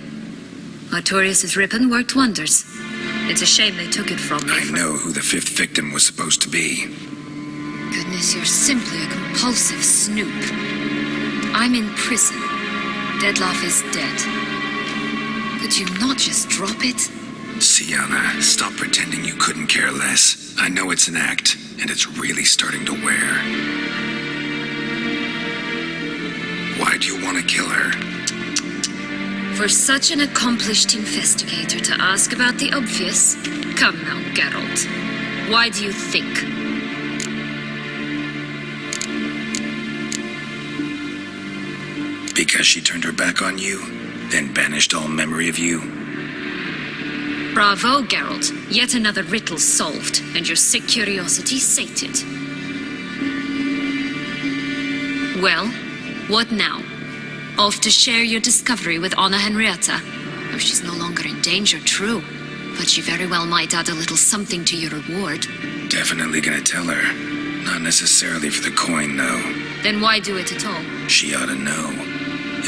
Artorius' ribbon worked wonders. It's a shame they took it from me. I know who the fifth victim was supposed to be. Goodness, you're simply a compulsive snoop. I'm in prison. Deadloff is dead. Could you not just drop it? Sienna, stop pretending you couldn't care less. I know it's an act, and it's really starting to wear. Why do you want to kill her? For such an accomplished investigator to ask about the obvious? Come now, Geralt. Why do you think? Because she turned her back on you, then banished all memory of you? Bravo, Geralt. Yet another riddle solved, and your sick curiosity sated. Well, what now? Off to share your discovery with Anna Henrietta? Oh, she's no longer in danger, true. But she very well might add a little something to your reward. Definitely gonna tell her. Not necessarily for the coin, though. Then why do it at all? She ought to know.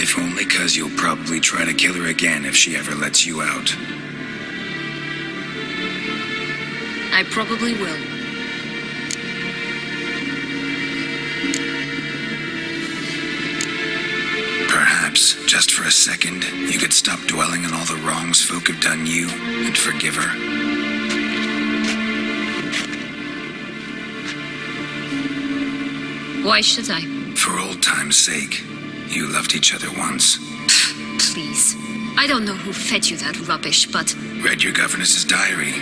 If only 'cause you'll probably try to kill her again if she ever lets you out. I probably will. Perhaps, just for a second, you could stop dwelling on all the wrongs folk have done you and forgive her. Why should I? For old time's sake. You loved each other once. Please. I don't know who fed you that rubbish, but... Read your governess's diary.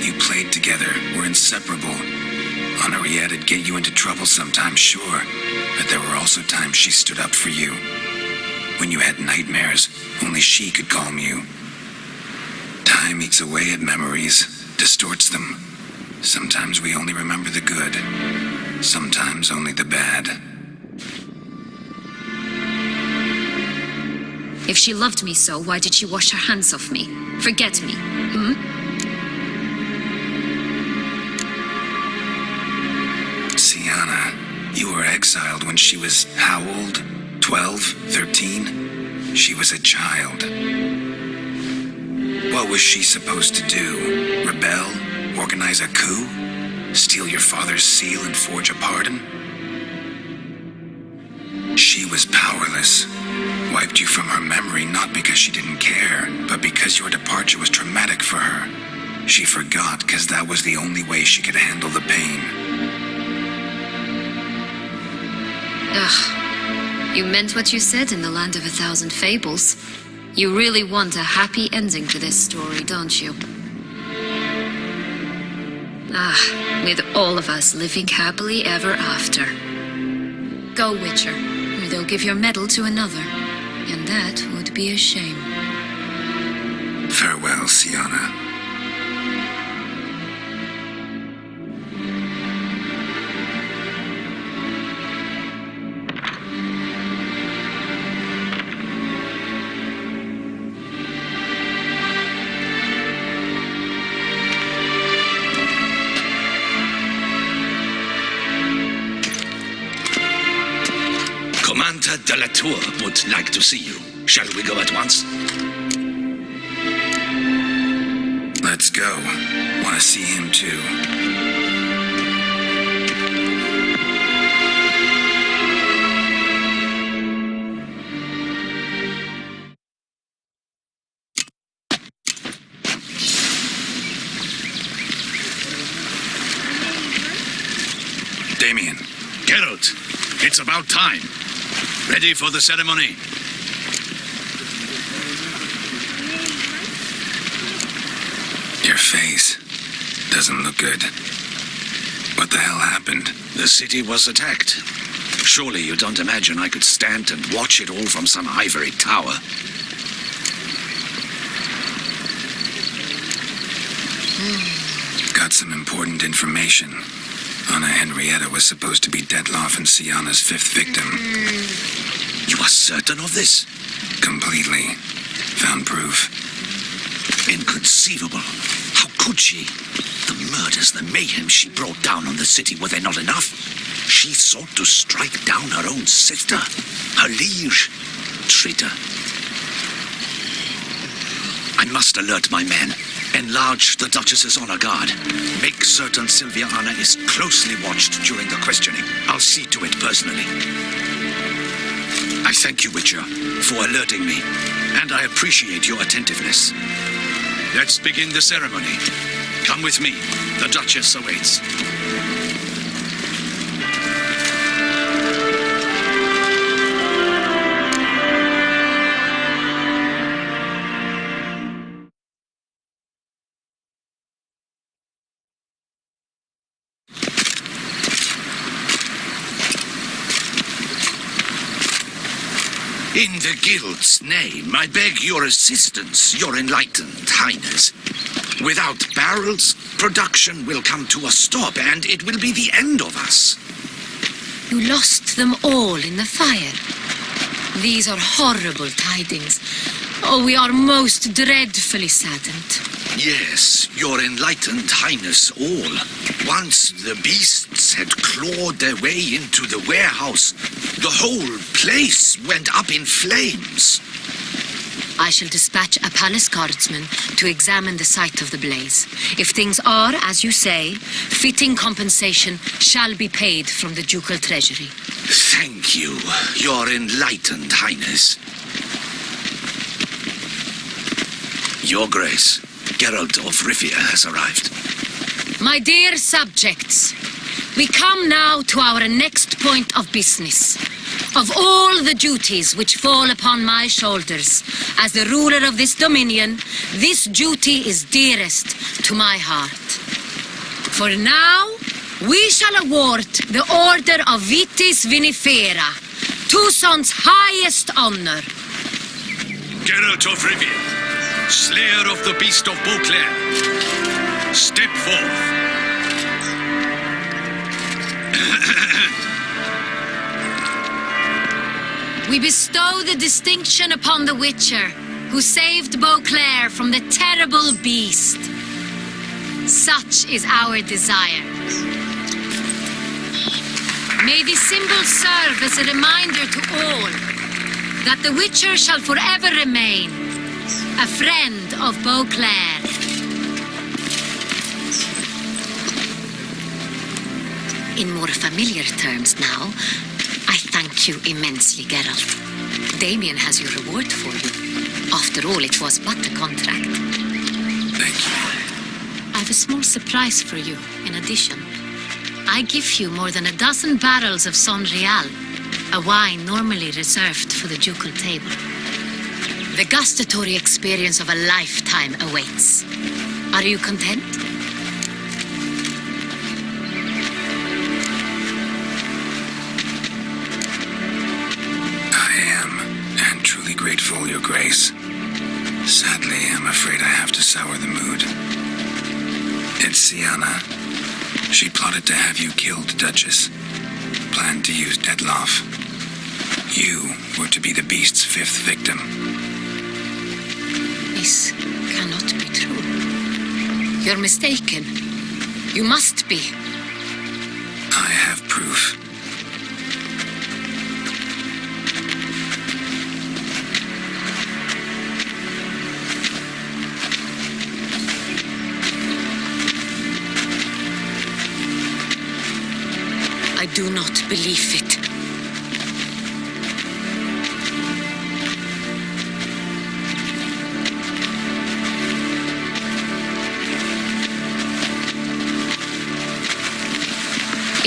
You played together, were inseparable. Henriette'd get you into trouble sometimes, sure. But there were also times she stood up for you. When you had nightmares, only she could calm you. Time eats away at memories, distorts them. Sometimes we only remember the good. Sometimes only the bad. If she loved me so, why did she wash her hands off me? Forget me, Sienna, you were exiled when she was how old? 12? 13? She was a child. What was she supposed to do? Rebel? Organize a coup? Steal your father's seal and forge a pardon? She was powerless. Wiped you from her memory not because she didn't care, but because your departure was traumatic for her. She forgot because that was the only way she could handle the pain. Ugh. You meant what you said in the Land of 1,000 Fables. You really want a happy ending to this story, don't you? With all of us living happily ever after. Go, Witcher, or they'll give your medal to another. And that would be a shame. Farewell, Sienna. Commander de la Tour would like to see you. Shall we go at once? Let's go. Want to see him too. Damien. Geralt, it's about time. Ready for the ceremony? Your face doesn't look good. What the hell happened? The city was attacked. Surely you don't imagine I could stand and watch it all from some ivory tower. Got some important information. Anna Henrietta was supposed to be Detloff and Sienna's 5th victim. You are certain of this? Completely. Found proof. Inconceivable. How could she? The murders, the mayhem she brought down on the city, were they not enough? She sought to strike down her own sister, her liege. Traitor. I must alert my men. Enlarge the Duchess's honor guard. Make certain Silviana is closely watched during the questioning. I'll see to it personally. I thank you, Witcher, for alerting me, and I appreciate your attentiveness. Let's begin the ceremony. Come with me. The Duchess awaits. In the Guild's name, I beg your assistance, your enlightened highness. Without barrels, production will come to a stop, and it will be the end of us. You lost them all in the fire. These are horrible tidings. Oh, we are most dreadfully saddened. Yes, your enlightened highness all. Once the beasts had clawed their way into the warehouse, the whole place went up in flames. I shall dispatch a palace guardsman to examine the site of the blaze. If things are, as you say, fitting compensation shall be paid from the ducal treasury. Thank you, Your Enlightened Highness. Your Grace, Geralt of Rivia has arrived. My dear subjects, we come now to our next point of business. Of all the duties which fall upon my shoulders as the ruler of this dominion, this duty is dearest to my heart. For now, we shall award the Order of Vitis Vinifera, Tucson's highest honor. Geralt of Rivia, slayer of the beast of Beauclair, step forth. We bestow the distinction upon the Witcher, who saved Beauclair from the terrible beast. Such is our desire. May this symbol serve as a reminder to all that the Witcher shall forever remain a friend of Beauclair. In more familiar terms now, I thank you immensely, Geralt. Damien has your reward for you. After all, it was but a contract. Thank you. I have a small surprise for you, in addition. I give you more than a dozen barrels of Son Real, a wine normally reserved for the ducal table. The gustatory experience of a lifetime awaits. Are you content? Grateful, Your Grace. Sadly, I'm afraid I have to sour the mood. It's Sienna. She plotted to have you killed, Duchess. Planned to use Detloff. You were to be the beast's fifth victim. This cannot be true. You're mistaken. You must be. I have proof. I do not believe it.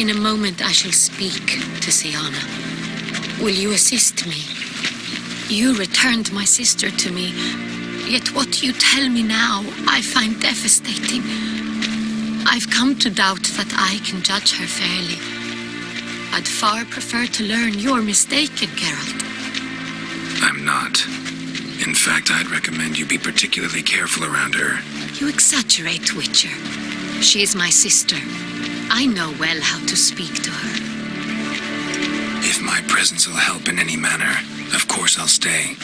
In a moment I shall speak to Sienna. Will you assist me? You returned my sister to me, yet what you tell me now I find devastating. I've come to doubt that I can judge her fairly. I'd far prefer to learn you're mistaken, Geralt. I'm not. In fact, I'd recommend you be particularly careful around her. You exaggerate, Witcher. She is my sister. I know well how to speak to her. If my presence will help in any manner, of course I'll stay.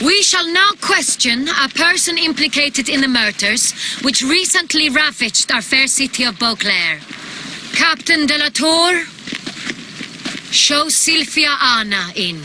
We shall now question a person implicated in the murders which recently ravaged our fair city of Beauclair. Captain de la Tour, show Sylvia Anna in.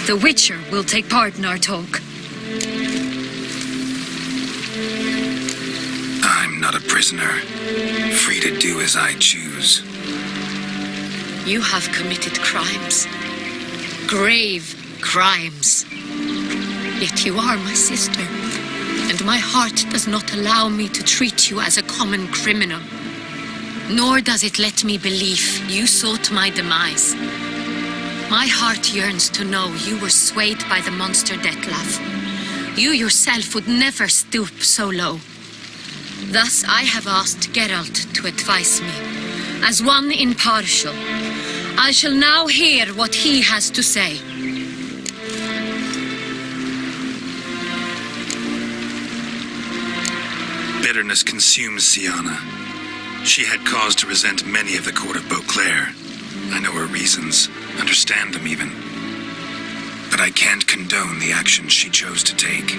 The Witcher will take part in our talk. I'm not a prisoner, free to do as I choose. You have committed crimes. Grave crimes. Yet you are my sister, and my heart does not allow me to treat you as a common criminal. Nor does it let me believe you sought my demise. My heart yearns to know you were swayed by the monster Detlaff. You yourself would never stoop so low. Thus I have asked Geralt to advise me, as one impartial. I shall now hear what he has to say. Bitterness consumes Sienna. She had cause to resent many of the court of Beauclair. I know her reasons, understand them even. But I can't condone the actions she chose to take.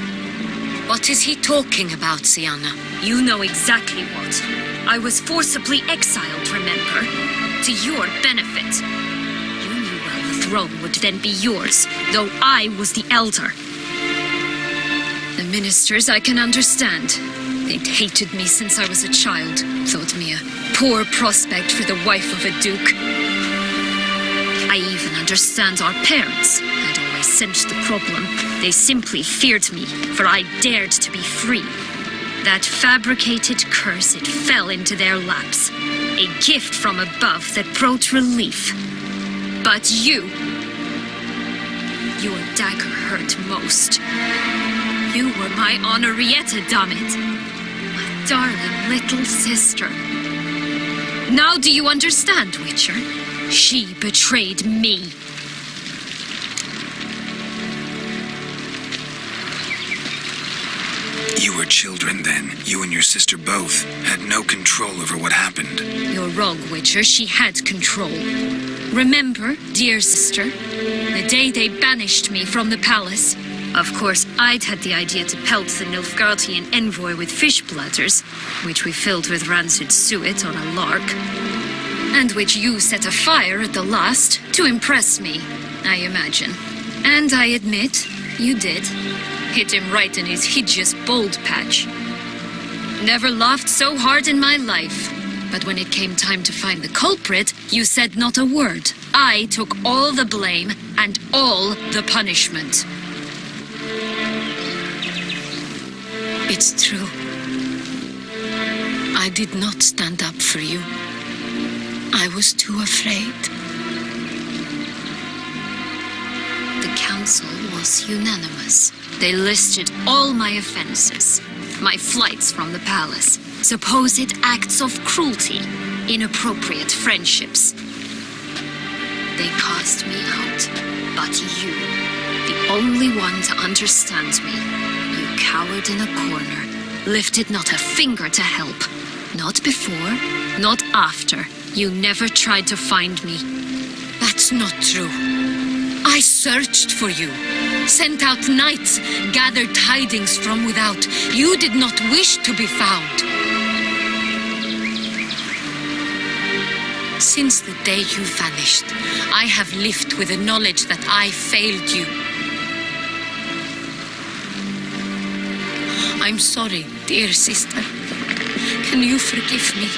What is he talking about, Sienna? You know exactly what. I was forcibly exiled, remember? To your benefit. You knew well the throne would then be yours, though I was the elder. The ministers I can understand. They'd hated me since I was a child, thought me a poor prospect for the wife of a duke. I even understand our parents. I'd always sensed the problem. They simply feared me, for I dared to be free. That fabricated curse, it fell into their laps. A gift from above that brought relief. But your dagger hurt most. You were my Henrietta, damn it. My darling little sister. Now do you understand, Witcher? She betrayed me. You were children then. You and your sister both had no control over what happened. You're wrong, Witcher. She had control. Remember, dear sister, the day they banished me from the palace? Of course, I'd had the idea to pelt the Nilfgaardian envoy with fish bladders, which we filled with rancid suet on a lark, and which you set afire at the last to impress me, I imagine. And I admit, you did. Hit him right in his hideous bald patch. Never laughed so hard in my life. But when it came time to find the culprit, you said not a word. I took all the blame and all the punishment. It's true. I did not stand up for you. I was too afraid. The council was unanimous. They listed all my offenses. My flights from the palace, supposed acts of cruelty, inappropriate friendships. They cast me out. But you, the only one to understand me, you cowered in a corner, lifted not a finger to help. Not before, not after. You never tried to find me. That's not true. I searched for you, sent out knights, gathered tidings from without. You did not wish to be found. Since the day you vanished, I have lived with the knowledge that I failed you. I'm sorry, dear sister. Can you forgive me?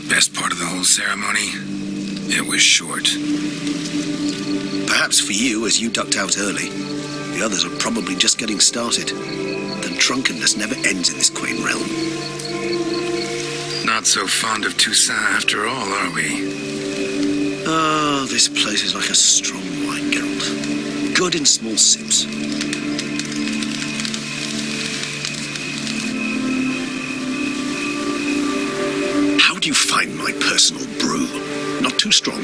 Best part of the whole ceremony? It was short. Perhaps for you, as you ducked out early. The others are probably just getting started. The drunkenness never ends in this quaint realm. Not so fond of Toussaint after all, are we? Oh, this place is like a strong wine, Geralt. Good in small sips. How do you find my personal brew? Not too strong?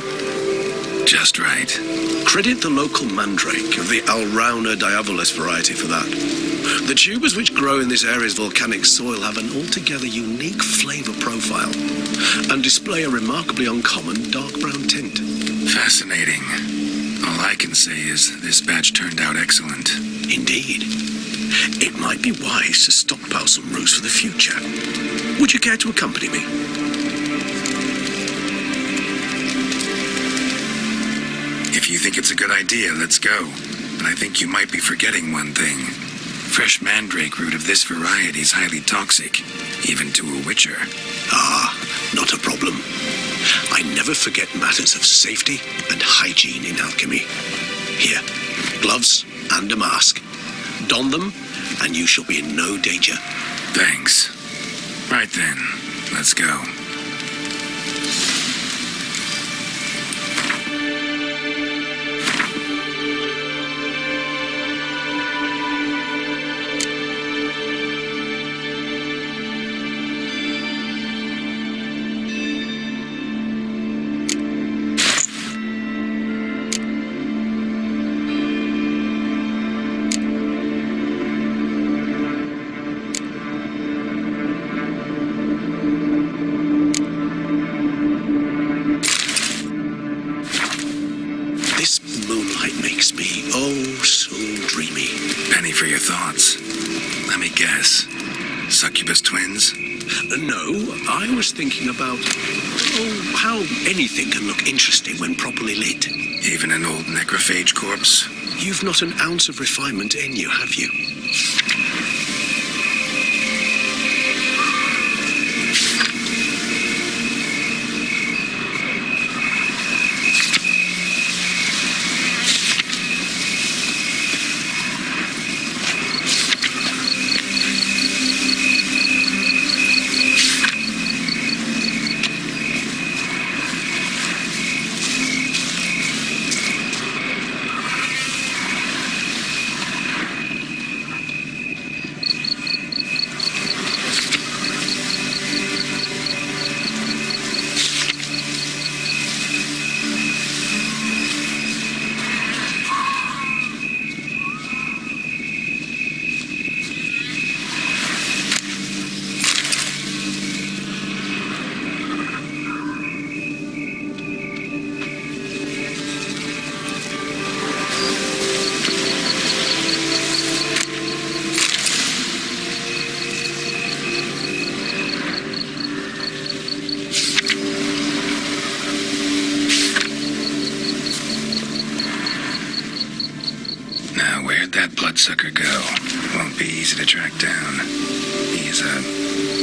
Just right. Credit the local mandrake of the Alrauna diavolis variety for that. The tubers which grow in this area's volcanic soil have an altogether unique flavor profile and display a remarkably uncommon dark brown tint. Fascinating. All I can say is this batch turned out excellent. Indeed. It might be wise to stockpile some ruse for the future. Would you care to accompany me? If you think it's a good idea, let's go. But I think you might be forgetting one thing. Fresh mandrake root of this variety is highly toxic, even to a witcher. Ah, not a problem. I never forget matters of safety and hygiene in alchemy. Here, gloves and a mask. Don them, and you shall be in no danger. Thanks. Right then, let's go. For your thoughts. Let me guess. Succubus twins? No, I was thinking about, how anything can look interesting when properly lit. Even an old necrophage corpse? You've not an ounce of refinement in you, have you? Bloodsucker go. Won't be easy to track down. He's a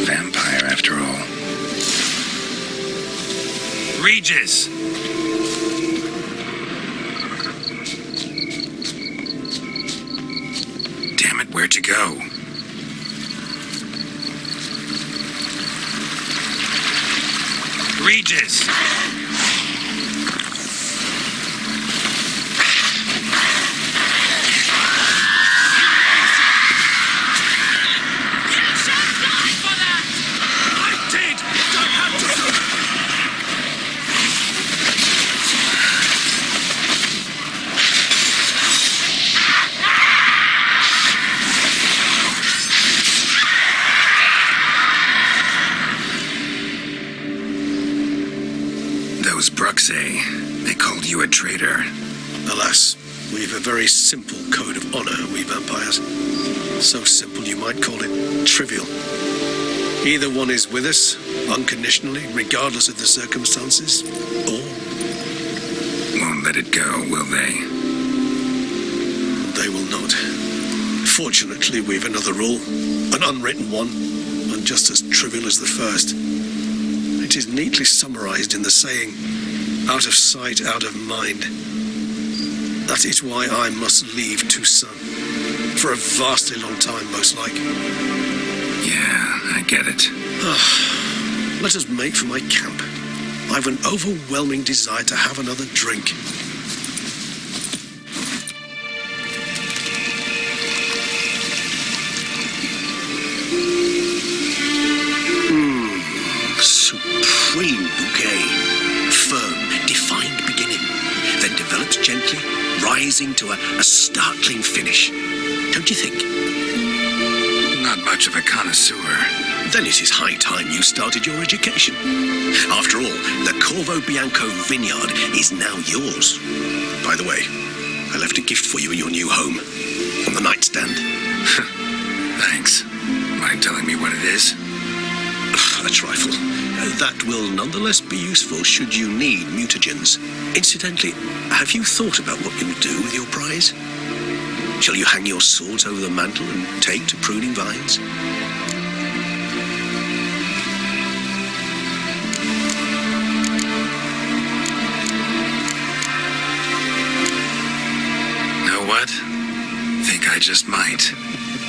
vampire after all. Regis! Damn it, where'd you go? Regis! They called you a traitor. Alas, we've a very simple code of honor, we vampires. So simple you might call it trivial. Either one is with us, unconditionally, regardless of the circumstances, or... Won't let it go, will they? They will not. Fortunately, we've another rule, an unwritten one, and just as trivial as the first. It is neatly summarized in the saying, out of sight, out of mind. That is why I must leave Toussaint. For a vastly long time, most like. Yeah, I get it. Let us make for my camp. I've an overwhelming desire to have another drink. Supreme bouquet. Firm, defined beginning, then develops gently, rising to a startling finish. Don't you think? Not much of a connoisseur. Then it is high time you started your education. After all, the Corvo Bianco vineyard is now yours. By the way, I left a gift for you in your new home, on the nightstand. Thanks. Mind telling me what it is? A trifle. That will nonetheless be useful should you need mutagens. Incidentally, have you thought about what you'll do with your prize? Shall you hang your swords over the mantle and take to pruning vines? Know what? Think I just might.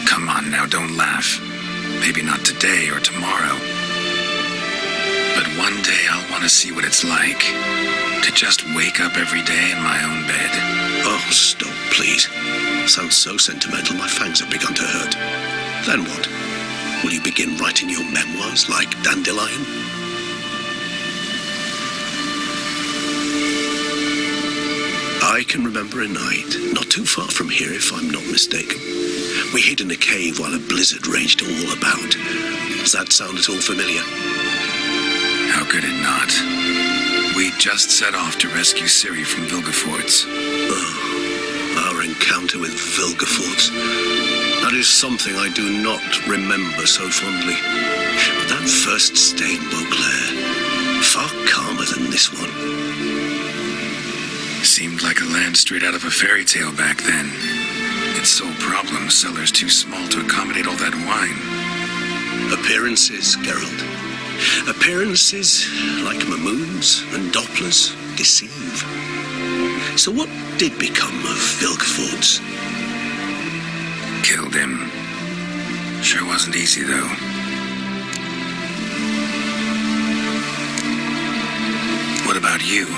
Come on now, don't laugh. Maybe not today or tomorrow. But one day I'll want to see what it's like to just wake up every day in my own bed. Oh, stop, please. Sounds so sentimental, my fangs have begun to hurt. Then what? Will you begin writing your memoirs like Dandelion? I can remember a night, not too far from here if I'm not mistaken. We hid in a cave while a blizzard raged all about. Does that sound at all familiar? How could it not? We just set off to rescue Ciri from Vilgefortz. Oh, our encounter with Vilgefortz. That is something I do not remember so fondly. But that first stay in Beauclair, far calmer than this one. Seemed like a land straight out of a fairy tale back then. Its sole problem, cellar's too small to accommodate all that wine. Appearances, Geralt. Appearances, like Mamoons and Dopplers, deceive. So what did become of Vilgefortz? Killed him. Sure wasn't easy, though. What about you?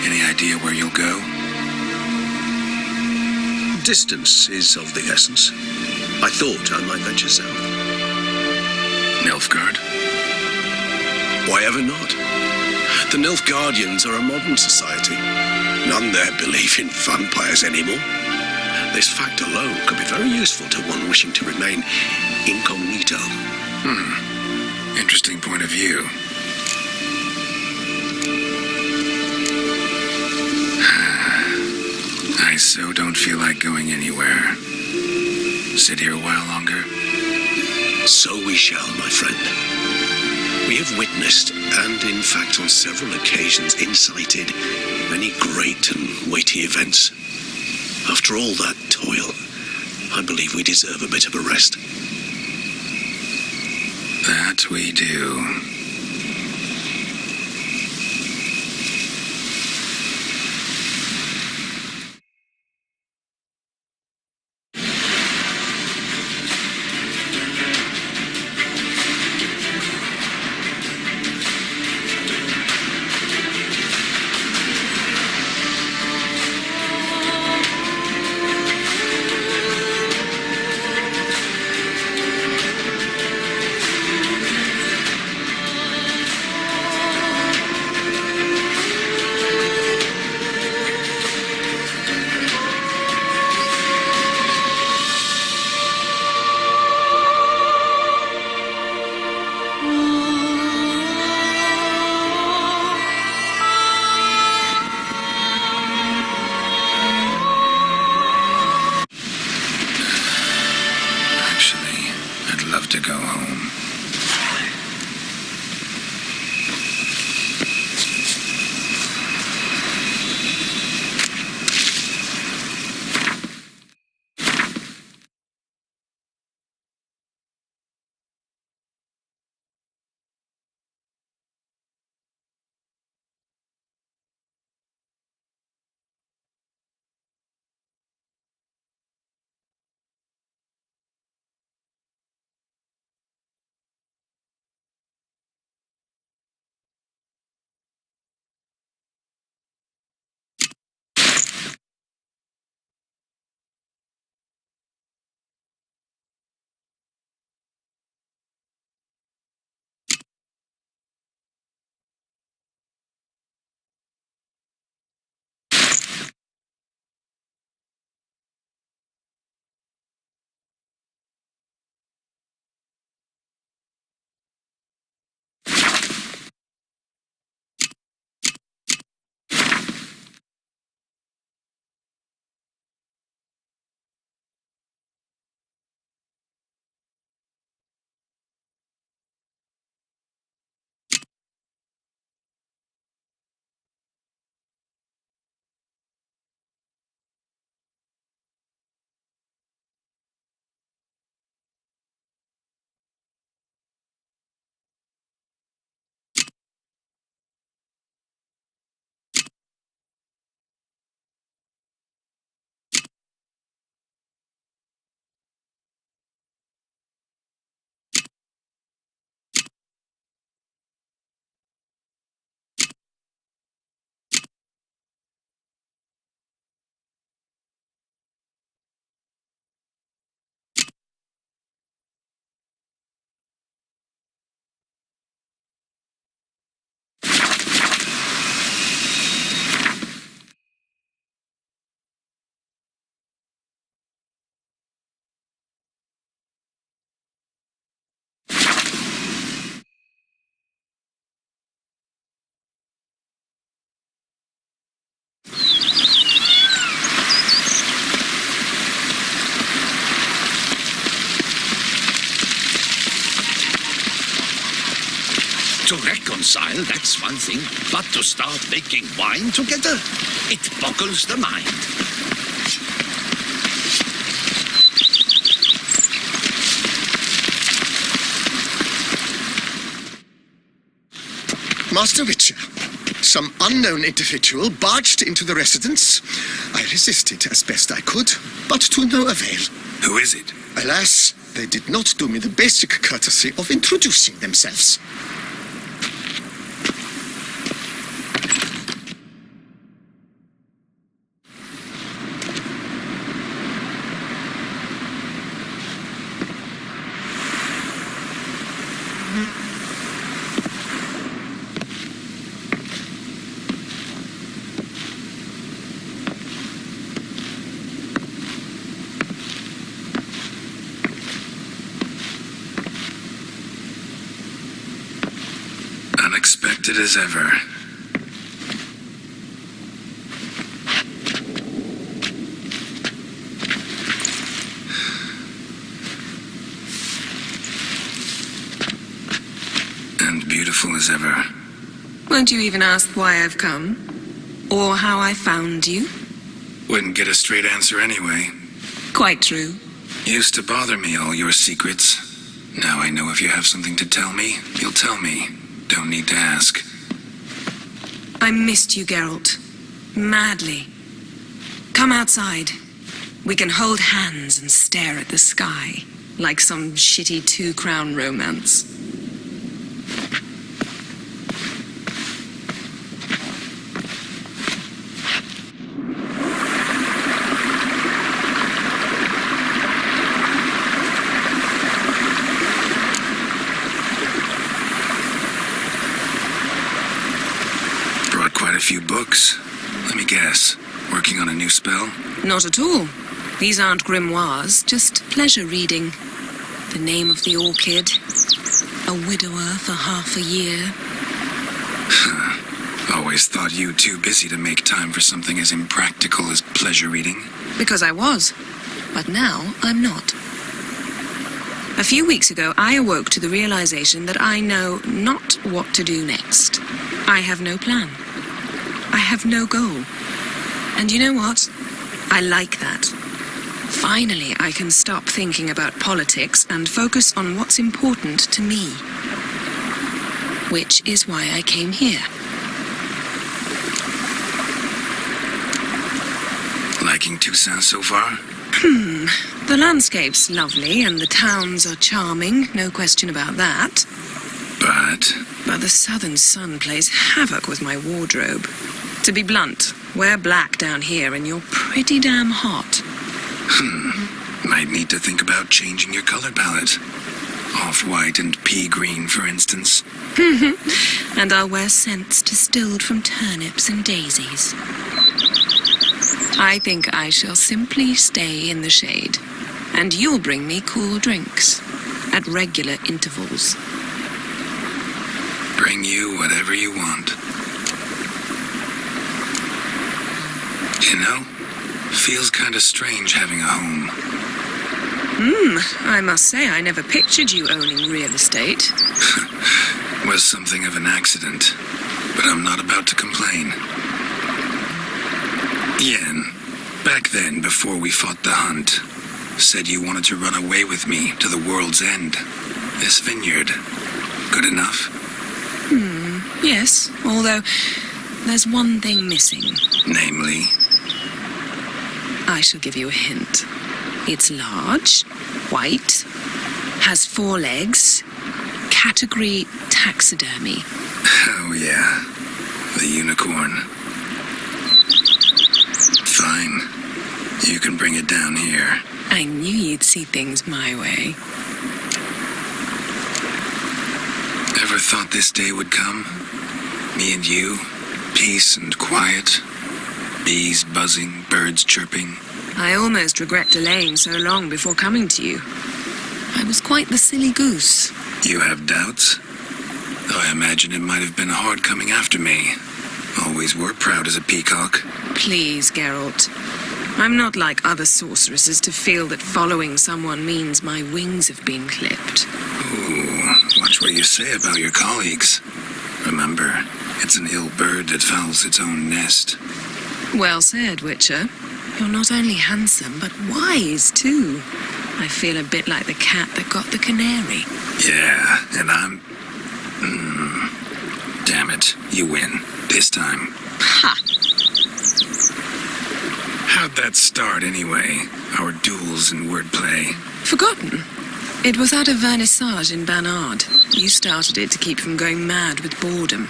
Any idea where you'll go? Distance is of the essence. I thought I might venture south. Nilfgaard? Why ever not? The Nilfgaardians are a modern society. None there believe in vampires anymore. This fact alone could be very useful to one wishing to remain incognito. Interesting point of view. I so don't feel like going anywhere. Sit here a while longer? So we shall, my friend. We have witnessed, and in fact on several occasions incited, many great and weighty events. After all that toil, I believe we deserve a bit of a rest. That we do. well, that's one thing. But to start making wine together, it boggles the mind. Master Witcher, some unknown individual barged into the residence. I resisted as best I could, but to no avail. Who is it? Alas, they did not do me the basic courtesy of introducing themselves. Unexpected as ever. And beautiful as ever. Won't you even ask why I've come? Or how I found you? Wouldn't get a straight answer anyway. Quite true. Used to bother me, all your secrets. Now I know if you have something to tell me, you'll tell me. Don't need to ask. I missed you, Geralt. Madly. Come outside. We can hold hands and stare at the sky, like some shitty two-crown romance. A few books. Let me guess. Working on a new spell? Not at all. These aren't grimoires, just pleasure reading. The Name of the Orchid. A widower for half a year. Always thought you too busy to make time for something as impractical as pleasure reading. Because I was. But now I'm not. A few weeks ago, I awoke to the realization that I know not what to do next. I have no plan. I have no goal. And you know what? I like that. Finally, I can stop thinking about politics and focus on what's important to me. Which is why I came here. Liking Toussaint so far? The landscape's lovely and the towns are charming, no question about that. But the southern sun plays havoc with my wardrobe. To be blunt, wear black down here and you're pretty damn hot. Might need to think about changing your color palette. Off-white and pea green, for instance. And I'll wear scents distilled from turnips and daisies. I think I shall simply stay in the shade. And you'll bring me cool drinks. At regular intervals. Bring you whatever you want. You know, feels kind of strange having a home. I must say I never pictured you owning real estate. Was something of an accident, but I'm not about to complain. Yen, back then, before we fought the hunt, said you wanted to run away with me to the world's end. This vineyard. Good enough? Yes, although there's one thing missing. Namely? I shall give you a hint. It's large, white, has 4 legs, category taxidermy. Oh yeah, the unicorn. Fine, you can bring it down here. I knew you'd see things my way. Ever thought this day would come? Me and you, peace and quiet, bees buzzing, birds chirping. I almost regret delaying so long before coming to you. I was quite the silly goose. You have doubts? Though I imagine it might have been hard coming after me. Always were proud as a peacock. Please, Geralt. I'm not like other sorceresses to feel that following someone means my wings have been clipped. Ooh, watch what you say about your colleagues. Remember, it's an ill bird that fouls its own nest. Well said, Witcher. You're not only handsome, but wise, too. I feel a bit like the cat that got the canary. Yeah, and I'm... Damn it, you win. This time. Ha! How'd that start, anyway? Our duels and wordplay. Forgotten? It was at a vernissage in Bernard. You started it to keep from going mad with boredom.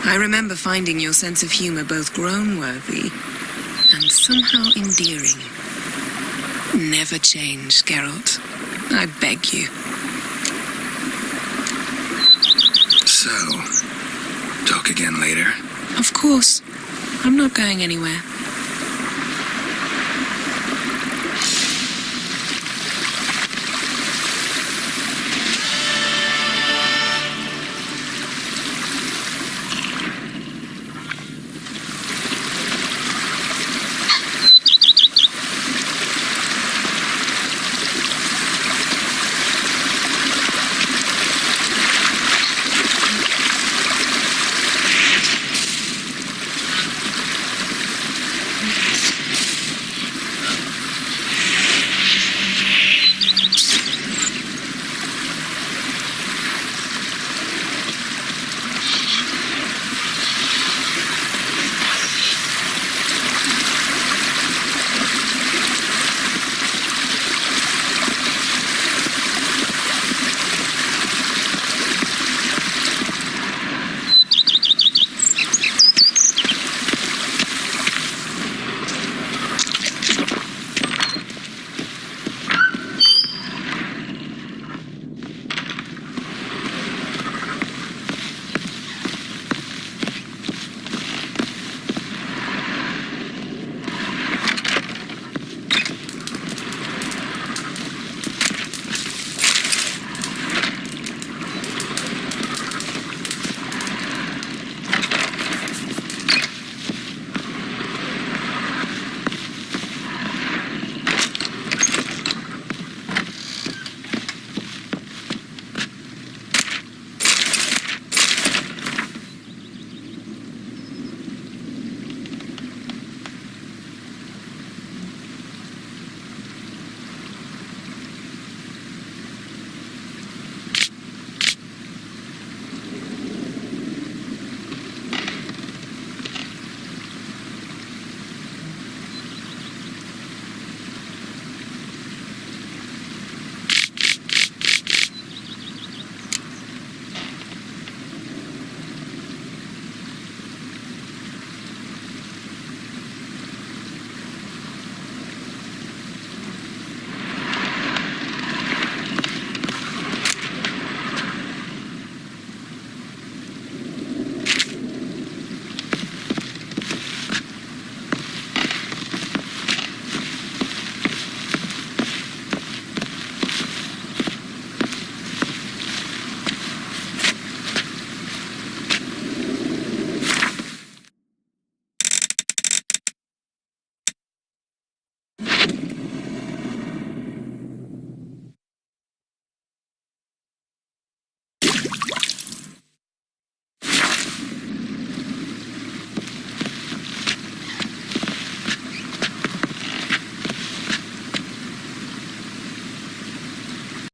I remember finding your sense of humor both groan-worthy and somehow endearing. Never change, Geralt. I beg you. So, talk again later? Of course. I'm not going anywhere.